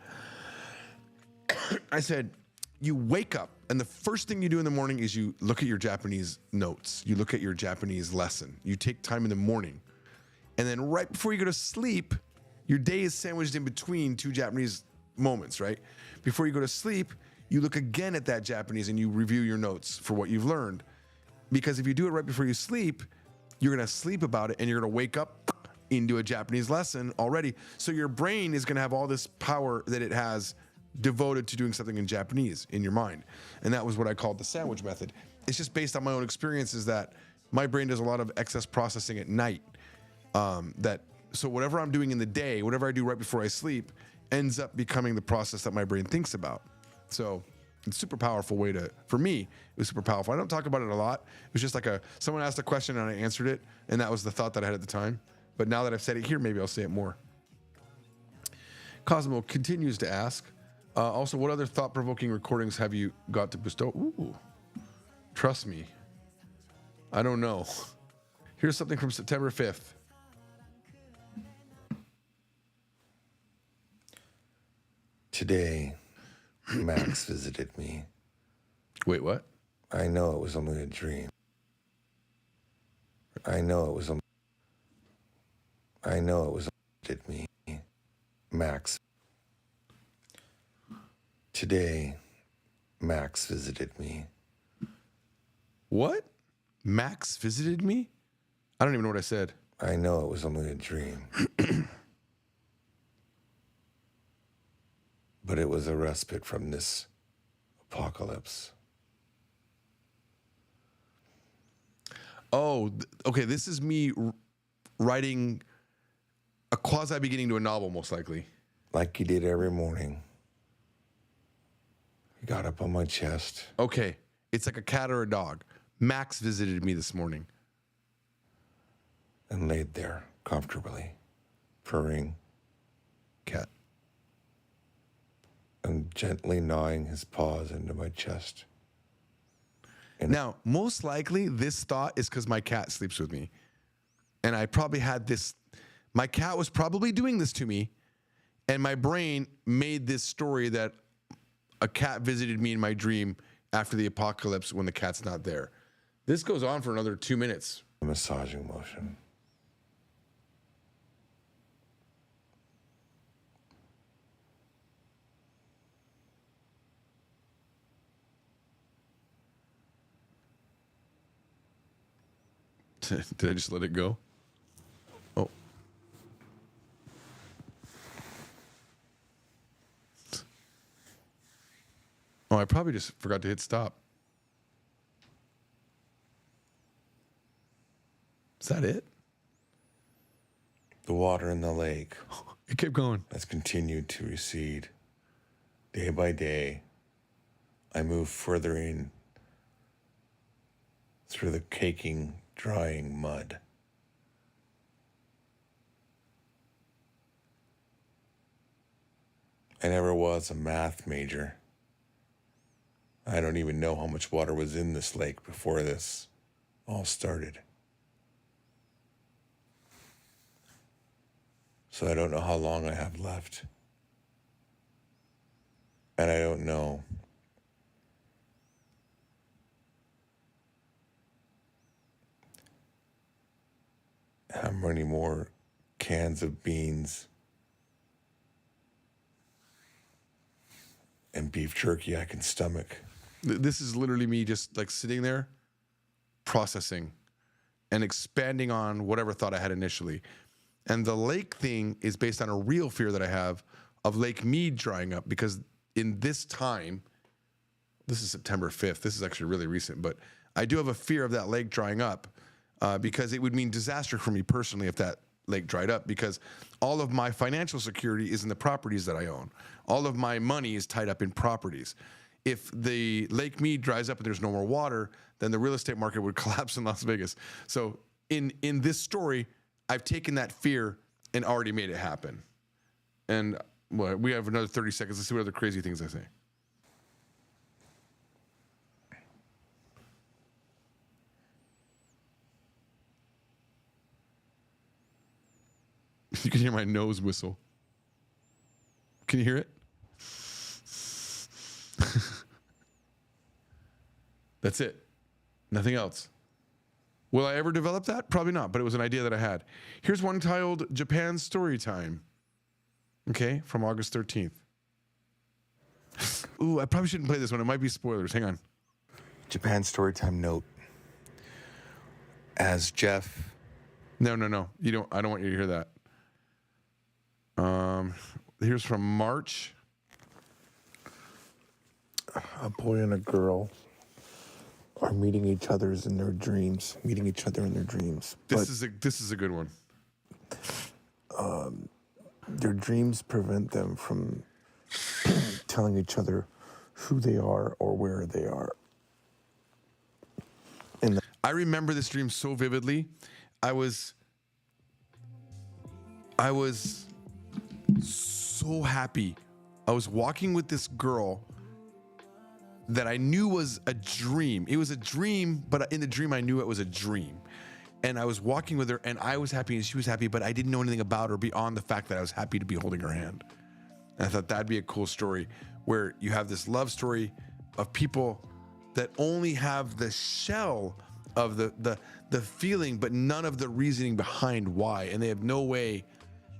I said, you wake up, and the first thing you do in the morning is you look at your Japanese notes. You look at your Japanese lesson. You take time in the morning. And then right before you go to sleep, your day is sandwiched in between two Japanese moments, right? Before you go to sleep, you look again at that Japanese and you review your notes for what you've learned. Because if you do it right before you sleep, you're going to sleep about it and you're going to wake up into a Japanese lesson already. So your brain is going to have all this power that it has devoted to doing something in Japanese in your mind. And that was what I called the sandwich method. It's just based on my own experiences that my brain does a lot of excess processing at night. So whatever I'm doing in the day, whatever I do right before I sleep, ends up becoming the process that my brain thinks about. So it's a super powerful way for me, it was super powerful. I don't talk about it a lot. It was just like someone asked a question and I answered it, and that was the thought that I had at the time. But now that I've said it here, maybe I'll say it more. Cosmo continues to ask, also, what other thought-provoking recordings have you got to bestow? Ooh, trust me, I don't know. Here's something from September 5th. Today, Max visited me. Wait, what? I know it was only a dream. I know it was visited me. Max. Today, Max visited me. What? Max visited me? I don't even know what I said. I know it was only a dream. But it was a respite from this apocalypse. Oh, okay. This is me writing a quasi-beginning to a novel, most likely. Like you did every morning. He got up on my chest. Okay. It's like a cat or a dog. Max visited me this morning. And laid there comfortably, purring. Cat. And gently gnawing his paws into my chest. And now, most likely, this thought is because my cat sleeps with me. And I probably had this, my cat was probably doing this to me, and my brain made this story that a cat visited me in my dream after the apocalypse when the cat's not there. This goes on for another 2 minutes. a massaging motion. Did I just let it go? Oh. Oh, I probably just forgot to hit stop. Is that it? The water in the lake It kept going. has continued to recede. Day by day, I move further in through the caking, drying mud. I never was a math major. I don't even know how much water was in this lake before this all started. So I don't know how long I have left. And I don't know how many more cans of beans and beef jerky I can stomach. This is literally me just like sitting there, processing and expanding on whatever thought I had initially. And the lake thing is based on a real fear that I have of Lake Mead drying up, because in this time, this is September 5th, this is actually really recent, but I do have a fear of that lake drying up because it would mean disaster for me personally if that lake dried up, because all of my financial security is in the properties that I own. All of my money is tied up in properties. If the Lake Mead dries up and there's no more water, then the real estate market would collapse in Las Vegas. So in this story, I've taken that fear and already made it happen. And well, we have another 30 seconds. Let's see what other crazy things I say. You can hear my nose whistle. Can you hear it? That's it. Nothing else. Will I ever develop that? Probably not, but it was an idea that I had. Here's one titled Japan Story Time. Okay, from August 13th. Ooh, I probably shouldn't play this one. It might be spoilers. Hang on. Japan Storytime note. As Jeff. No. You don't. I don't want you to hear that. Here's from March. A boy and a girl are meeting each other in their dreams. This is a good one. Their dreams prevent them from telling each other who they are or where they are. I remember this dream so vividly. I was so happy. I was walking with this girl that I knew was a dream. It was a dream, but in the dream I knew it was a dream. And I was walking with her and I was happy and she was happy, but I didn't know anything about her beyond the fact that I was happy to be holding her hand. And I thought that'd be a cool story where you have this love story of people that only have the shell of the feeling, but none of the reasoning behind why. And they have no way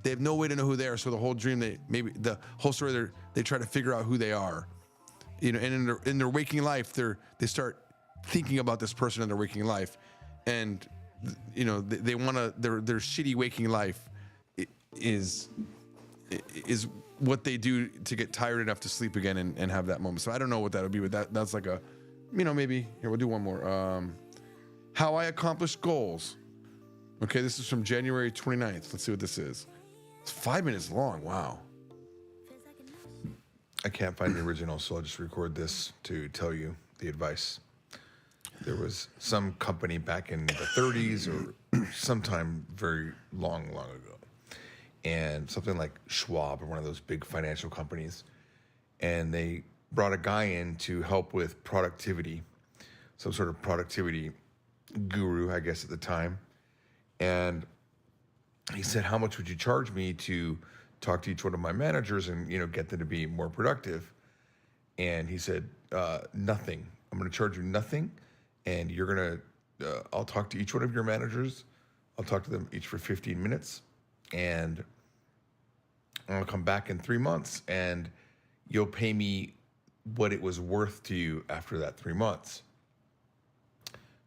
to know who they are. So the whole dream, the whole story, they try to figure out who they are. You know, and in their waking life, they start thinking about this person in their waking life, and you know they want to their shitty waking life is what they do to get tired enough to sleep again and have that moment. So I don't know what that would be, but that's like a, you know, maybe here we'll do one more. How I accomplished goals. Okay, this is from January 29th. Let's see what this is. It's 5 minutes long. Wow. I can't find the original, so I'll just record this to tell you the advice. There was some company back in the 30s or sometime very long ago, and something like Schwab or one of those big financial companies, and they brought a guy in to help with productivity, some sort of productivity guru, I guess, at the time. And he said, how much would you charge me to talk to each one of my managers and, you know, get them to be more productive? And he said, nothing. I'm going to charge you nothing. And you're going to, I'll talk to each one of your managers. I'll talk to them each for 15 minutes. And I'll come back in 3 months and you'll pay me what it was worth to you after that 3 months.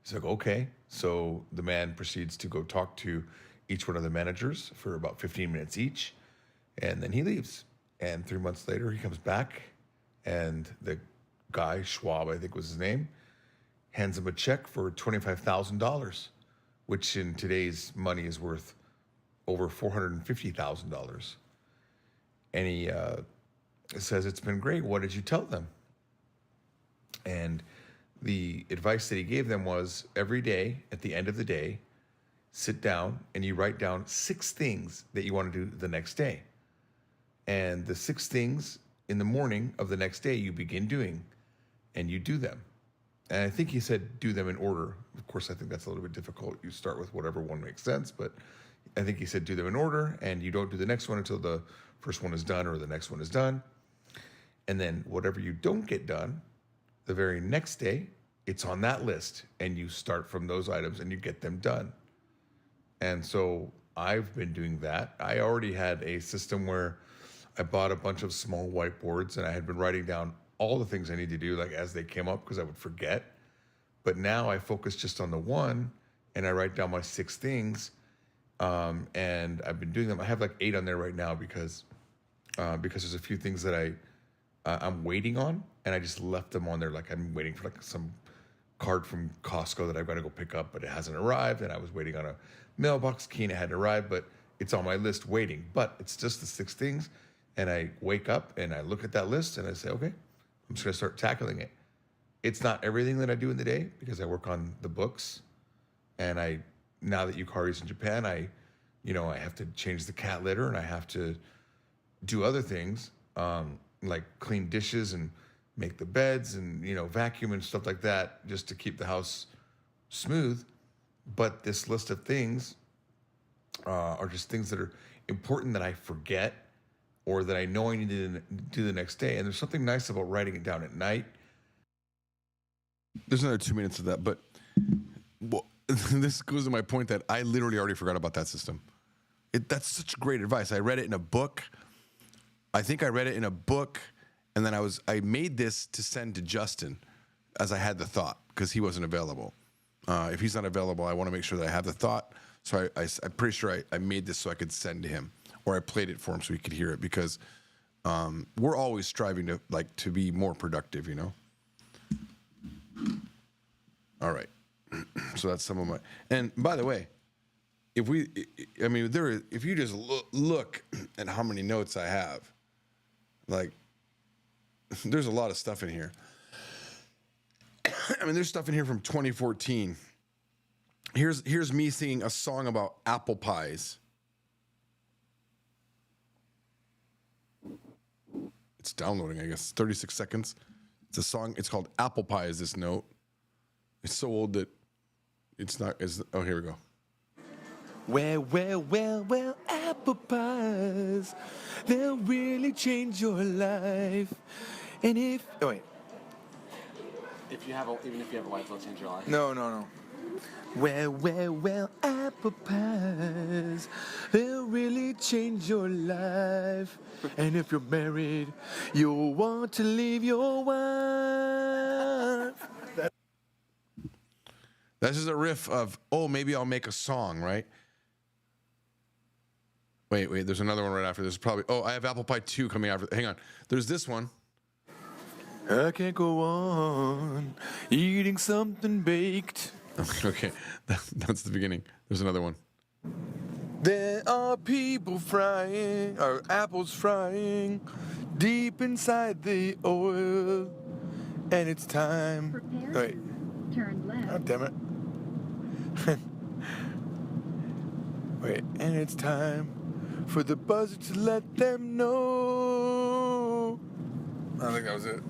He's like, okay. So the man proceeds to go talk to each one of the managers for about 15 minutes each. And then he leaves. And 3 months later, he comes back, and the guy, Schwab, I think was his name, hands him a check for $25,000, which in today's money is worth over $450,000. And he says, it's been great. What did you tell them? And the advice that he gave them was, every day, at the end of the day, sit down and you write down 6 things that you want to do the next day. And the 6 things in the morning of the next day you begin doing, and you do them. And I think he said do them in order. Of course, I think that's a little bit difficult. You start with whatever one makes sense, but I think he said do them in order, and you don't do the next one until the first one is done or the next one is done. And then whatever you don't get done, the very next day, it's on that list, and you start from those items and you get them done. And so I've been doing that. I already had a system where I bought a bunch of small whiteboards, and I had been writing down all the things I need to do, like as they came up, because I would forget. But now I focus just on the one, and I write down my 6 things. And I've been doing them. I have like 8 on there right now because there's a few things that I'm waiting on, and I just left them on there. Like I'm waiting for like some card from Costco that I've got to go pick up, but it hasn't arrived. And I was waiting on a mailbox key, and it hadn't arrived, but it's on my list waiting. But it's just the 6 things. And I wake up and I look at that list and I say, okay, I'm just going to start tackling it. It's not everything that I do in the day because I work on the books. And now that Yukari's in Japan, I have to change the cat litter, and I have to do other things, like clean dishes and make the beds and, vacuum and stuff like that, just to keep the house smooth. But this list of things are just things that are important that I forget, or that I know I need to do the next day. And there's something nice about writing it down at night. There's another 2 minutes of that, but this goes to my point that I literally already forgot about that system. That's such great advice. I read it in a book. I think I read it in a book, and then I made this to send to Justin as I had the thought, because he wasn't available. If he's not available, I want to make sure that I have the thought. So I'm pretty sure I made this so I could send to him, or I played it for him so he could hear it, because we're always striving to be more productive, All right. So that's some of my. And by the way, if you just look at how many notes I have, like, there's a lot of stuff in here. There's stuff in here from 2014. Here's me singing a song about apple pies. It's downloading, I guess. 36 seconds. It's a song. It's called Apple Pie is this note. It's so old that it's not as... Oh, here we go. Well, apple pies, they'll really change your life. And if... Oh, wait. Even if you have a wife, they'll change your life. No. Well, apple pies, they'll really change your life. And if you're married, you'll want to leave your wife. That's just a riff of, maybe I'll make a song, right? Wait, there's another one right after this. Probably, I have Apple Pie 2 coming after. Hang on. There's this one. I can't go on eating something baked. Okay, that's the beginning. There's another one. There are people frying, or apples frying, deep inside the oil, and it's time. Prepare. Wait. Turn left. Oh, damn it. Wait, and it's time for the buzzer to let them know. I think that was it.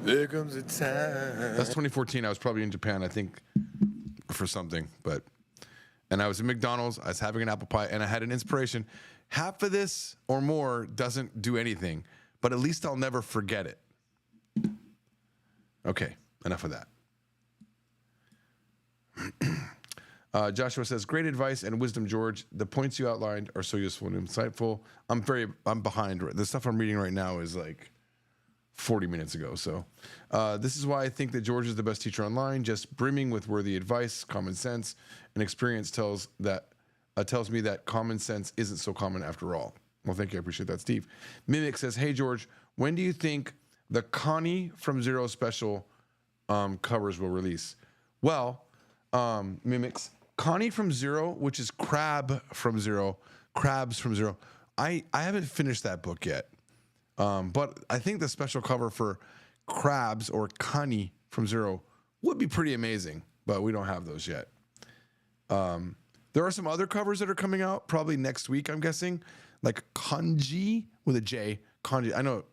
There comes a time. That's 2014. I was probably in Japan, I think, for something. And I was at McDonald's. I was having an apple pie, and I had an inspiration. Half of this or more doesn't do anything, but at least I'll never forget it. Okay, enough of that. Joshua says, great advice and wisdom, George. The points you outlined are so useful and insightful. I'm behind. The stuff I'm reading right now is like 40 minutes ago. So this is why I think that George is the best teacher online, just brimming with worthy advice, common sense, and experience tells me that common sense isn't so common after all. Well, thank you. I appreciate that, Steve. Mimic says, hey, George, when do you think the Connie from Zero special covers will release? Well, Mimics, Connie from Zero, which is Crabs from Zero. I haven't finished that book yet. But I think the special cover for Crabs or Connie from Zero would be pretty amazing, but we don't have those yet. There are some other covers that are coming out probably next week, I'm guessing, like Kanji with a J. Kanji. I know it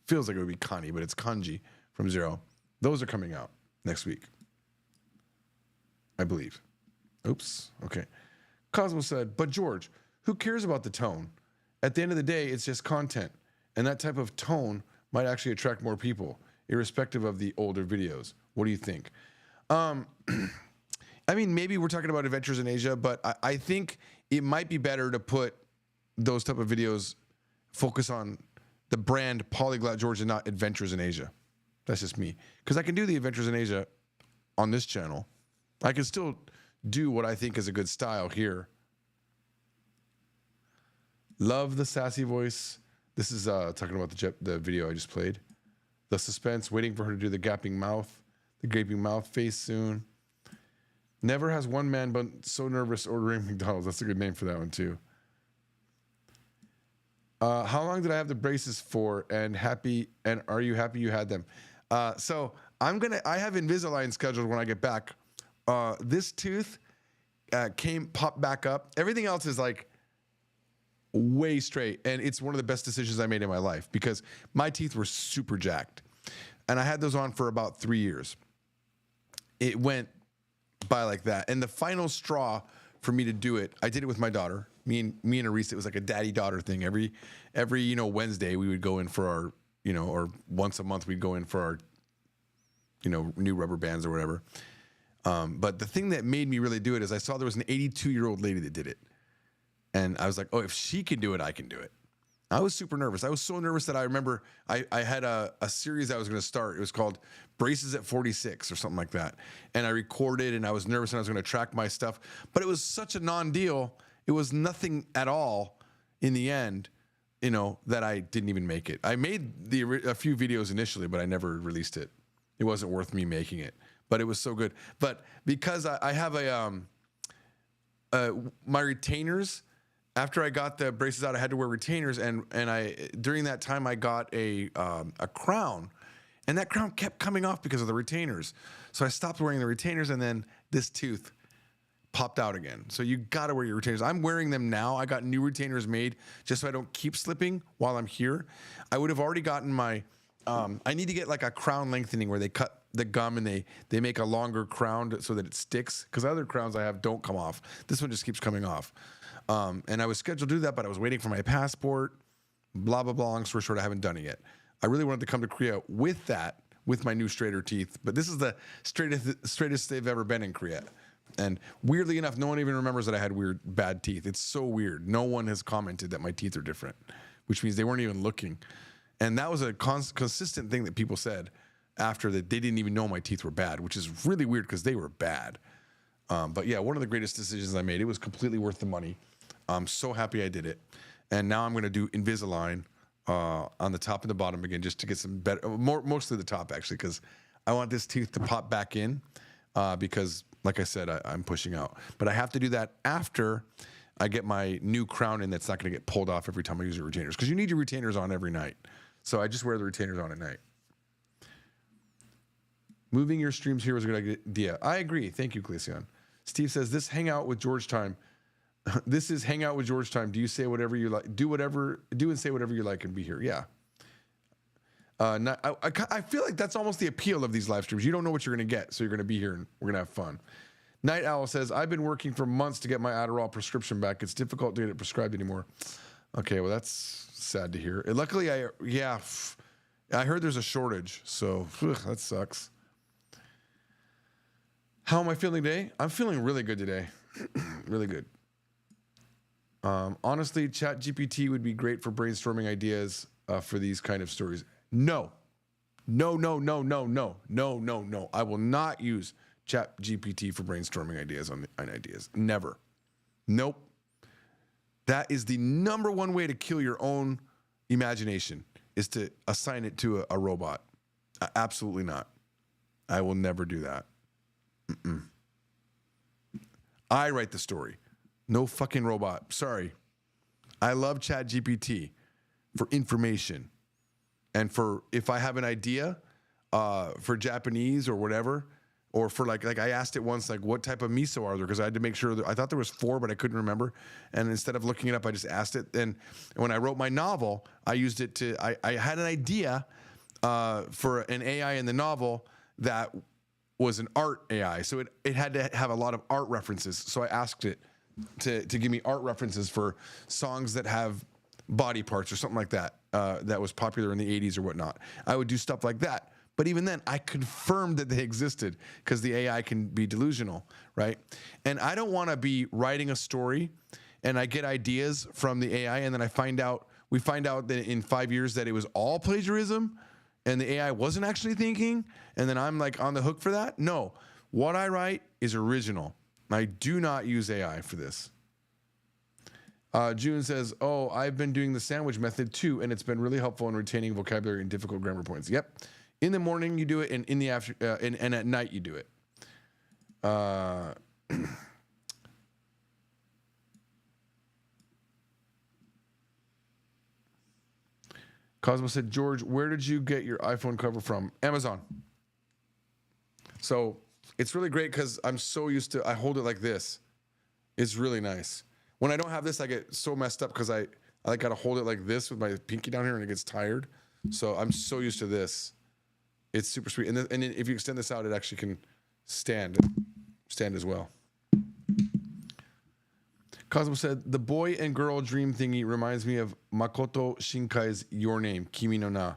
feels like it would be Connie, but it's Kanji from Zero. Those are coming out next week, I believe. Oops. Okay. Cosmo said, but George, who cares about the tone? At the end of the day, it's just content. And that type of tone might actually attract more people, irrespective of the older videos. What do you think? I mean, maybe we're talking about adventures in Asia, but I think it might be better to put those type of videos, focus on the brand Polyglot George and not adventures in Asia. That's just me. Because I can do the adventures in Asia on this channel. I can still do what I think is a good style here. Love the sassy voice. This is talking about the video I just played. The suspense, waiting for her to do the gaping mouth, the gaping mouth face soon. Never has one man been so nervous ordering McDonald's. That's a good name for that one too. How long did I have the braces for? And are you happy you had them? So I have Invisalign scheduled when I get back. This tooth popped back up. Everything else is like way straight, and it's one of the best decisions I made in my life because my teeth were super jacked, and I had those on for about 3 years. It went by like that, and the final straw for me to do it, I did it with my daughter. Me and Arisa, it was like a daddy-daughter thing. Every Wednesday we would go in for our, or once a month we'd go in for our, new rubber bands or whatever. But the thing that made me really do it is I saw there was an 82-year-old lady that did it. And I was like, oh, if she can do it, I can do it. I was super nervous. I was so nervous that I remember I had a series I was going to start. It was called Braces at 46 or something like that. And I recorded, and I was nervous, and I was going to track my stuff. But it was such a non-deal. It was nothing at all in the end, that I didn't even make it. I made a few videos initially, but I never released it. It wasn't worth me making it. But it was so good. But because I have my retainers. After I got the braces out, I had to wear retainers, and during that time I got a crown, and that crown kept coming off because of the retainers. So I stopped wearing the retainers, and then this tooth popped out again. So you got to wear your retainers. I'm wearing them now. I got new retainers made just so I don't keep slipping while I'm here. I would have already gotten my. I need to get like a crown lengthening where they cut the gum and they make a longer crown so that it sticks. Because other crowns I have don't come off. This one just keeps coming off. And I was scheduled to do that, but I was waiting for my passport, blah, blah, blah. Long story short, I haven't done it yet. I really wanted to come to Korea with my new straighter teeth, but this is the straightest they've ever been in Korea. And weirdly enough, no one even remembers that I had bad teeth. It's so weird. No one has commented that my teeth are different, which means they weren't even looking. And that was a consistent thing that people said after that they didn't even know my teeth were bad, which is really weird because they were bad. But yeah, one of the greatest decisions I made. It was completely worth the money. I'm so happy I did it. And now I'm going to do Invisalign on the top and the bottom again, just to get some better, mostly the top actually, because I want this tooth to pop back in because, like I said, I'm pushing out. But I have to do that after I get my new crown in that's not going to get pulled off every time I use your retainers, because you need your retainers on every night. So I just wear the retainers on at night. Moving your streams here was a good idea. I agree. Thank you, Clesion. Steve says, this hangout with George time. This is hangout with George time. Do you say whatever you like? Do and say whatever you like and be here. Yeah. I feel like that's almost the appeal of these live streams. You don't know what you're going to get, so you're going to be here and we're going to have fun. Night Owl says, I've been working for months to get my Adderall prescription back. It's difficult to get it prescribed anymore. Okay, well, that's sad to hear. Luckily, I heard there's a shortage, so that sucks. How am I feeling today? I'm feeling really good today. Really good. Honestly, ChatGPT would be great for brainstorming ideas for these kind of stories. No. I will not use ChatGPT for brainstorming ideas on ideas. Never. Nope. That is the number one way to kill your own imagination, is to assign it to a robot. Absolutely not. I will never do that. I write the story. No fucking robot. Sorry. I love ChatGPT for information. And for if I have an idea for Japanese or whatever, or for like I asked it once, like, what type of miso are there? Because I had to make sure that I thought there was 4, but I couldn't remember. And instead of looking it up, I just asked it. And when I wrote my novel, I used it to, I had an idea for an AI in the novel that was an art AI. So it had to have a lot of art references. So I asked it to give me art references for songs that have body parts or something like that that was popular in the 80s or whatnot. I would do stuff like that. But even then, I confirmed that they existed because the AI can be delusional, right? And I don't want to be writing a story and I get ideas from the AI and then we find out that in 5 years that it was all plagiarism and the AI wasn't actually thinking, and then I'm like on the hook for that. No, what I write is original. I do not use AI for this. June says, oh, I've been doing the sandwich method too, and it's been really helpful in retaining vocabulary and difficult grammar points. Yep. In the morning you do it, and in the and at night you do it. Cosmo said, George, where did you get your iPhone cover from? Amazon. So it's really great because I'm so used to, I hold it like this. It's really nice. When I don't have this, I get so messed up because I like got to hold it like this with my pinky down here and it gets tired. So I'm so used to this. It's super sweet. And if you extend this out, it actually can stand as well. Cosmo said, the boy and girl dream thingy reminds me of Makoto Shinkai's Your Name, Kimi no Na.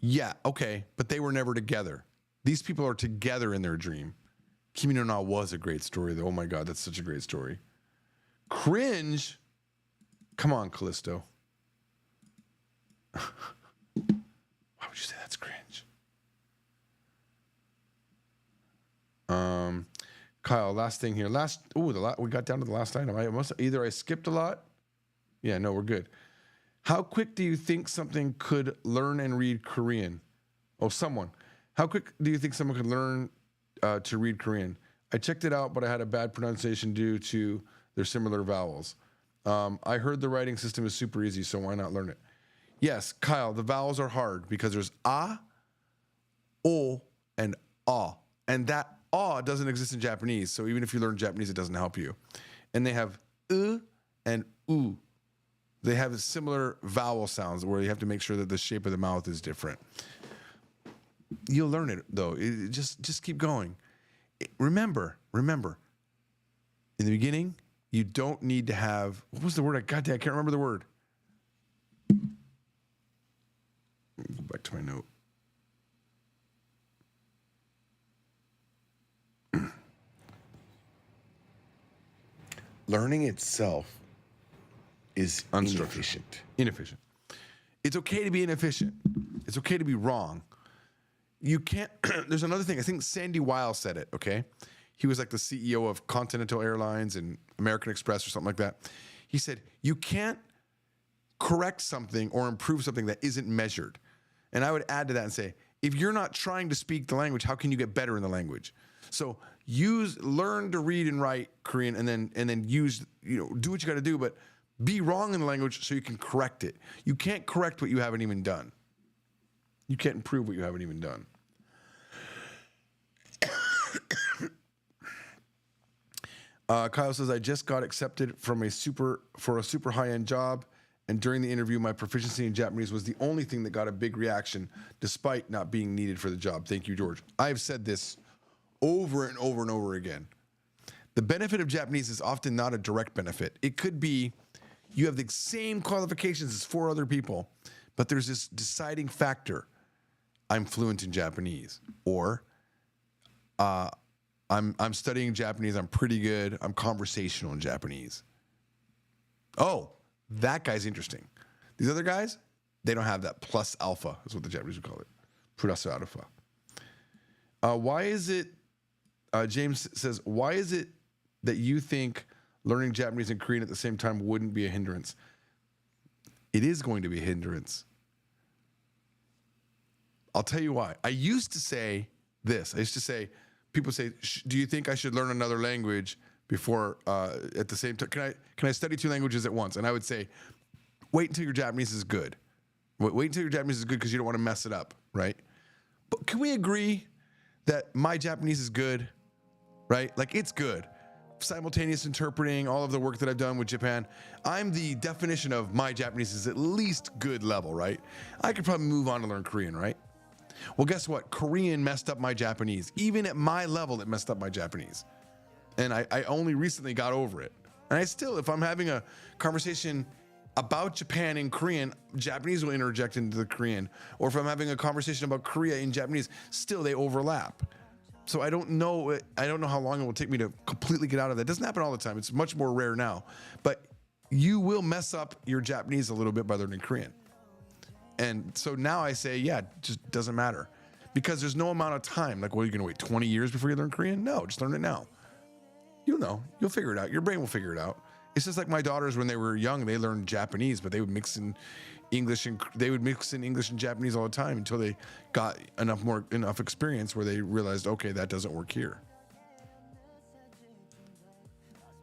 Yeah, okay, but they were never together. These people are together in their dream. Kimi no Na was a great story, though. Oh my God, that's such a great story. Cringe? Come on, Callisto. Why would you say that's cringe? Kyle, last thing here. We got down to the last item. I skipped a lot. Yeah, no, we're good. How quick do you think something could learn and read Korean? Oh, someone. How quick do you think someone could learn to read Korean? I checked it out, but I had a bad pronunciation due to their similar vowels. I heard the writing system is super easy, so why not learn it? Yes, Kyle, the vowels are hard because there's a, o, and a. And that a doesn't exist in Japanese, so even if you learn Japanese, it doesn't help you. And they have and u. They have similar vowel sounds where you have to make sure that the shape of the mouth is different. You'll learn it, though. Just keep going. Remember, in the beginning, you don't need to have, what was the word? Goddamn, I can't remember the word. Go back to my note. Learning itself is inefficient. It's okay to be inefficient. It's okay to be wrong. You can't, there's another thing. I think Sandy Weil said it, okay? He was like the CEO of Continental Airlines and American Express or something like that. He said, you can't correct something or improve something that isn't measured. And I would add to that and say, if you're not trying to speak the language, how can you get better in the language? So learn to read and write Korean and then use, do what you got to do, but be wrong in the language so you can correct it. You can't correct what you haven't even done. You can't improve what you haven't even done. Kyle says, I just got accepted for a super high-end job, and during the interview, my proficiency in Japanese was the only thing that got a big reaction, despite not being needed for the job. Thank you, George. I have said this over and over and over again. The benefit of Japanese is often not a direct benefit. It could be you have the same qualifications as 4 other people, but there's this deciding factor. I'm fluent in Japanese, or I'm studying Japanese. I'm pretty good. I'm conversational in Japanese. Oh, that guy's interesting. These other guys, they don't have that plus alpha, is what the Japanese would call it. Plus alpha. Why is it, James says, why is it that you think learning Japanese and Korean at the same time wouldn't be a hindrance? It is going to be a hindrance. I'll tell you why. I used to say this. People say, do you think I should learn another language before, at the same time? Can I study 2 languages at once? And I would say, wait until your Japanese is good. Wait until your Japanese is good because you don't want to mess it up, right? But can we agree that my Japanese is good, right? Like, it's good. Simultaneous interpreting, all of the work that I've done with Japan, I'm the definition of my Japanese is at least good level, right? I could probably move on to learn Korean, right? Well, guess what? Korean messed up my Japanese. Even at my level, it messed up my Japanese. And I only recently got over it. And I still, if I'm having a conversation about Japan in Korean, Japanese will interject into the Korean. Or if I'm having a conversation about Korea in Japanese, still they overlap. So I don't know how long it will take me to completely get out of that. It doesn't happen all the time. It's much more rare now. But you will mess up your Japanese a little bit by learning Korean. And so now I say, yeah, it just doesn't matter. Because there's no amount of time. Like, well, you're going to wait 20 years before you learn Korean? No, just learn it now. You'll know. You'll figure it out. Your brain will figure it out. It's just like my daughters, when they were young, they learned Japanese, but they would mix in English and Japanese all the time until they got enough experience where they realized, okay, that doesn't work here.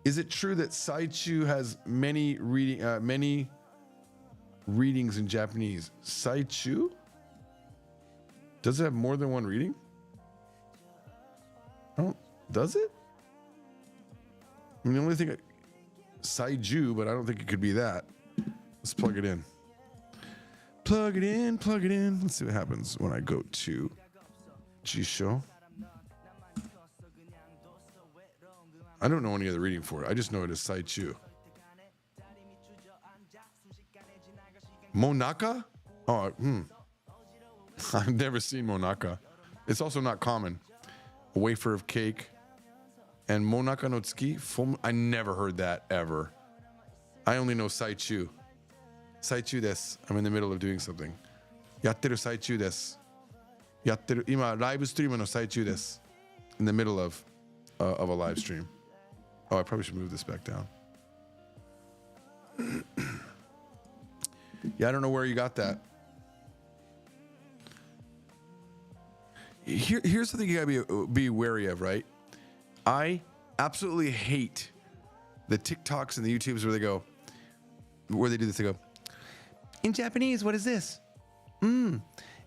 Is it true that Saichu has many readings in Japanese? Saichu? Does it have more than one reading? Does it? I mean, the only thing, Saiju, but I don't think it could be that. Let's plug it in. Plug it in. Let's see what happens when I go to Jisho. I don't know any other reading for it. I just know it is Saichu. Monaka? Oh, I've never seen Monaka. It's also not common. A wafer of cake. And Monaka no Tsuki? I never heard that ever. I only know Saichu. Saichu desu. I'm in the middle of doing something. Yatteru Saichu desu. Yatteru. Ima live stream no Saichu desu. In the middle of a live stream. Oh, I probably should move this back down. Yeah, I don't know where you got that. Here's the thing you gotta be wary of, right? I absolutely hate the TikToks and the YouTubes where they do this. They go, in Japanese, what is this? And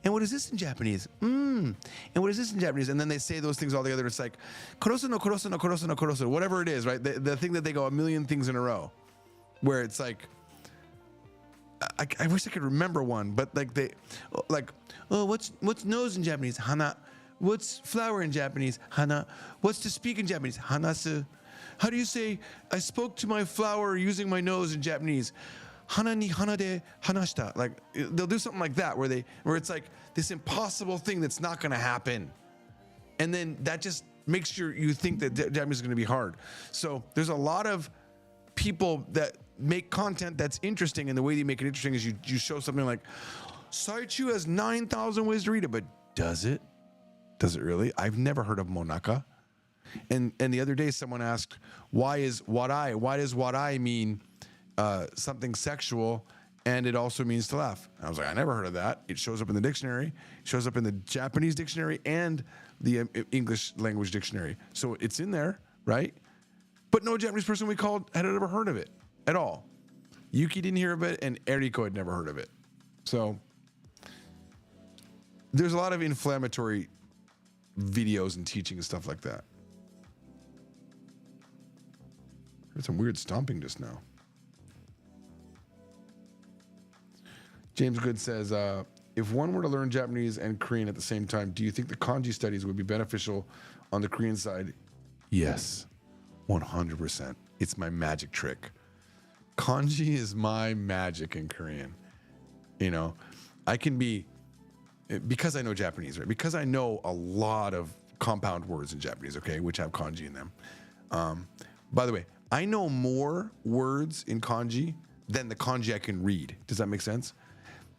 what is this in Japanese? And what is this in Japanese? And then they say those things all together. It's like, korosu no korosu no korosu no korosu, whatever it is, right? The thing that they go a million things in a row, where it's like, I wish I could remember one, but what's nose in Japanese? Hana. What's flower in Japanese? Hana. What's to speak in Japanese? Hanasu. How do you say I spoke to my flower using my nose in Japanese? Hana ni hana de hanashita. Like, they'll do something like that where it's like this impossible thing that's not going to happen. And then that just makes you think that Japanese is going to be hard. So there's a lot of people that make content that's interesting, and the way you make it interesting is you show something like, Saichu has 9,000 ways to read it, but does it? Does it really? I've never heard of Monaka. And the other day someone asked, why does warai mean something sexual, and it also means to laugh? And I was like, I never heard of that. It shows up in the dictionary. It shows up in the Japanese dictionary and the English language dictionary. So it's in there, right? But no Japanese person we called had ever heard of it at all. Yuki didn't hear of it, and Eriko had never heard of it. So there's a lot of inflammatory videos and teaching and stuff like that. Heard some weird stomping just now. James Good says, if one were to learn Japanese and Korean at the same time, do you think the kanji studies would be beneficial on the Korean side? Yes, 100%. It's my magic trick. Kanji is my magic in Korean. You know, I can be, because I know Japanese, right? Because I know a lot of compound words in Japanese, okay, which have kanji in them. By the way, I know more words in kanji than the kanji I can read. Does that make sense?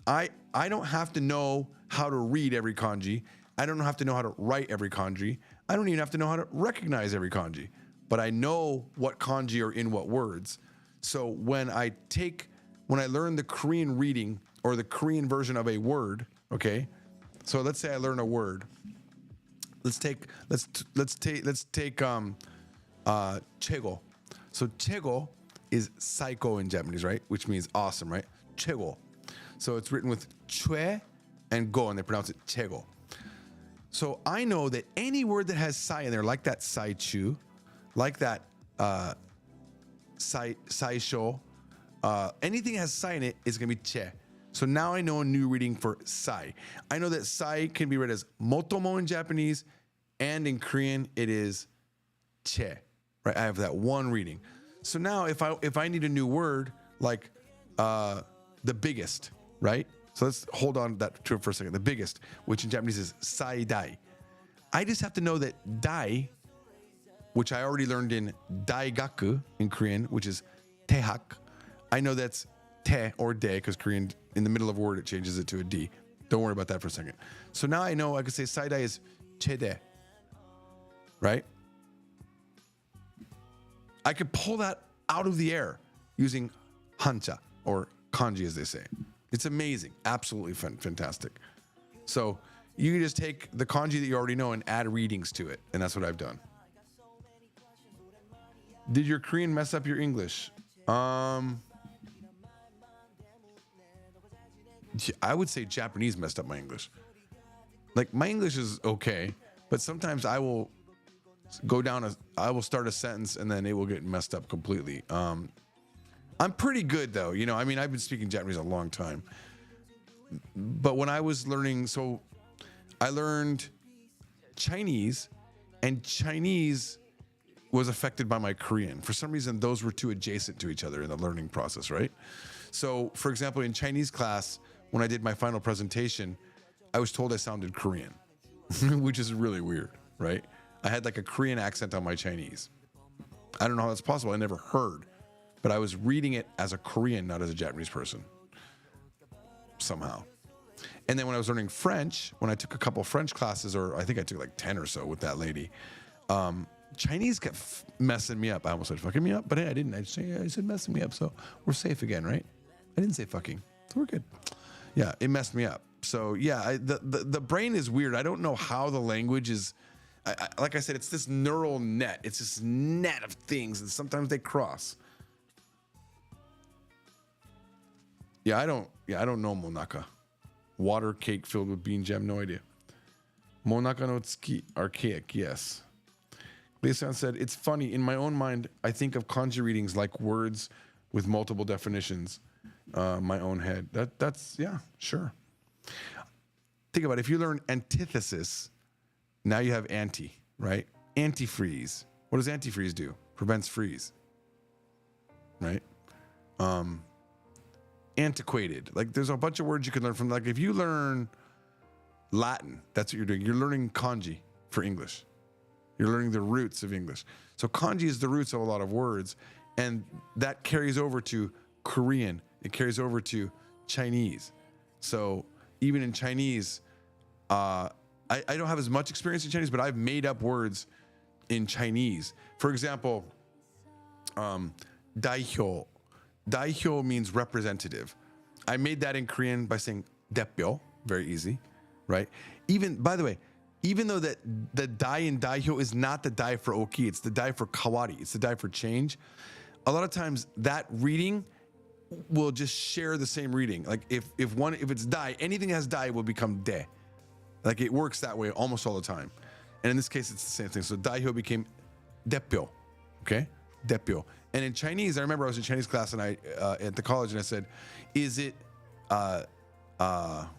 I don't have to know how to read every kanji. I don't have to know how to write every kanji. I don't even have to know how to recognize every kanji. But I know what kanji are in what words. So when I learn the Korean reading or the Korean version of a word, okay? So let's say I learn a word. Let's take chego. So chego is psycho in Japanese, right? Which means awesome, right? Chego. So it's written with chue and go, and they pronounce it chego. So I know that any word that has sai in there, like that saichu, like that saisho, anything that has sai in it is going to be che. So now I know a new reading for sai. I know that sai can be read as motomo in Japanese, and in Korean it is che. right? I have that one reading. So now if I need a new word like the biggest, right? So let's hold on to it for a second. The biggest, which in Japanese is saidai. I just have to know that dai, which I already learned in daigaku in Korean, which is tehak. I know that's te or de because Korean, in the middle of a word, it changes it to a D. Don't worry about that for a second. So now I know I could say saidai is chede, right? I could pull that out of the air using hancha or kanji, as they say. It's amazing. Absolutely fantastic. So you can just take the kanji that you already know and add readings to it. And that's what I've done. Did your Korean mess up your English? I would say Japanese messed up my English. Like, my English is okay, but sometimes I will I will start a sentence and then it will get messed up completely. I'm pretty good though. You know, I mean, I've been speaking Japanese a long time, but when I was learning, so I learned Chinese, and Chinese was affected by my Korean. For some reason, those were too adjacent to each other in the learning process, right? So, for example, in Chinese class, when I did my final presentation, I was told I sounded Korean, which is really weird, right? I had like a Korean accent on my Chinese. I don't know how that's possible. I never heard, but I was reading it as a Korean, not as a Japanese person, somehow. And then when I was learning French, when I took a couple French classes, or I think I took like 10 or so with that lady, Chinese kept messing me up. I almost said fucking me up, but hey, I didn't. I said messing me up, so we're safe again, right? I didn't say fucking, so we're good. Yeah, it messed me up. So yeah, the brain is weird. I don't know how the language is. Like I said, it's this neural net. It's this net of things, and sometimes they cross. Yeah, I don't know monaka. Water cake filled with bean jam, no idea. Monaka no tsuki, archaic, yes. Lee-san said, it's funny, in my own mind, I think of kanji readings like words with multiple definitions. My own head. That's, yeah, sure. Think about it. If you learn antithesis, now you have anti, right? Antifreeze. What does antifreeze do? Prevents freeze, right? Antiquated. Like, there's a bunch of words you can learn from. Like, if you learn Latin, that's what you're doing. You're learning kanji for English. You're learning the roots of English. So kanji is the roots of a lot of words, and that carries over to Korean. It carries over to Chinese. So even in Chinese, I don't have as much experience in Chinese, but I've made up words in Chinese. For example, daihyo. Daihyo means representative. I made that in Korean by saying daepyo, very easy, right? Even, by the way, even though that the dai in daihyo is not the dai for oki, it's the dai for kawari, it's the dai for change. A lot of times that reading will just share the same reading. Like if it's dai, anything that has dai will become de. Like it works that way almost all the time. And in this case, it's the same thing. So daihyo became daepyo, okay? Daepyo. And in Chinese, I remember I was in Chinese class and I at the college and I said, is it, what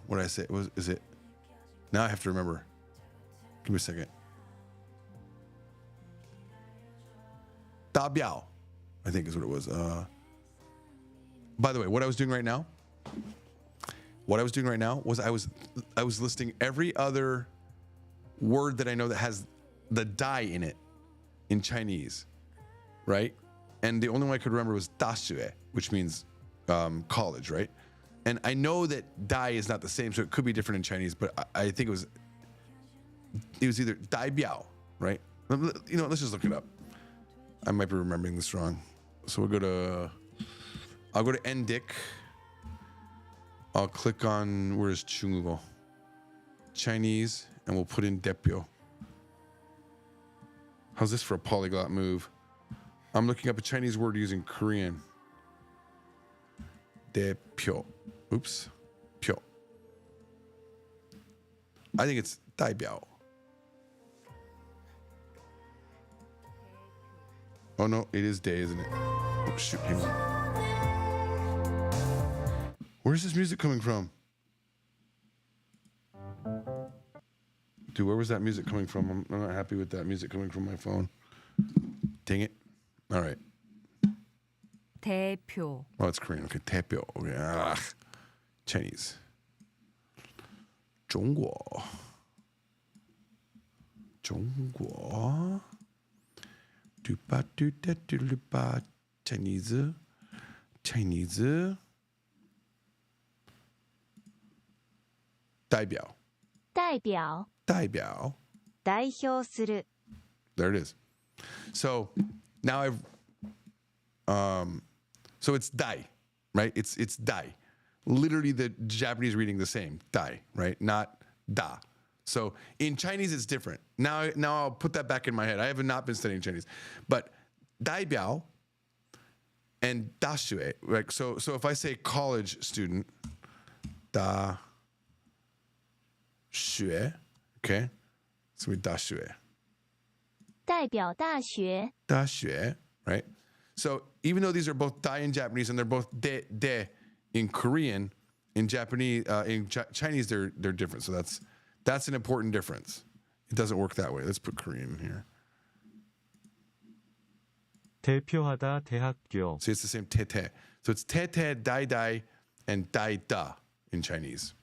did I say? Is it, now I have to remember. Give me a second. Da biao, I think is what it was. By the way, what I was doing right now was I was listing every other word that I know that has the dai in it in Chinese, right? And the only one I could remember was dashue, which means college, right? And I know that dai is not the same, so it could be different in Chinese, but I think it was either dai biao, right? You know, let's just look it up. I might be remembering this wrong. So I'll go to Endic. I'll click on, where's Chungugo? Chinese, and we'll put in daepyo. How's this for a polyglot move? I'm looking up a Chinese word using Korean. Daepyo. Oops. Pyo. I think it's daibiao. Oh no, it is day, isn't it? Oh shoot, hang on. Where's this music coming from? Dude, where was that music coming from? I'm not happy with that music coming from my phone. Dang it. All right. 대표. Oh, it's Korean. Okay, 대표. Okay. Chinese. 中国. Dupa dupa dupa. Chinese. Chinese. 代表.代表。代表.代表する。 There it is. So now I've so it's dai, right? It's dai. Literally the Japanese reading the same, dai, right? Not da. So in Chinese it's different. Now I'll put that back in my head. I have not been studying Chinese. But dai biao and da shue, right? So if I say college student, da shue, okay? So we da shue. 代表大学。大学, right? So even though these are both dai in Japanese and they're both de in Korean, in Japanese, Chinese they're different. So that's an important difference. It doesn't work that way. Let's put Korean in here. 대표하다 대학교. So it's the same te. So it's te, dai, and dai da in Chinese,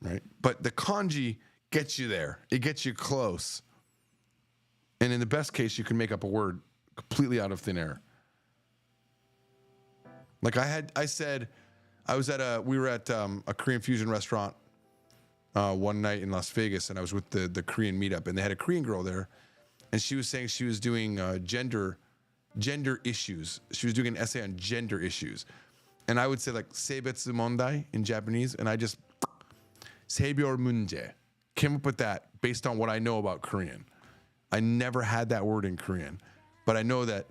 right? But the kanji gets you there. It gets you close. And in the best case, you can make up a word completely out of thin air. Like we were at a Korean fusion restaurant one night in Las Vegas, and I was with the Korean meetup, and they had a Korean girl there, and she was saying she was doing gender issues. She was doing an essay on gender issues. And I would say like seibetsu mondai in Japanese, and I just seibyor munje came up with that based on what I know about Korean. I never had that word in Korean, but I know that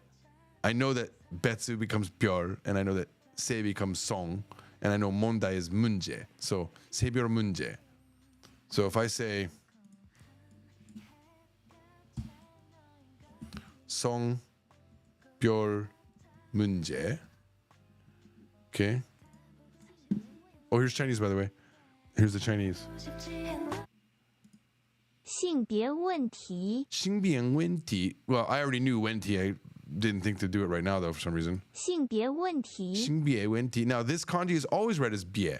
betsu becomes byor, and I know that sei becomes song, and I know mondai is munje. So seibyor munje. So if I say song byor munje, okay. Oh, here's Chinese, by the way. Here's the Chinese. 性别问题。性别问题. Well, I already knew 问题. I didn't think to do it right now, though, for some reason. 性别问题。性别问题. Now, this kanji is always read as bie.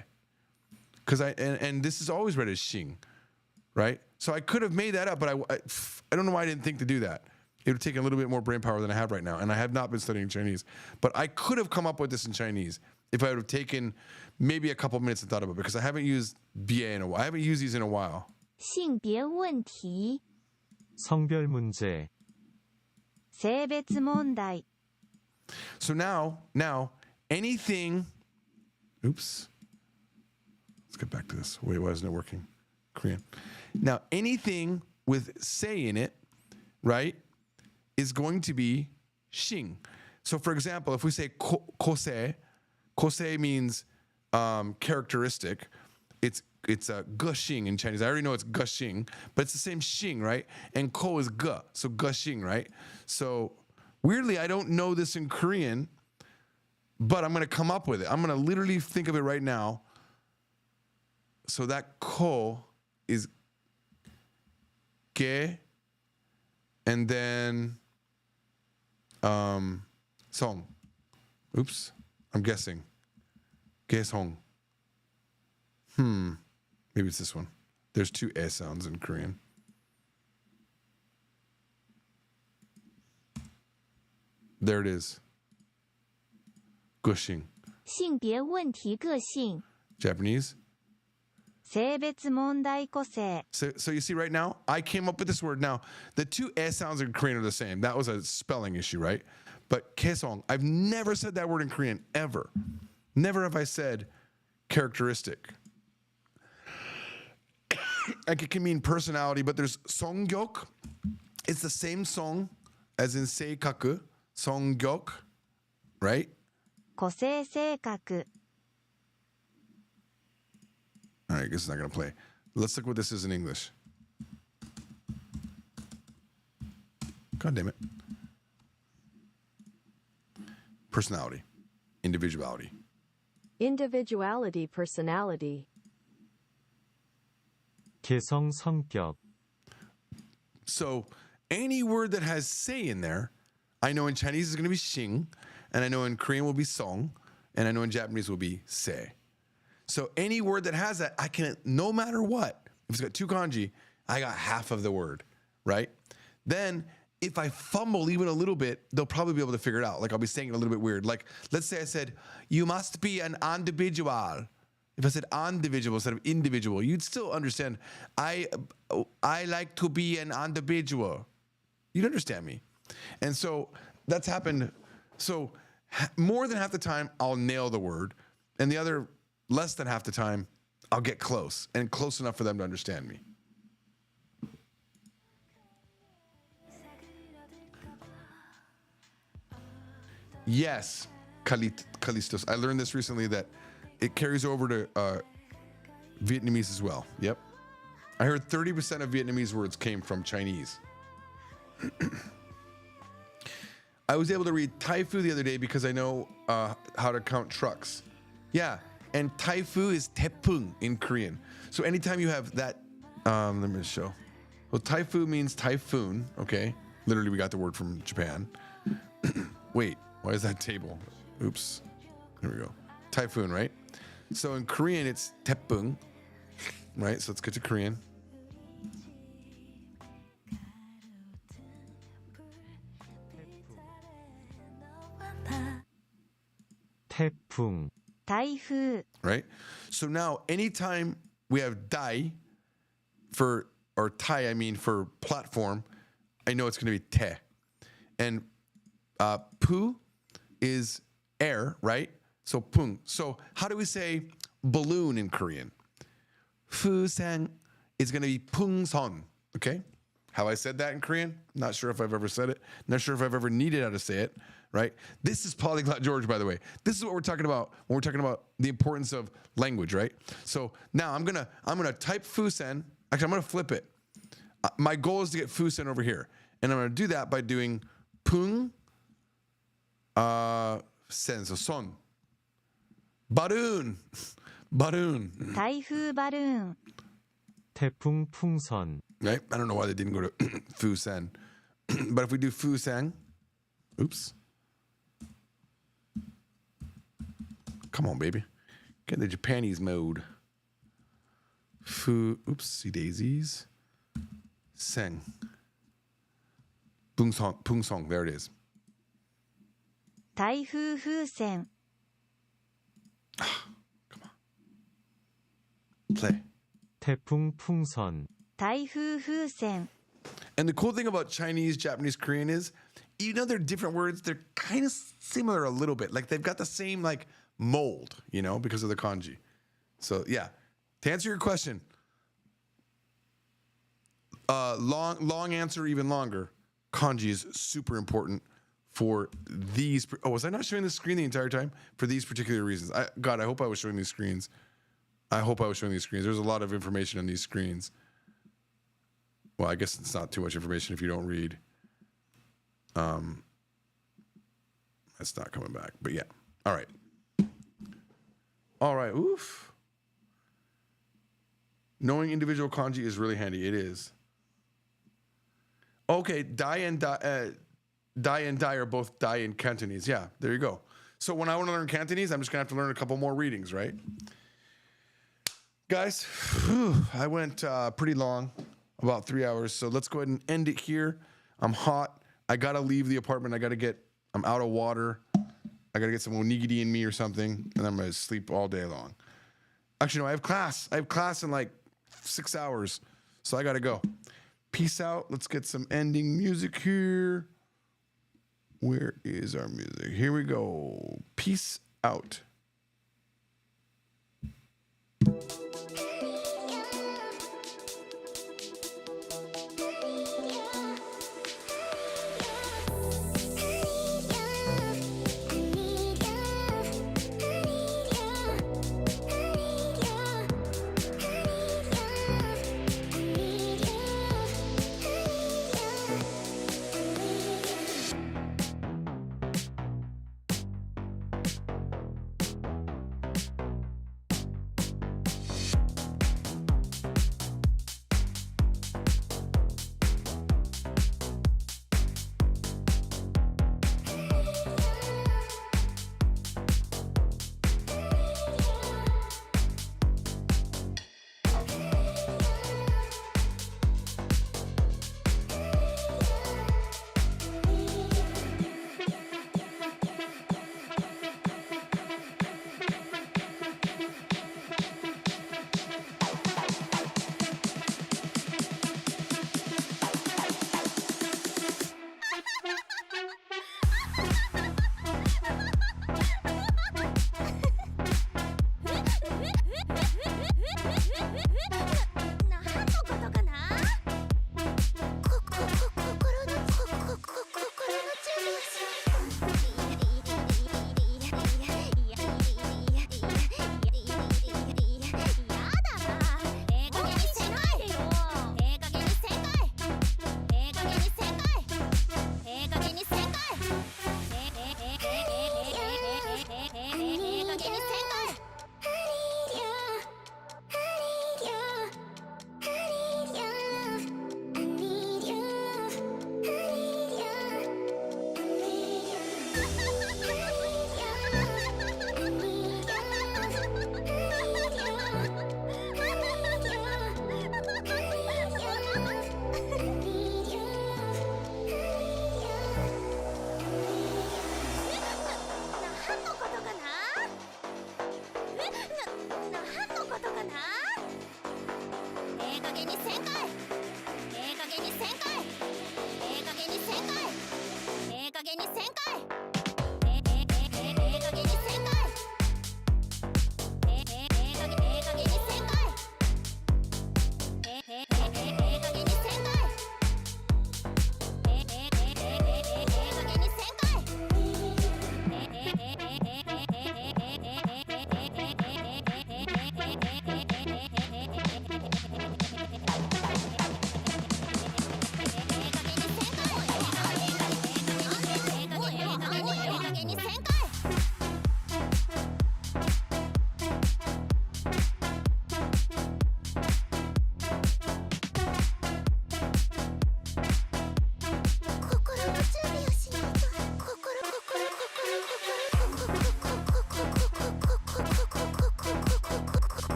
And this is always read as xing, right? So I could have made that up, but I don't know why I didn't think to do that. It would take a little bit more brain power than I have right now, and I have not been studying Chinese. But I could have come up with this in Chinese if I would have taken maybe a couple minutes and thought about it, because I haven't used bie in a while. I haven't used these in a while. 性別問題。 성별 문제. 性別問題。 So now, anything. Oops. Let's get back to this. Wait, why isn't it working? Korean. Now, anything with say in it, right, is going to be xing. So, for example, if we say kose means characteristic. It's a gushing in Chinese. I already know it's gushing, but it's the same xing, right? And ko is gu, so gushing, right? So weirdly, I don't know this in Korean, but I'm going to come up with it. I'm going to literally think of it right now. So that ko is ge, and then song. Oops, I'm guessing. Ge song. Maybe it's this one. There's two e sounds in Korean. There it is. Gushing. 性別問題個性。 Japanese. 性別問題個性。 So you see right now, I came up with this word. Now, the two e sounds in Korean are the same. That was a spelling issue, right? But kesong, I've never said that word in Korean, ever. Never have I said characteristic. Like it can mean personality, but there's songgyeok. It's the same song as in seikaku, songgyeok, right? 個性性格。 All right, I guess it's not going to play. Let's look what this is in English. God damn it. Personality, individuality. Individuality, personality. 개성 성격. So any word that has say in there I know in Chinese it's going to be xing, and I know in Korean will be song, and I know in Japanese will be se. So any word that has that, I can, no matter what, if it's got 2 kanji, I got half of the word, right? Then if I fumble even a little bit, they'll probably be able to figure it out. Like I'll be saying it a little bit weird. Like let's say I said, you must be an individual. If I said individual instead of individual, you'd still understand. I like to be an individual. You'd understand me. And so that's happened. So more than half the time, I'll nail the word. And the other less than half the time, I'll get close. And close enough for them to understand me. Yes, Kalistos. I learned this recently that it carries over to Vietnamese as well. Yep. I heard 30% of Vietnamese words came from Chinese. I was able to read Taifu the other day because I know how to count trucks. Yeah, and Taifu is Tepung in Korean. So anytime you have that, let me show. Well, Taifu means typhoon, okay? Literally, we got the word from Japan. Wait, why is that table? Oops. Here we go. Typhoon, right? So in Korean, it's Tepung, right? So let's get to Korean. 태풍.台風 Right? So now, anytime we have dai for, or tai, I mean for platform, I know it's going to be te. And pu is air, right? So pung. So how do we say balloon in Korean? Fusang is going to be pungson, okay? How I said that in Korean? Not sure if I've ever said it. Not sure if I've ever needed how to say it, right? This is Polyglot George, by the way. This is what we're talking about when we're talking about the importance of language, right? So now I'm gonna type fusen. Actually, I'm gonna flip it. My goal is to get fusen over here, and I'm gonna do that by doing pung sen, so son. Balloon. Balloon. 台風バルーン 태풍 풍선. Right? I don't know why they didn't go to fusen. But if we do fusen, oops. Come on, baby. Get in the Japanese mode. Oopsie daisies. Seng. Pung song. There it is. 台風風船 Play. 태풍 풍선. 台風風船 And the cool thing about Chinese, Japanese, Korean is, even though they're different words, they're kind of similar a little bit. Like they've got the same like mold, you know, because of the kanji. So yeah, to answer your question, long answer, even longer. Kanji is super important for these. Oh, was I not showing the screen the entire time for these particular reasons? God, I hope I was showing these screens. I hope I was showing these screens. There's a lot of information on these screens. Well, I guess it's not too much information if you don't read. That's not coming back, but yeah. All right. All right. Oof. Knowing individual kanji is really handy. It is. Okay, dai and dai are both dai in Cantonese. Yeah, there you go. So when I want to learn Cantonese, I'm just gonna have to learn a couple more readings, right? Guys, I went pretty long, about 3 hours. So let's go ahead and end it here. I'm hot. I gotta leave the apartment. I'm out of water. I gotta get some onigiri in me or something, and I'm gonna sleep all day long. Actually, no, I have class. I have class in like 6 hours, so I gotta go. Peace out. Let's get some ending music here. Where is our music? Here we go. Peace out.